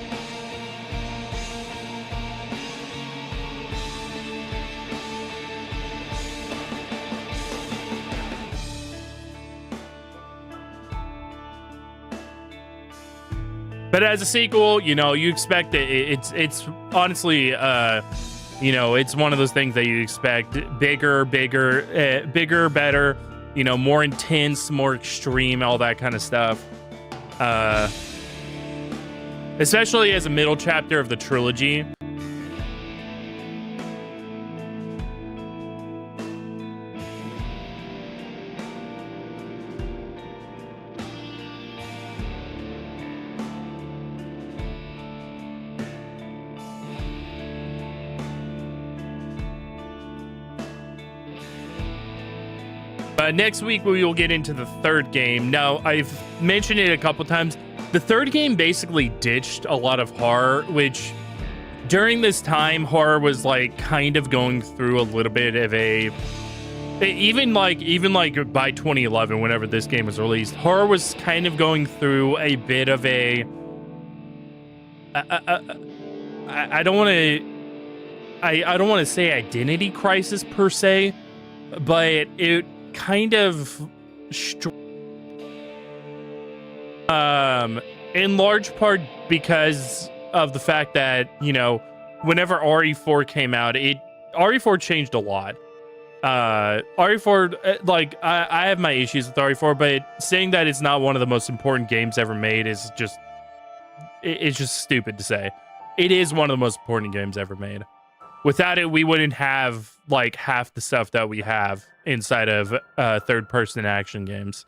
But as a sequel, you know, you expect it. It's honestly, you know, it's one of those things that you expect. Bigger, better, you know, more intense, more extreme, all that kind of stuff. Especially as a middle chapter of the trilogy. Next week, we will get into the third game. Now, I've mentioned it a couple times. The third game basically ditched a lot of horror, which during this time, horror was like kind of going through a little bit of a... Even like by 2011, whenever this game was released, horror was kind of going through a bit of a... I don't want to say identity crisis per se, but it kind of in large part because of the fact that, you know, whenever RE4 came out, RE4 changed a lot. RE4, like, I have my issues with RE4, but saying that it's not one of the most important games ever made is just, it's just stupid to say. It is one of the most important games ever made. Without it, we wouldn't have like half the stuff that we have inside of third-person action games.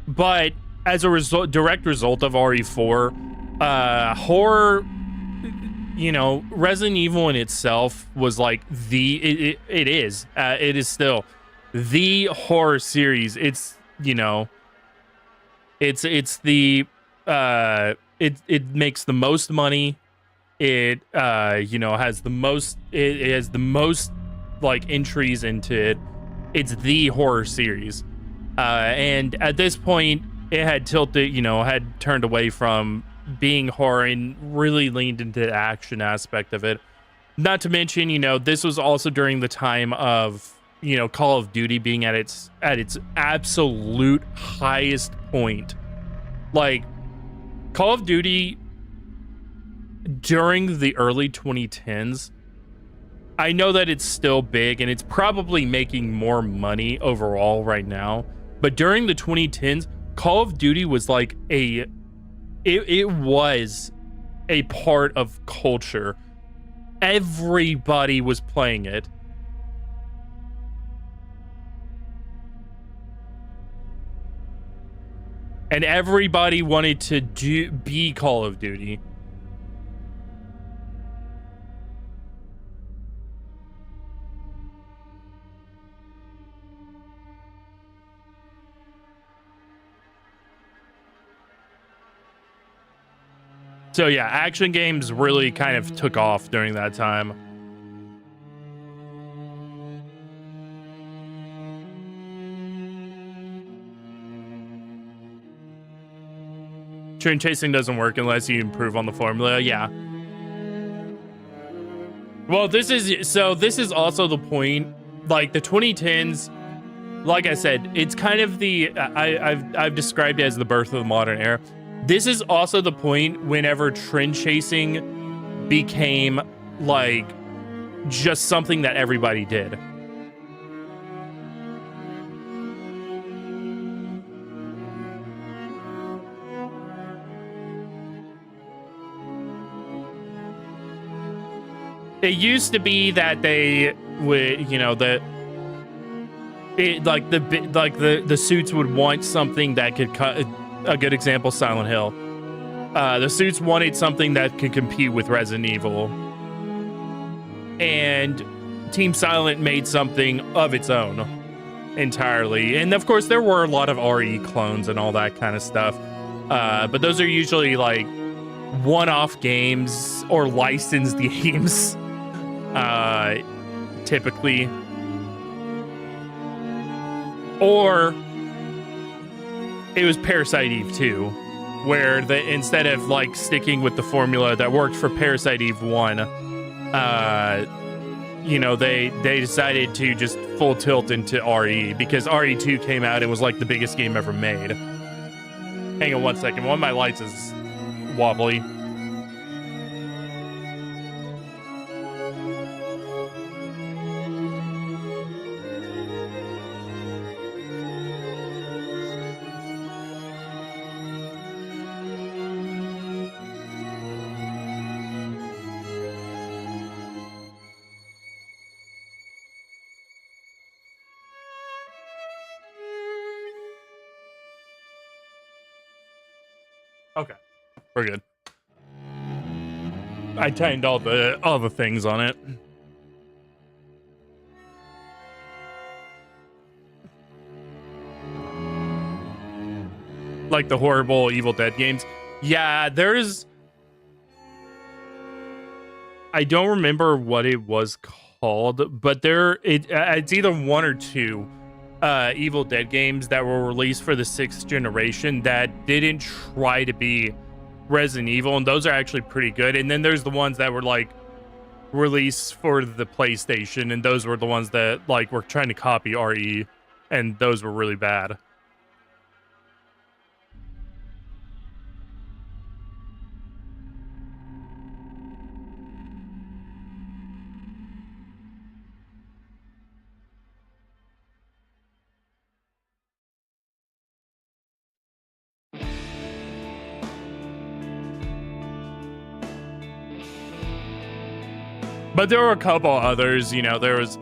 But as a direct result of RE4, horror, you know, Resident Evil in itself was like it is still the horror series. It's, you know, it's the it makes the most money. It you know, has the most, it has the most like entries into it. It's the horror series. And at this point it had tilted, you know, had turned away from being horror and really leaned into the action aspect of it. Not to mention, you know, this was also during the time of, you know, Call of Duty being at its absolute highest point. Like, Call of Duty during the early 2010s, I know that it's still big and it's probably making more money overall right now, but during the 2010s, Call of Duty was like it was a part of culture. Everybody was playing it. And everybody wanted to be Call of Duty. So yeah, action games really kind of took off during that time. Train chasing doesn't work unless you improve on the formula. Yeah. Well, this is also the point. Like the 2010s, like I said, it's kind of the I've described it as the birth of the modern era. This is also the point whenever trend chasing became like just something that everybody did. It used to be that they would, you know, the suits would want something that could cut. A good example, Silent Hill. The suits wanted something that could compete with Resident Evil, and Team Silent made something of its own entirely. And of course, there were a lot of RE clones and all that kind of stuff, but those are usually like one-off games or licensed games, typically. Or it was Parasite Eve 2, where instead of like sticking with the formula that worked for Parasite Eve 1, they decided to just full tilt into RE, because RE2 came out and was like the biggest game ever made. Hang on one second. One of my lights is wobbly. Okay, we're good. I tightened all the things on it. Like the horrible Evil Dead games. Yeah, there's... I don't remember what it was called, but it's either one or two Evil Dead games that were released for the 6th generation that didn't try to be Resident Evil, and those are actually pretty good. And then there's the ones that were like released for the PlayStation, and those were the ones that like were trying to copy RE, and those were really bad. But there were a couple others, there was,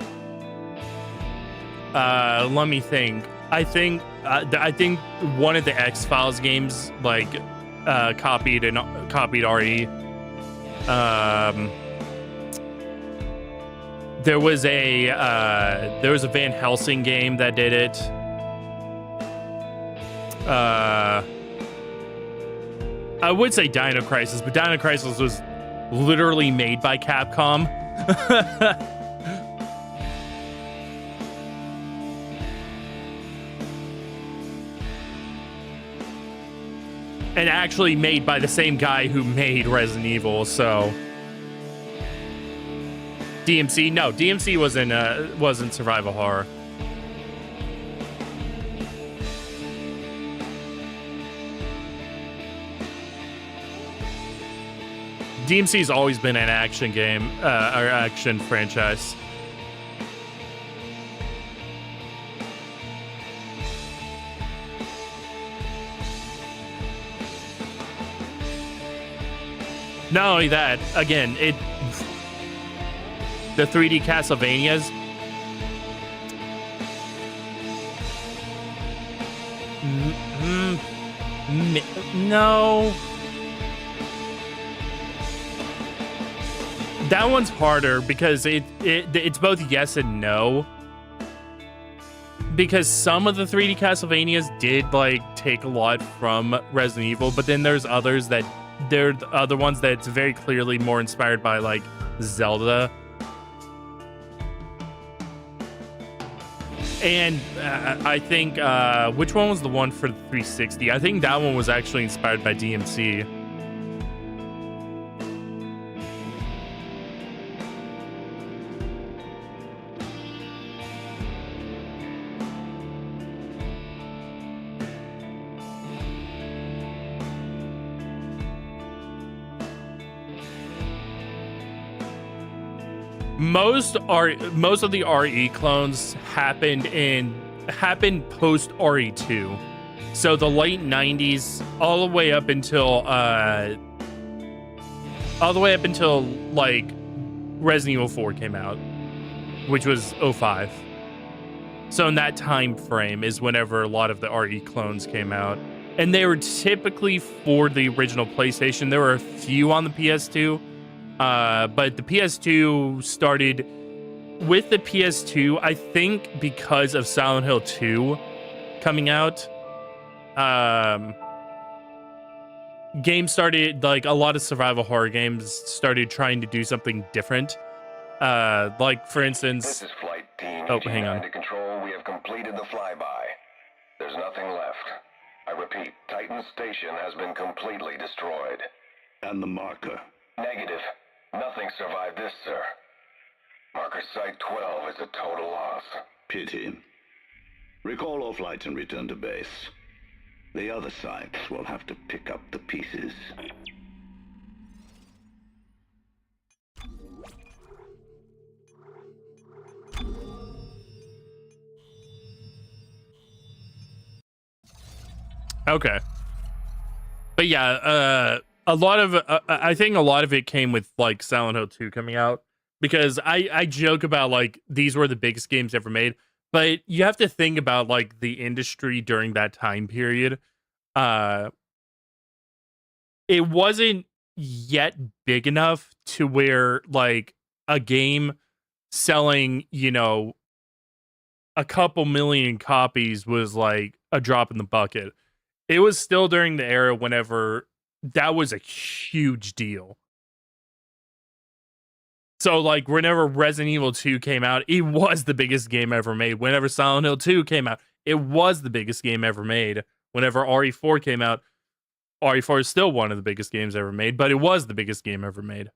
let me think. I think one of the X-Files games, like, copied RE. There was a Van Helsing game that did it. I would say Dino Crisis, but Dino Crisis was literally made by Capcom. And actually made by the same guy who made Resident Evil, so... DMC? No, DMC wasn't survival horror. DMC's always been an action game, or action franchise. Not only that, again, the 3D Castlevanias. No. That one's harder because it's both yes and no. Because some of the 3D Castlevanias did like take a lot from Resident Evil, but then there's others that they're the other ones that's very clearly more inspired by like Zelda. And I think which one was the one for the 360? I think that one was actually inspired by DMC. Most of the RE clones happened post RE2, so the late 90s all the way up until like Resident Evil 4 came out, which was 05. So in that time frame is whenever a lot of the RE clones came out. And they were typically for the original PlayStation. There were a few on the PS2. But the PS2 started with the PS2, I think because of Silent Hill 2 coming out. Games started, like a lot of survival horror games started trying to do something different. Like for instance, This is Flight Team oh, hang on. to Control. We have completed the flyby. There's nothing left. I repeat, Titan Station has been completely destroyed. And the marker? Negative. Nothing survived this, sir. Marker Site 12 is a total loss. Pity. Recall all flights and return to base. The other sites will have to pick up the pieces. Okay. But yeah, a lot of I think a lot of it came with like Silent Hill 2 coming out, because I joke about like these were the biggest games ever made, but you have to think about like the industry during that time period. It wasn't yet big enough to where like a game selling, you know, a couple million copies was like a drop in the bucket. It was still during the era whenever that was a huge deal. So, like, whenever Resident Evil 2 came out, it was the biggest game ever made. Whenever Silent Hill 2 came out, it was the biggest game ever made. Whenever RE4 came out, RE4 is still one of the biggest games ever made, but it was the biggest game ever made.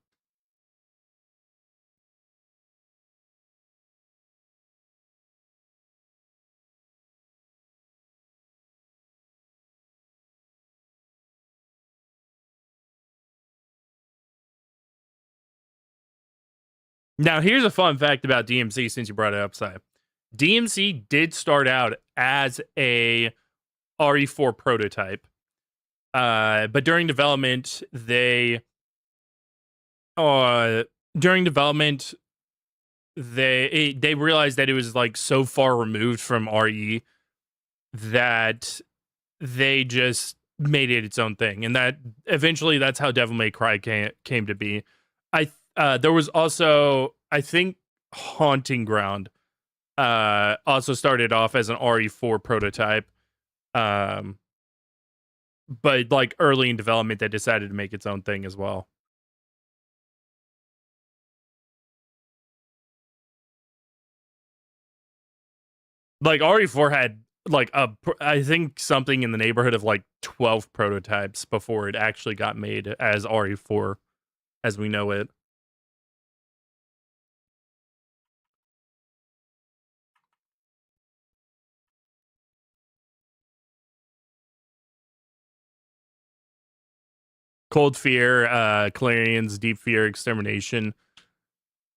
Now, here's a fun fact about DMC since you brought it up, Si. DMC did start out as a RE4 prototype. But during development, they realized that it was like so far removed from RE that they just made it its own thing, and that eventually that's how Devil May Cry came to be. There was also, I think, Haunting Ground also started off as an RE4 prototype. But like early in development, they decided to make its own thing as well. Like RE4 had like I think something in the neighborhood of like 12 prototypes before it actually got made as RE4 as we know it. Cold Fear, Clarions, Deep Fear, Extermination,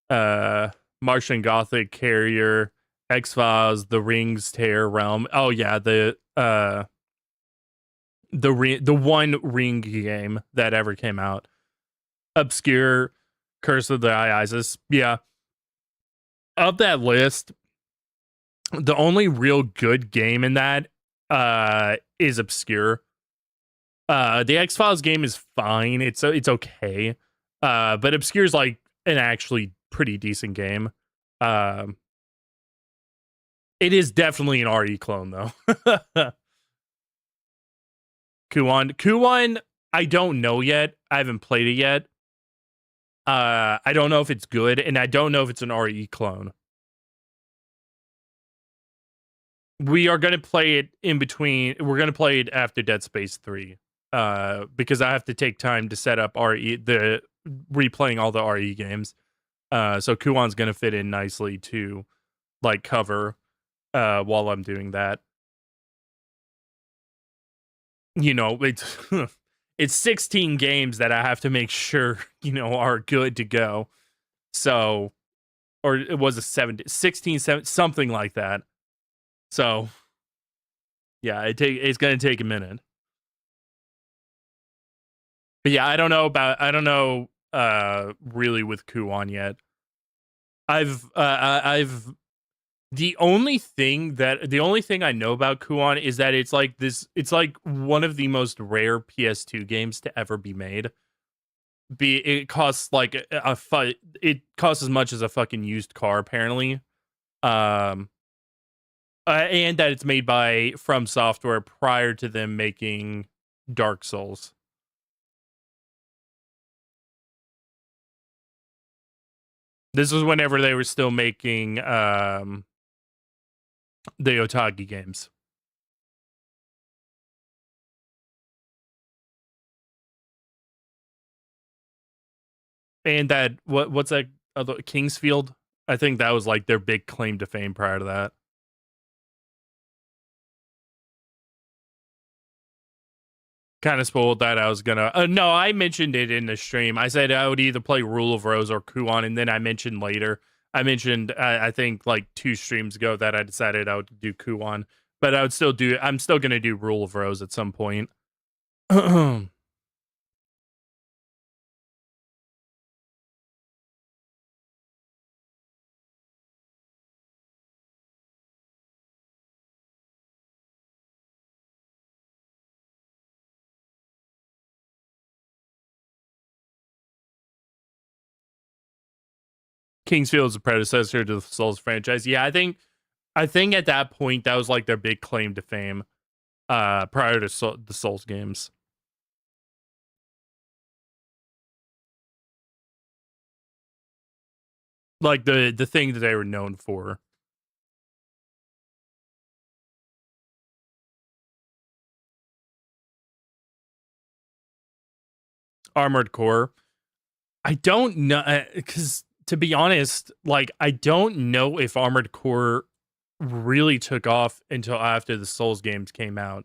Martian Gothic, Carrier, X-Files, The Rings, Terror Realm. Oh yeah, the one Ring game that ever came out. Obscure, Curse of the Eye Isis. Yeah. Of that list, the only real good game in that is Obscure. The X-Files game is fine. It's okay. But Obscure's like an actually pretty decent game. It is definitely an RE clone though. Kuon, I don't know yet. I haven't played it yet. I don't know if it's good, and I don't know if it's an RE clone. We are going to play it in between. We're going to play it after Dead Space 3. Because I have to take time to set up replaying all the RE games. So Kuon's gonna fit in nicely to like cover while I'm doing that. You know, it's it's 16 games that I have to make sure, you know, are good to go. So, or it was a 16, 7, something like that. So, yeah, it's gonna take a minute. But yeah, I don't know really with Kuon yet. I've The only thing I know about Kuon is that it's like one of the most rare PS2 games to ever be made. It costs like it costs as much as a fucking used car apparently. And that it's made by From Software prior to them making Dark Souls. This was whenever they were still making the Otagi games. And that what's that other Kingsfield? I think that was like their big claim to fame prior to that. Kind of spoiled that I was gonna. No, I mentioned it in the stream. I said I would either play Rule of Rose or Kuon, and then I mentioned later. I think like 2 streams ago that I decided I would do Kuon, but I would still do. I'm still gonna do Rule of Rose at some point. Kingsfield's a predecessor to the Souls franchise. Yeah, I think at that point that was like their big claim to fame prior to the Souls games. Like the thing that they were known for. Armored Core. I don't know because to be honest, like I don't know if Armored Core really took off until after the Souls games came out.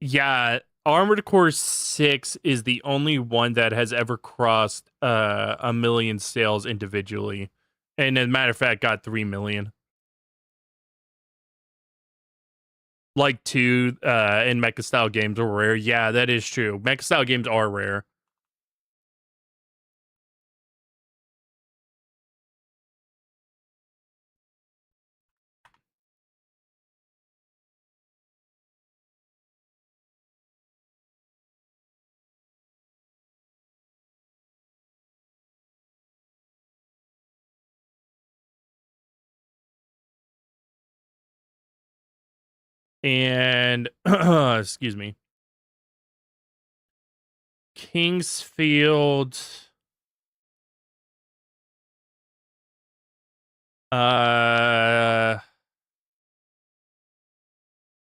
Yeah, Armored Core 6 is the only one that has ever crossed 1 million sales individually. And as a matter of fact, got 3 million. Like 2 in mecha style games are rare. Yeah, that is true. Mecha style games are rare. And excuse me. Kingsfield.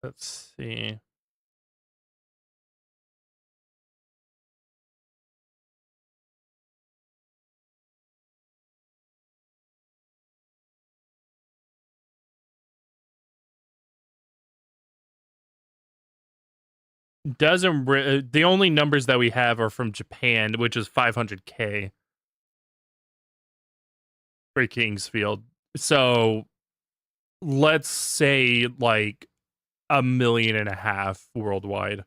Let's see. The only numbers that we have are from Japan, which is 500K for Kingsfield. So let's say like 1.5 million worldwide.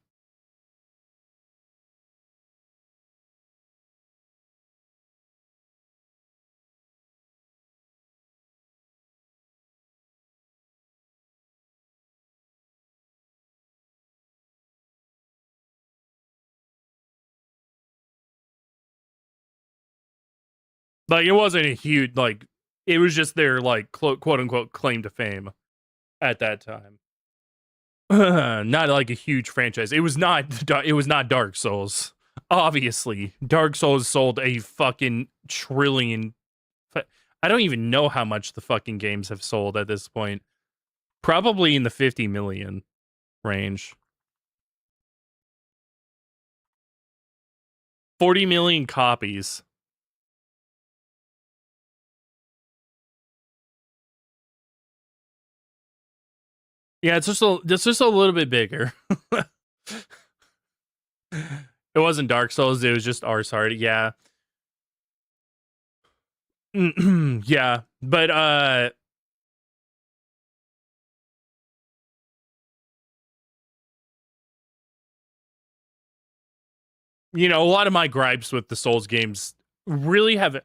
Like it wasn't a huge like it was just their like quote unquote claim to fame at that time. Not like a huge franchise. It was not Dark Souls. Obviously, Dark Souls sold a fucking trillion. I don't even know how much the fucking games have sold at this point. Probably in the 50 million range. 40 million copies. Yeah, it's just a little bit bigger. It wasn't Dark Souls, it was just Ars Hard. Yeah. Yeah, but you know, a lot of my gripes with the Souls games really have,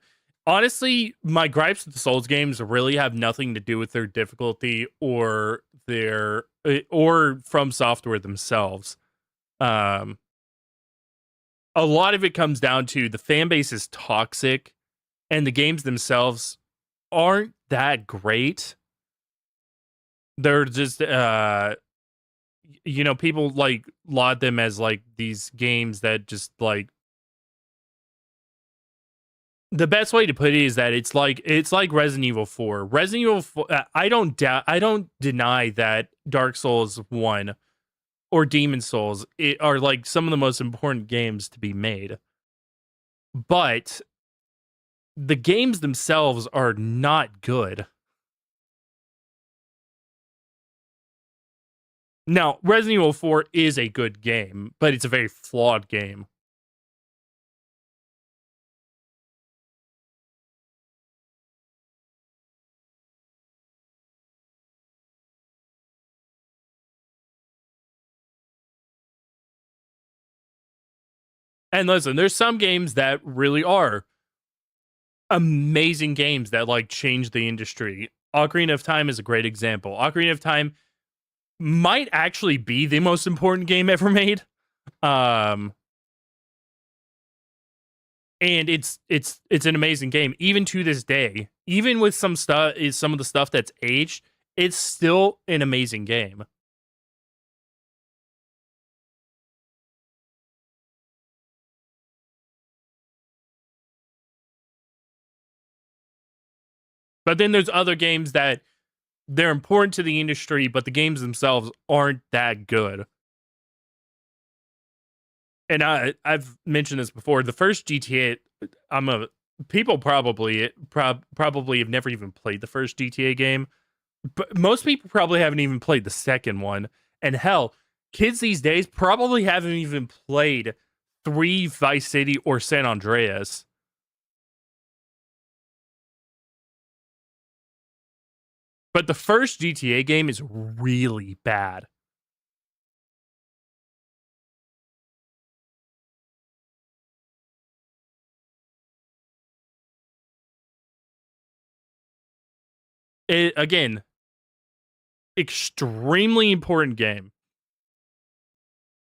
honestly, my gripes with the Souls games really have nothing to do with their difficulty or their or From Software themselves. A lot of it comes down to the fan base is toxic and the games themselves aren't that great. They're just you know, people like laud them as like these games that just like, the best way to put it is that it's like Resident Evil 4. Resident Evil 4, I don't deny that Dark Souls 1 or Demon Souls are like some of the most important games to be made. But the games themselves are not good. Now, Resident Evil 4 is a good game, but it's a very flawed game. And listen, there's some games that really are amazing games that like change the industry. Ocarina of Time is a great example. Ocarina of Time might actually be the most important game ever made. And it's an amazing game even to this day. Even with some of the stuff that's aged, it's still an amazing game. But then there's other games that they're important to the industry, but the games themselves aren't that good. And I've mentioned this before. The first GTA, people probably have never even played the first GTA game, but most people probably haven't even played the second one. And hell, kids these days probably haven't even played 3 Vice City or San Andreas. But the first GTA game is really bad. Again, extremely important game.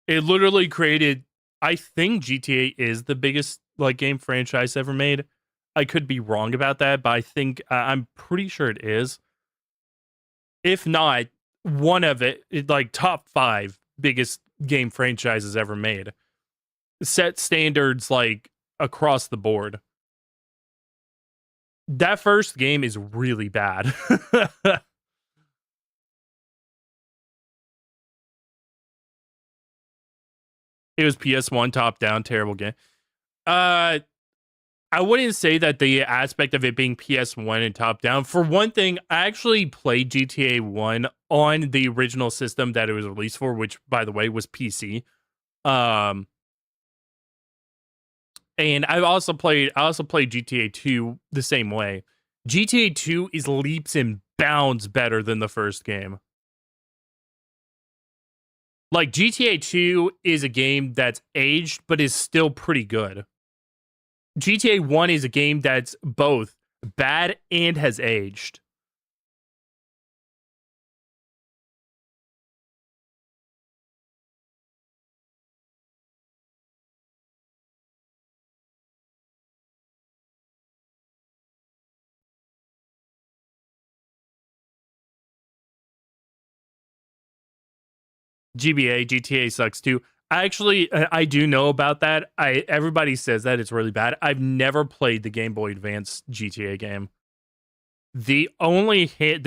It literally created, I think GTA is the biggest like game franchise ever made. I could be wrong about that, but I think I'm pretty sure it is. If not, one of it like top 5 biggest game franchises ever made. Set standards like across the board. That first game is really bad. It was PS1 top down, terrible game. I wouldn't say that the aspect of it being PS1 and top down. For one thing, I actually played GTA 1 on the original system that it was released for, which by the way was PC. And I also played GTA 2 the same way. GTA 2 is leaps and bounds better than the first game. Like, GTA 2 is a game that's aged, but is still pretty good. GTA 1 is a game that's both bad and has aged. GTA sucks too. I do know about that. Everybody says that it's really bad. I've never played the Game Boy Advance GTA game. The only let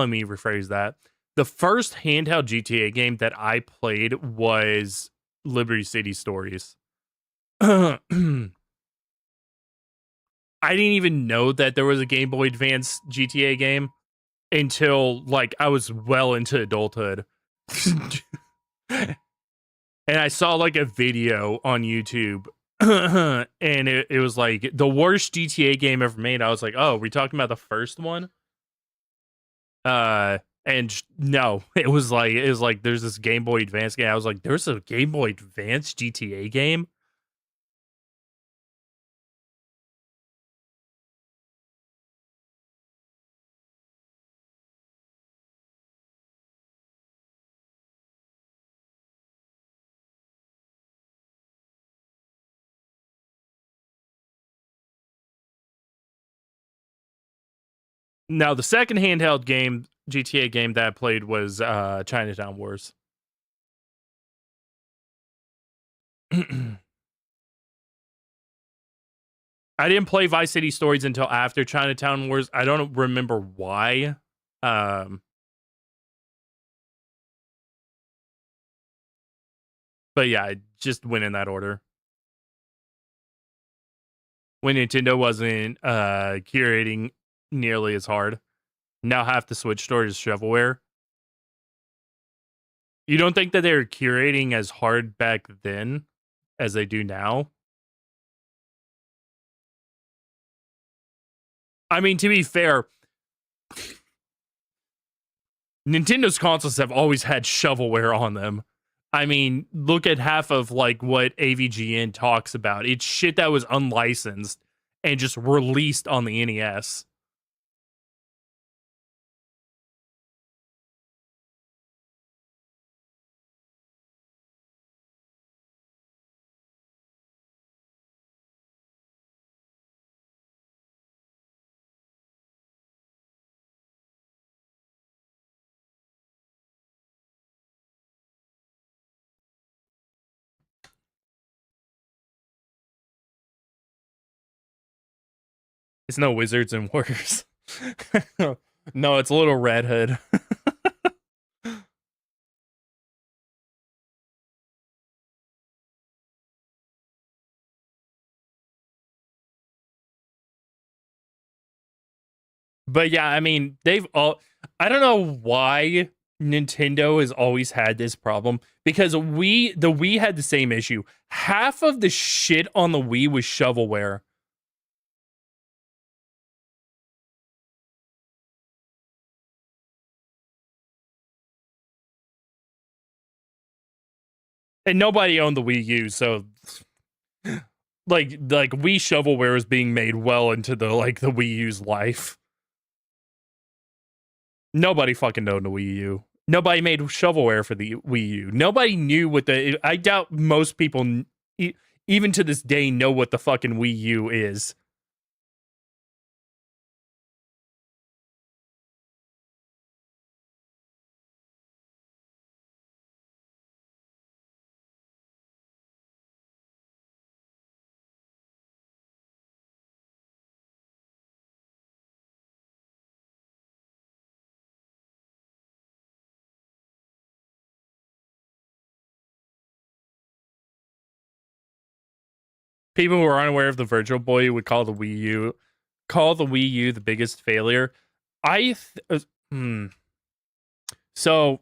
me rephrase that. The first handheld GTA game that I played was Liberty City Stories. I didn't even know that there was a Game Boy Advance GTA game until like I was well into adulthood. And I saw like a video on YouTube and it was like the worst GTA game ever made. I was like, oh, we talking about the first one? And no, it was like there's this Game Boy Advance game. I was like, there's a Game Boy Advance GTA game? Now, the second handheld game, GTA game that I played was Chinatown Wars. I didn't play Vice City Stories until after Chinatown Wars. I don't remember why. But yeah, I just went in that order. When Nintendo wasn't curating nearly as hard. Now half the Switch store is shovelware. You don't think that they were curating as hard back then as they do now? I mean, to be fair, Nintendo's consoles have always had shovelware on them. I mean, look at half of like what AVGN talks about. It's shit that was unlicensed and just released on the NES. It's no Wizards and Warriors. No, it's a little Red Hood. But yeah, I mean, I don't know why Nintendo has always had this problem because the Wii had the same issue. Half of the shit on the Wii was shovelware. And nobody owned the Wii U, so like Wii shovelware is being made well into the Wii U's life. Nobody fucking owned the Wii U. Nobody made shovelware for the Wii U. Nobody knew what I doubt most people, even to this day, know what the fucking Wii U is. People who are unaware of the Virtual Boy would call the Wii U the biggest failure. So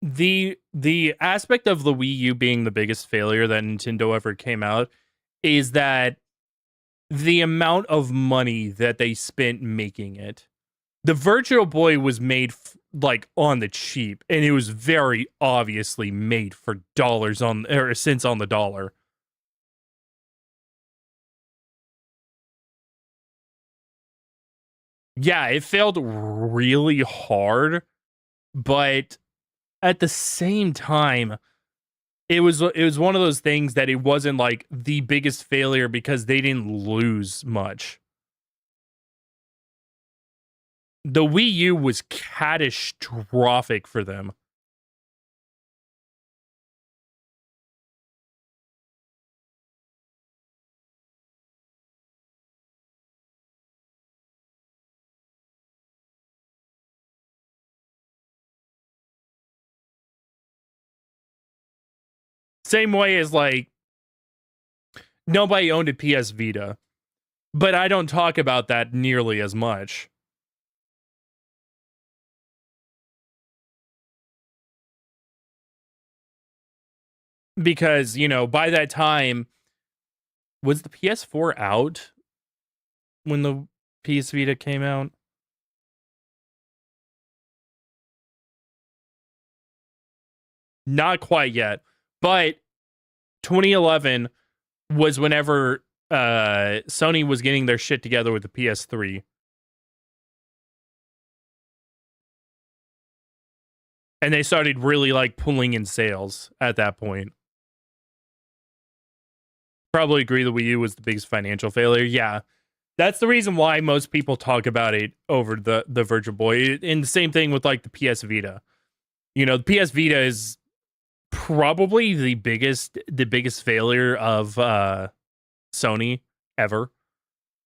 the aspect of the Wii U being the biggest failure that Nintendo ever came out is that the amount of money that they spent making it. The Virtual Boy was made on the cheap, and it was very obviously made for cents on the dollar. Yeah, it failed really hard, but at the same time, it was one of those things that it wasn't like the biggest failure because they didn't lose much. The Wii U was catastrophic for them. Same way as like nobody owned a PS Vita, but I don't talk about that nearly as much. Because, you know, by that time, was the PS4 out when the PS Vita came out? Not quite yet, but 2011 was whenever Sony was getting their shit together with the PS3. And they started really like pulling in sales at that point. Probably agree the Wii U was the biggest financial failure. Yeah. That's the reason why most people talk about it over the Virtual Boy. And the same thing with like the PS Vita. You know, the PS Vita is probably the biggest failure of Sony ever.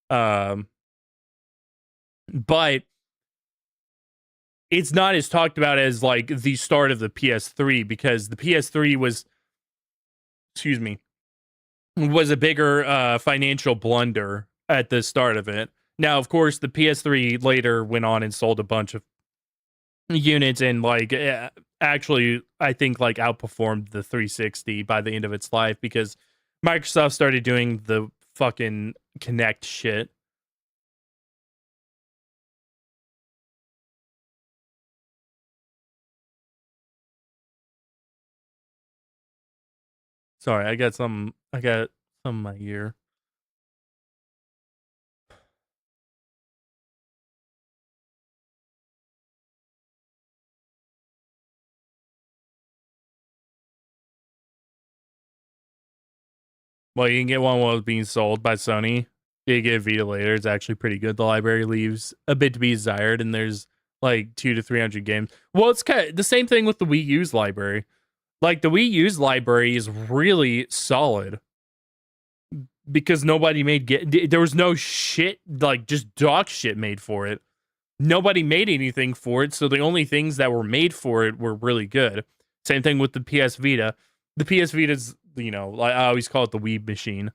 But it's not as talked about as like the start of the PS3 because the PS3 was, was a bigger financial blunder at the start of it. Now, of course, the PS3 later went on and sold a bunch of units and like actually I think like outperformed the 360 by the end of its life because Microsoft started doing the fucking Kinect shit. Sorry, I got some in my ear. Well, you can get one while it's being sold by Sony. You get Vita later. It's actually pretty good. The library leaves a bit to be desired, and there's like 200 to 300 games. Well, it's kind of the same thing with the Wii U's library. Like the Wii U's library is really solid because nobody there was no shit, like just dog shit made for it. Nobody made anything for it, so the only things that were made for it were really good. Same thing with the PS Vita. The PS Vita's, you know, I always call it the Weeb machine,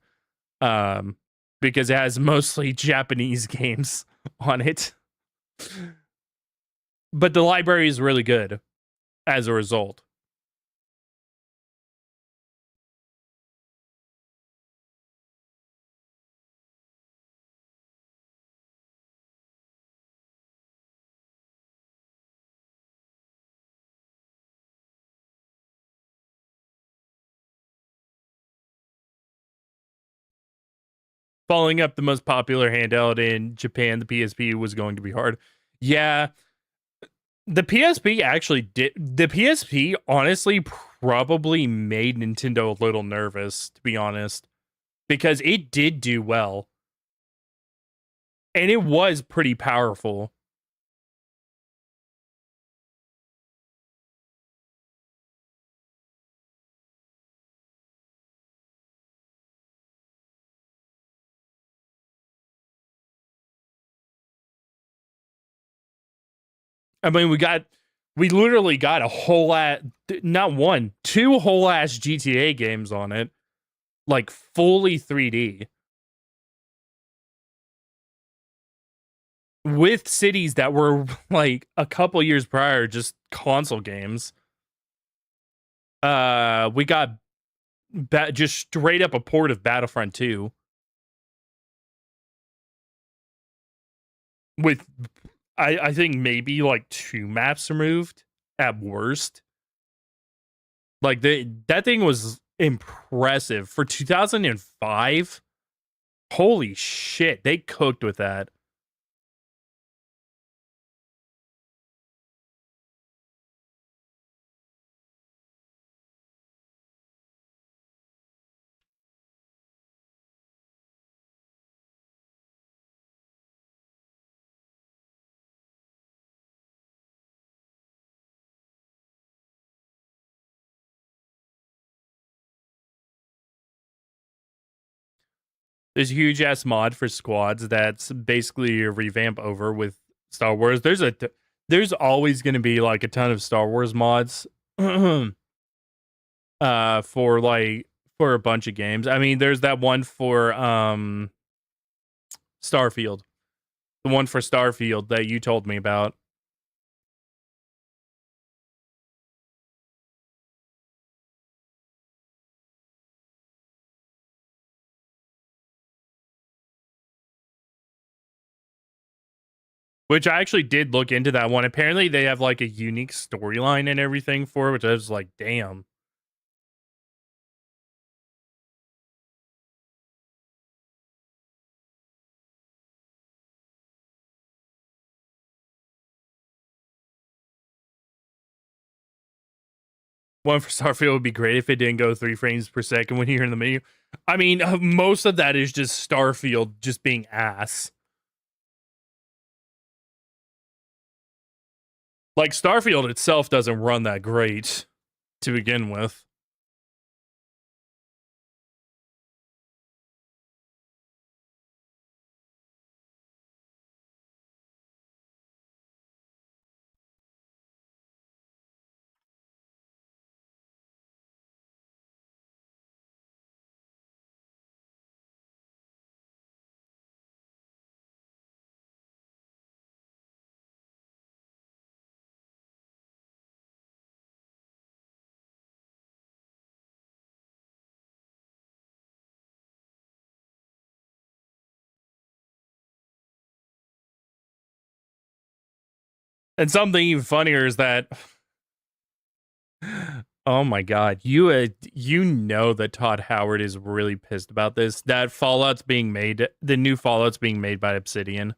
because it has mostly Japanese games on it. But the library is really good as a result. Following up the most popular handheld in Japan, the PSP was going to be hard. Yeah, the PSP actually did. The PSP honestly probably made Nintendo a little nervous, to be honest, because it did do well. And it was pretty powerful. I mean, we literally got a whole not one, two whole ass GTA games on it, like fully 3D. With cities that were like a couple years prior, just console games. We got just straight up a port of Battlefront 2 with I think maybe like 2 maps removed at worst. Like that thing was impressive for 2005. Holy shit, they cooked with that. There's a huge ass mod for squads that's basically a revamp over with Star Wars. There's always going to be like a ton of Star Wars mods. for for a bunch of games. I mean, there's that one for Starfield. The one for Starfield that you told me about. Which I actually did look into that one. Apparently they have like a unique storyline and everything for it, which I was like, damn. One for Starfield would be great if it didn't go 3 frames per second when you're in the menu. I mean, most of that is just Starfield just being ass. Like, Starfield itself doesn't run that great to begin with. And something even funnier is that, oh my god, you know that Todd Howard is really pissed about this. That Fallout's being made, the new Fallout's being made by Obsidian.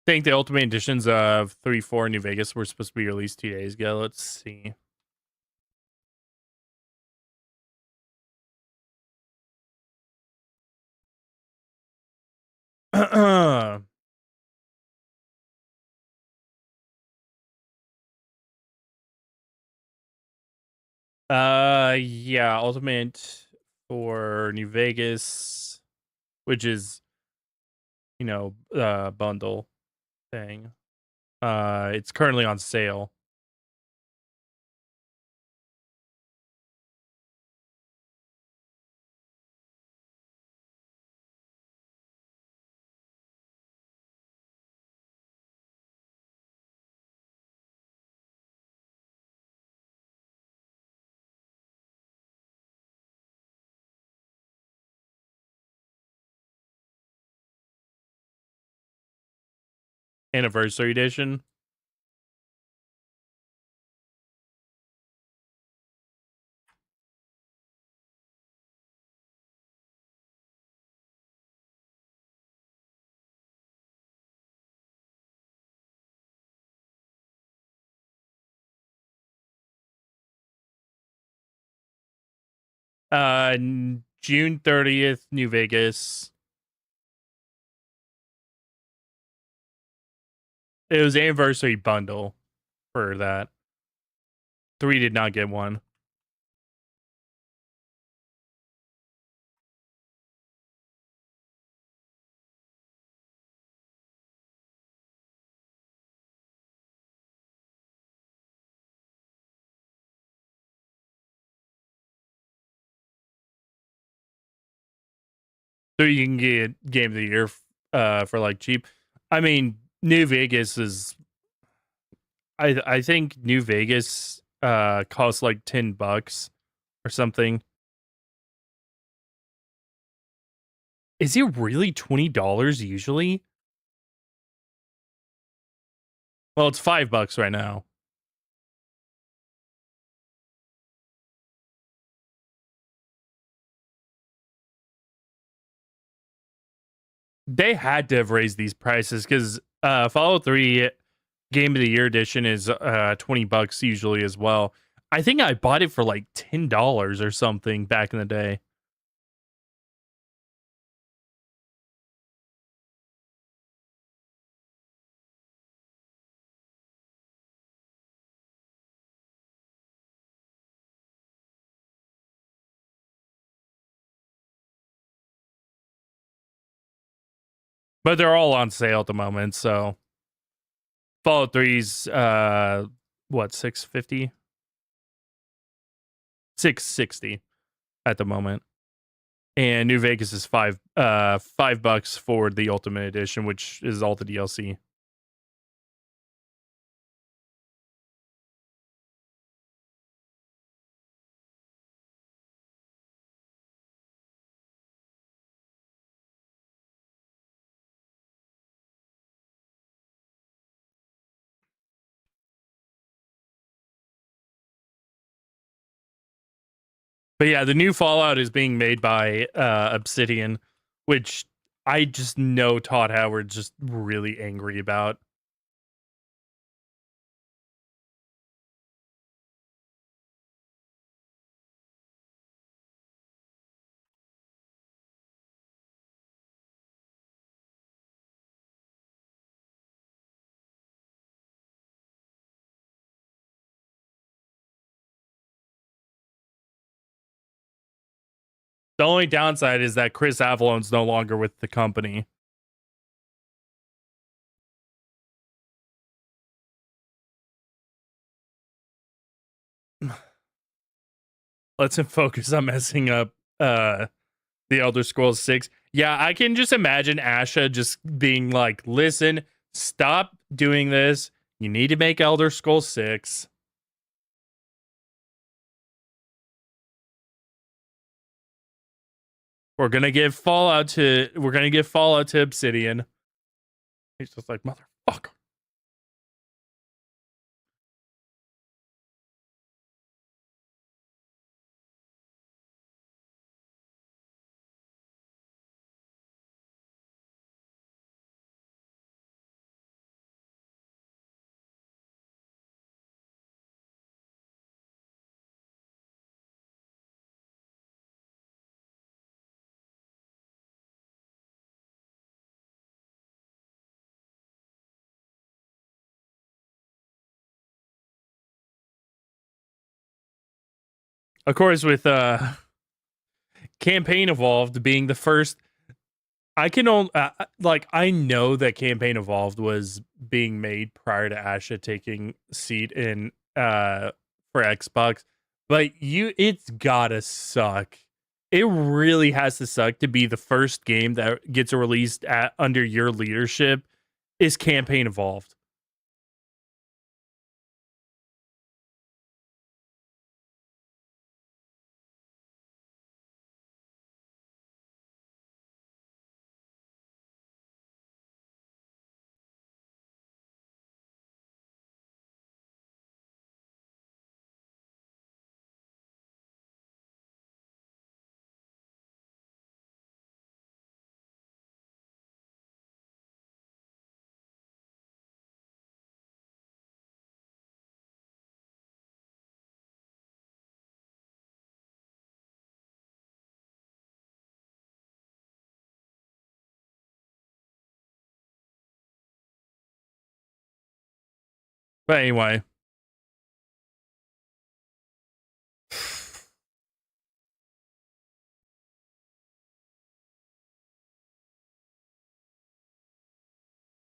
I think the Ultimate Editions of 3.4 New Vegas were supposed to be released 2 days ago. Let's see. Yeah, Ultimate for New Vegas, which is, bundle thing. It's currently on sale. Anniversary edition. June 30th, New Vegas. It was anniversary bundle for that. 3 did not get one. So you can get Game of the Year for like cheap. I mean, New Vegas is, I think New Vegas costs like $10 or something. Is it really $20 usually? Well, it's $5 right now. they had to have raised these prices because Fallout 3 Game of the Year edition is $20 usually as well. I think I bought it for like $10 or something back in the day. But they're all on sale at the moment, so Fallout 3's what, 650? 660 at the moment. And New Vegas is $5 for the Ultimate Edition, which is all the DLC. But yeah, the new Fallout is being made by Obsidian, which I just know Todd Howard's just really angry about. The only downside is that Chris Avalone's no longer with the company. Lets him focus on messing up the Elder Scrolls 6. Yeah, I can just imagine Asha just being like, listen, stop doing this. You need to make Elder Scrolls 6. We're gonna give Fallout to Obsidian. He's just like, motherfucker. Of course, with Campaign Evolved being the first, I can only I know that Campaign Evolved was being made prior to Asha taking seat in for Xbox, but it's gotta suck. It really has to suck to be the first game that gets released under your leadership is Campaign Evolved. But anyway.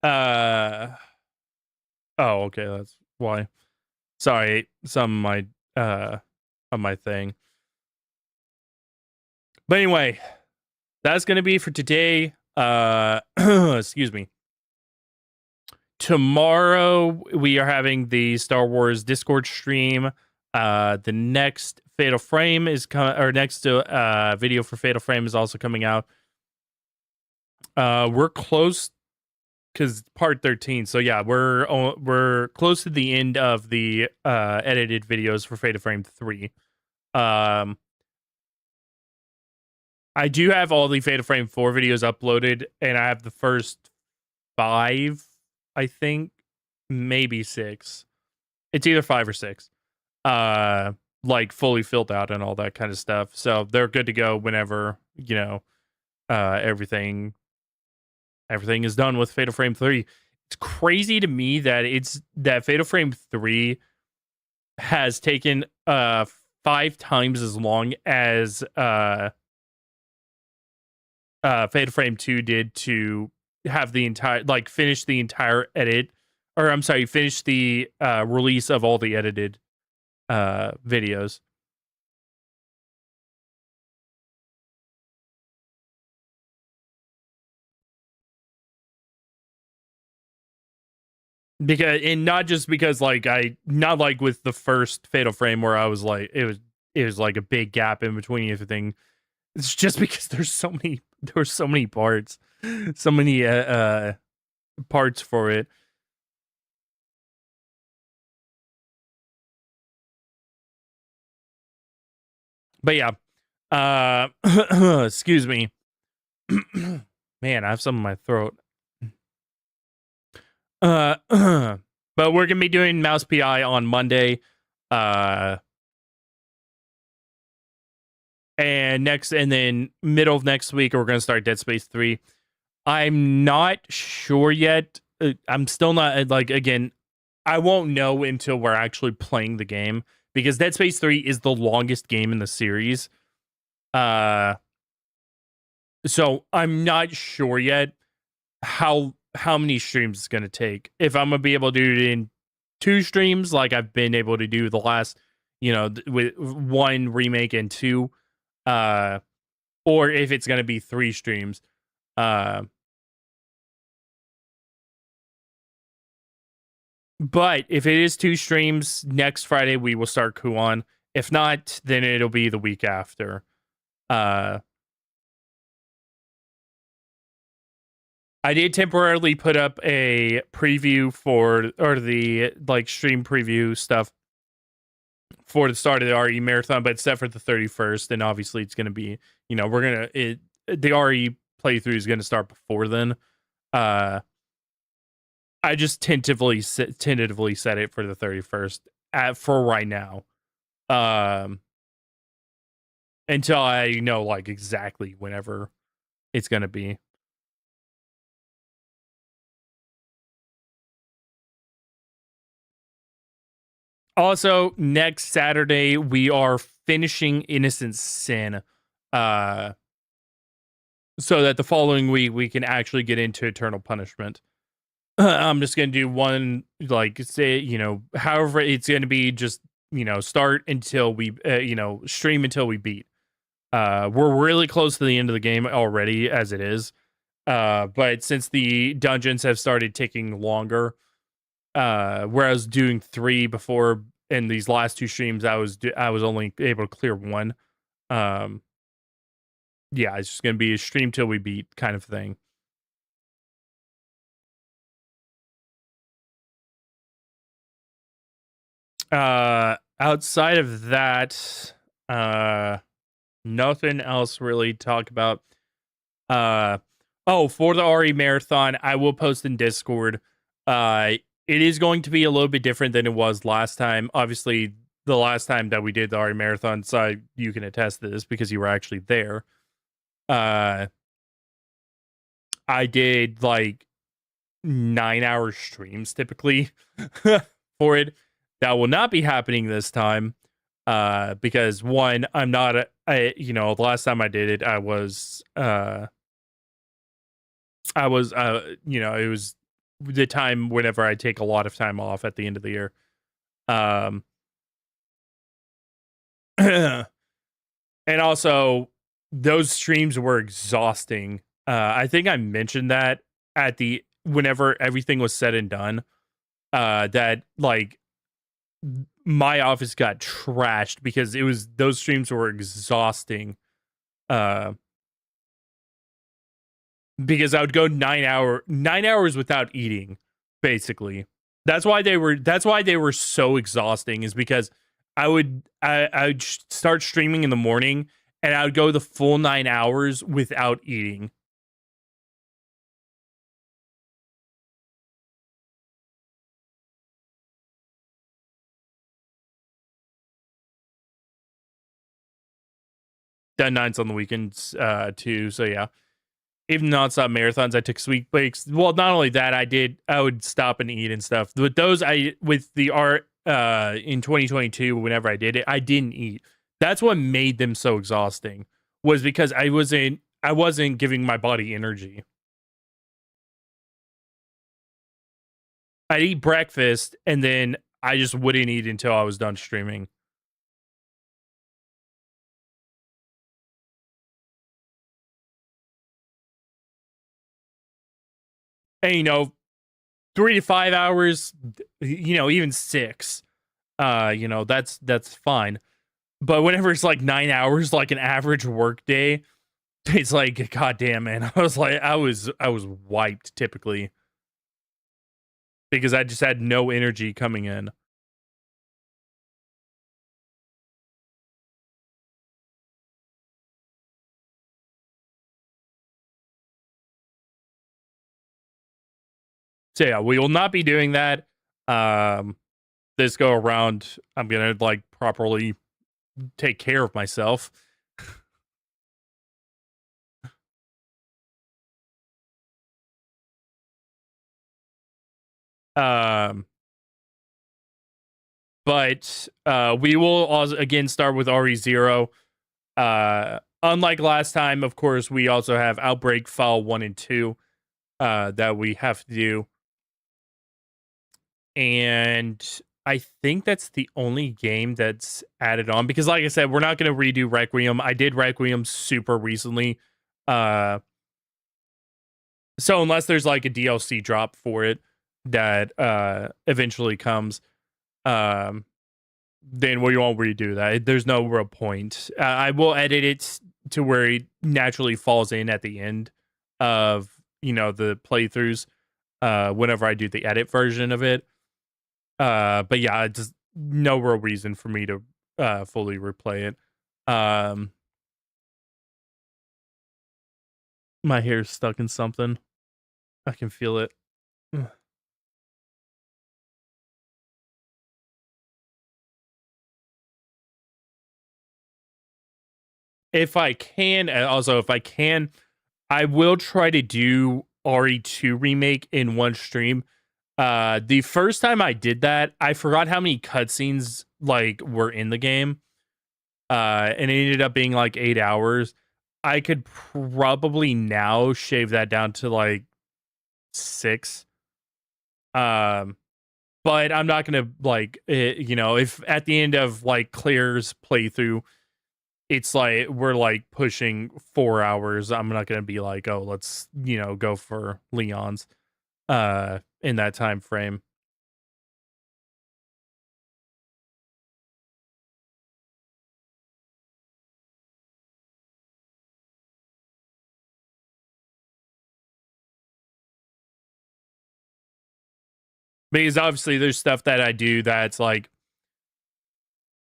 Oh, okay, that's why. Sorry, some of my thing. But anyway, that's gonna be for today. Excuse me. Tomorrow we are having the Star Wars Discord stream. The next Fatal Frame is coming, or next video for Fatal Frame is also coming out. We're close because part 13. So yeah, we're close to the end of the edited videos for Fatal Frame 3. I do have all the Fatal Frame 4 videos uploaded, and I have the first 5, I think, maybe 6. It's either 5 or 6. Like fully filled out and all that kind of stuff. So they're good to go whenever, you know, everything is done with Fatal Frame 3. It's crazy to me that Fatal Frame 3 has taken 5 times as long as Fatal Frame 2 did to have the entire, like, finish the entire edit, or I'm sorry, finish the release of all the edited videos. Because, and not just because, like, not like with the first Fatal Frame where I was like, it was like a big gap in between everything. It's just because there were so many parts, so many parts for it. But yeah, excuse me. Man, I have some in my throat. But we're gonna be doing Mouse PI on Monday. And then middle of next week, we're gonna start Dead Space 3. I'm not sure yet. I'm still not, like, again, I won't know until we're actually playing the game, because Dead Space 3 is the longest game in the series. So I'm not sure yet how many streams it's going to take. If I'm going to be able to do it in 2 streams, like I've been able to do the last, you know, with 1 remake and 2, or if it's going to be 3 streams. But if it is 2 streams, next Friday we will start Kuon. If not, then it'll be the week after. I did temporarily put up a preview or the, like, stream preview stuff for the start of the RE marathon, but except for the 31st, and obviously it's going to be, you know, the RE playthrough is going to start before then. I just tentatively set it for the 31st for right now. Until I know, like, exactly whenever it's going to be. Also, next Saturday, we are finishing Innocent Sin. So that the following week, we can actually get into Eternal Punishment. I'm just going to do one, like, say, you know, however it's going to be, just, you know, start until we, you know, stream until we beat. We're really close to the end of the game already, as it is. But since the dungeons have started taking longer, where I was doing 3 before, in these last 2 streams, I was only able to clear 1. Yeah, it's just going to be a stream till we beat kind of thing. Outside of that, nothing else really to talk about. For the RE marathon, I will post in Discord. It is going to be a little bit different than it was last time. Obviously, the last time that we did the RE marathon, so you can attest to this because you were actually there. I did like 9-hour streams typically for it. That will not be happening this time. Because one, I'm not, you know, the last time I did it, you know, it was the time whenever I take a lot of time off at the end of the year. And also, those streams were exhausting. I think I mentioned that whenever everything was said and done, that, like, my office got trashed because those streams were exhausting. Because I would go 9 hours without eating, basically. That's why they were so exhausting, is because I would start streaming in the morning, and I would go the full 9 hours without eating. Done 9s on the weekends too. So yeah, even nonstop marathons, I took sweet breaks. Well, not only that, I would stop and eat and stuff. With those, with the art in 2022, whenever I did it, I didn't eat. That's what made them so exhausting, was because I wasn't giving my body energy. I'd eat breakfast and then I just wouldn't eat until I was done streaming. And, you know, 3 to 5 hours, you know, even 6, you know, that's fine. But whenever it's like 9 hours, like an average work day, it's like, God damn, man. I was wiped typically because I just had no energy coming in. So yeah, we will not be doing that. This go around, I'm gonna like properly take care of myself. But we will also again start with RE0. Unlike last time, of course, we also have Outbreak File 1 and 2 that we have to do. And I think that's the only game that's added on, because like I said, we're not going to redo Requiem. I did Requiem super recently. So unless there's like a DLC drop for it that eventually comes, then we won't redo that. There's no real point. I will edit it to where it naturally falls in at the end of, you know, the playthroughs whenever I do the edit version of it. But yeah, just no real reason for me to fully replay it. My hair's stuck in something. I can feel it. If I can, I will try to do RE2 remake in one stream. The first time I did that, I forgot how many cutscenes like were in the game. And it ended up being like 8 hours. I could probably now shave that down to like 6. But I'm not gonna like you know, if at the end of like Claire's playthrough, it's like we're like pushing 4 hours, I'm not gonna be like, oh, let's, you know, go for Leon's in that time frame. Because obviously there's stuff that I do that's like,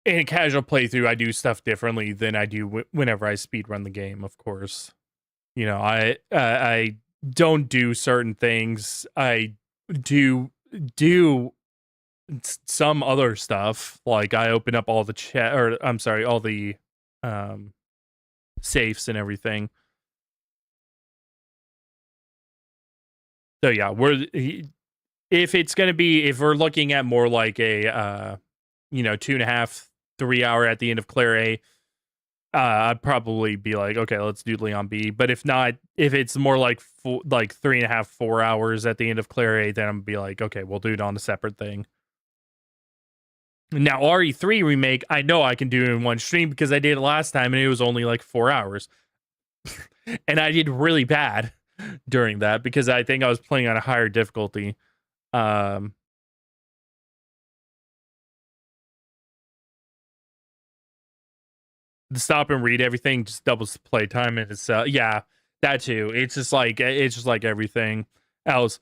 in a casual playthrough, I do stuff differently than I do whenever I speedrun the game, of course. You know, I don't do certain things. I do some other stuff. Like I open up all the all the safes and everything. So yeah, if we're looking at more like a you know, 2.5, 3 hour at the end of Claire A, I'd probably be like, okay, let's do Leon B. But if not, if it's more like 3.5, 4 hours at the end of Claire A, then I'm gonna be like, okay, we'll do it on a separate thing. Now RE3 remake, I know I can do it in one stream because I did it last time and it was only like 4 hours. And I did really bad during that because I think I was playing on a higher difficulty. The stop and read everything just doubles play time, and it's yeah, that too. It's just like everything else.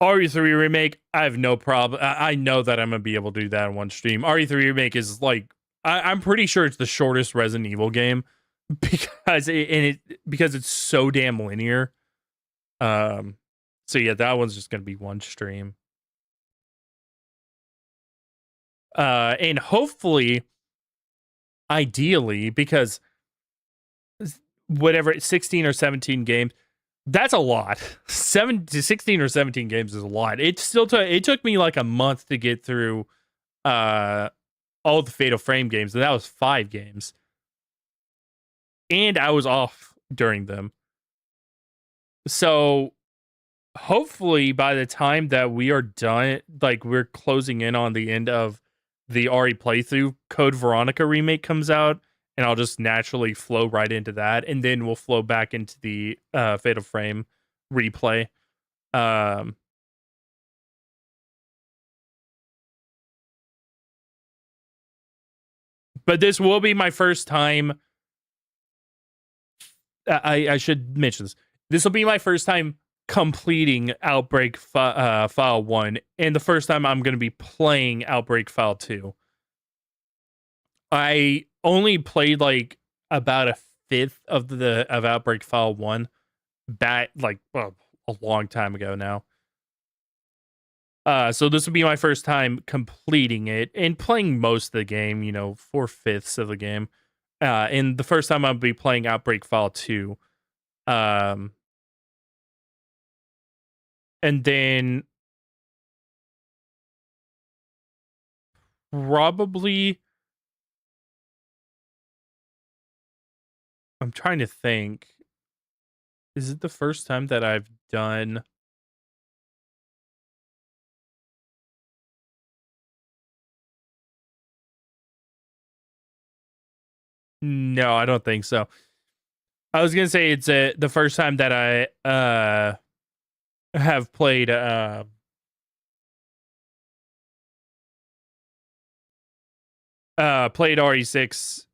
RE3 remake, I have no problem. I know that I'm gonna be able to do that in one stream. RE3 remake is like, I'm pretty sure it's the shortest Resident Evil game because because it's so damn linear. So yeah, that one's just gonna be one stream. And hopefully, ideally, because whatever 16 or 17 games, that's a lot. 16 or 17 games is a lot. It took me like a month to get through all the Fatal Frame games, and that was 5 games. And I was off during them. So hopefully by the time that we are done, like we're closing in on the end of the RE playthrough, Code Veronica remake comes out, and I'll just naturally flow right into that, and then we'll flow back into the Fatal Frame replay. But this will be my first time. I should mention this. This will be my first time completing Outbreak File 1, and the first time I'm going to be playing Outbreak File 2. I only played like about a fifth of Outbreak File 1 back a long time ago now. So this will be my first time completing it and playing most of the game, 4/5 of the game. And the first time I'll be playing Outbreak File 2. And then probably I'm trying to think. Is it the first time that I've done No, I don't think so. I was gonna say it's the first time that I have played played RE6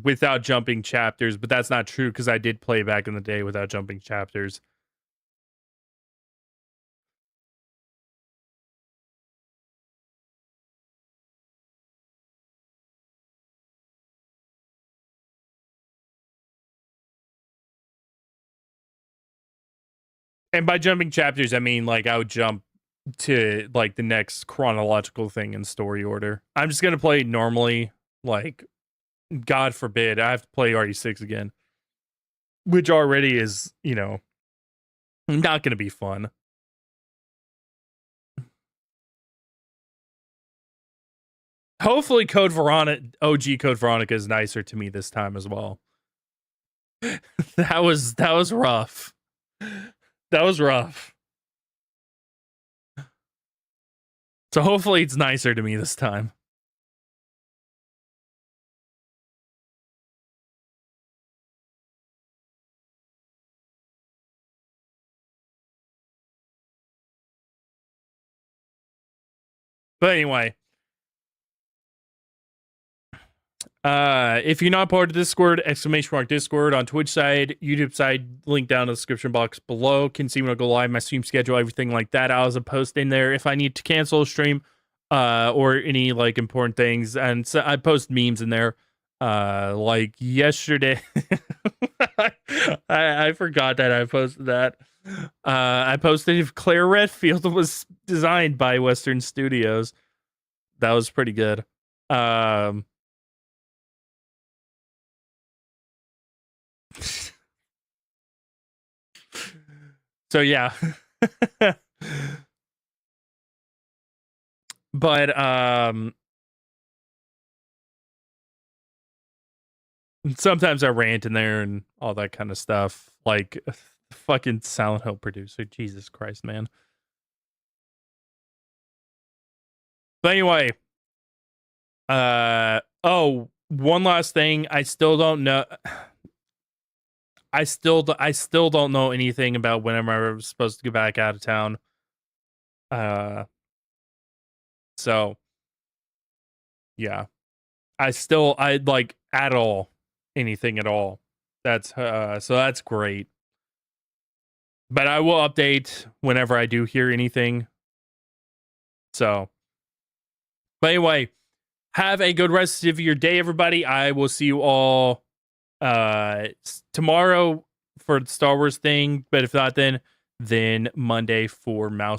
without jumping chapters, but that's not true because I did play back in the day without jumping chapters. And by jumping chapters, I mean like I would jump to like the next chronological thing in story order. I'm just gonna play normally, like God forbid I have to play RE6 again, which already is, not gonna be fun. Hopefully OG Code Veronica is nicer to me this time as well. That was rough. That was rough. So hopefully it's nicer to me this time. But anyway, if you're not part of Discord, !Discord on Twitch side, YouTube side, link down in the description box below. Can see when I go live, my stream schedule, everything like that. I also post in there if I need to cancel a stream, or any like important things, and so I post memes in there. Like yesterday, I forgot that I posted that. I posted if Claire Redfield was designed by Western Studios. That was pretty good. So yeah. But sometimes I rant in there and all that kind of stuff. Like fucking Silent Hill producer. Jesus Christ, man. But anyway. One last thing. I still don't know. I still don't know anything about when I'm supposed to get back out of town. So yeah. I like at all anything at all. That's so that's great. But I will update whenever I do hear anything. So, but anyway, Have a good rest of your day, everybody. I will see you all tomorrow for the Star Wars thing, but if not, then Monday for Mouse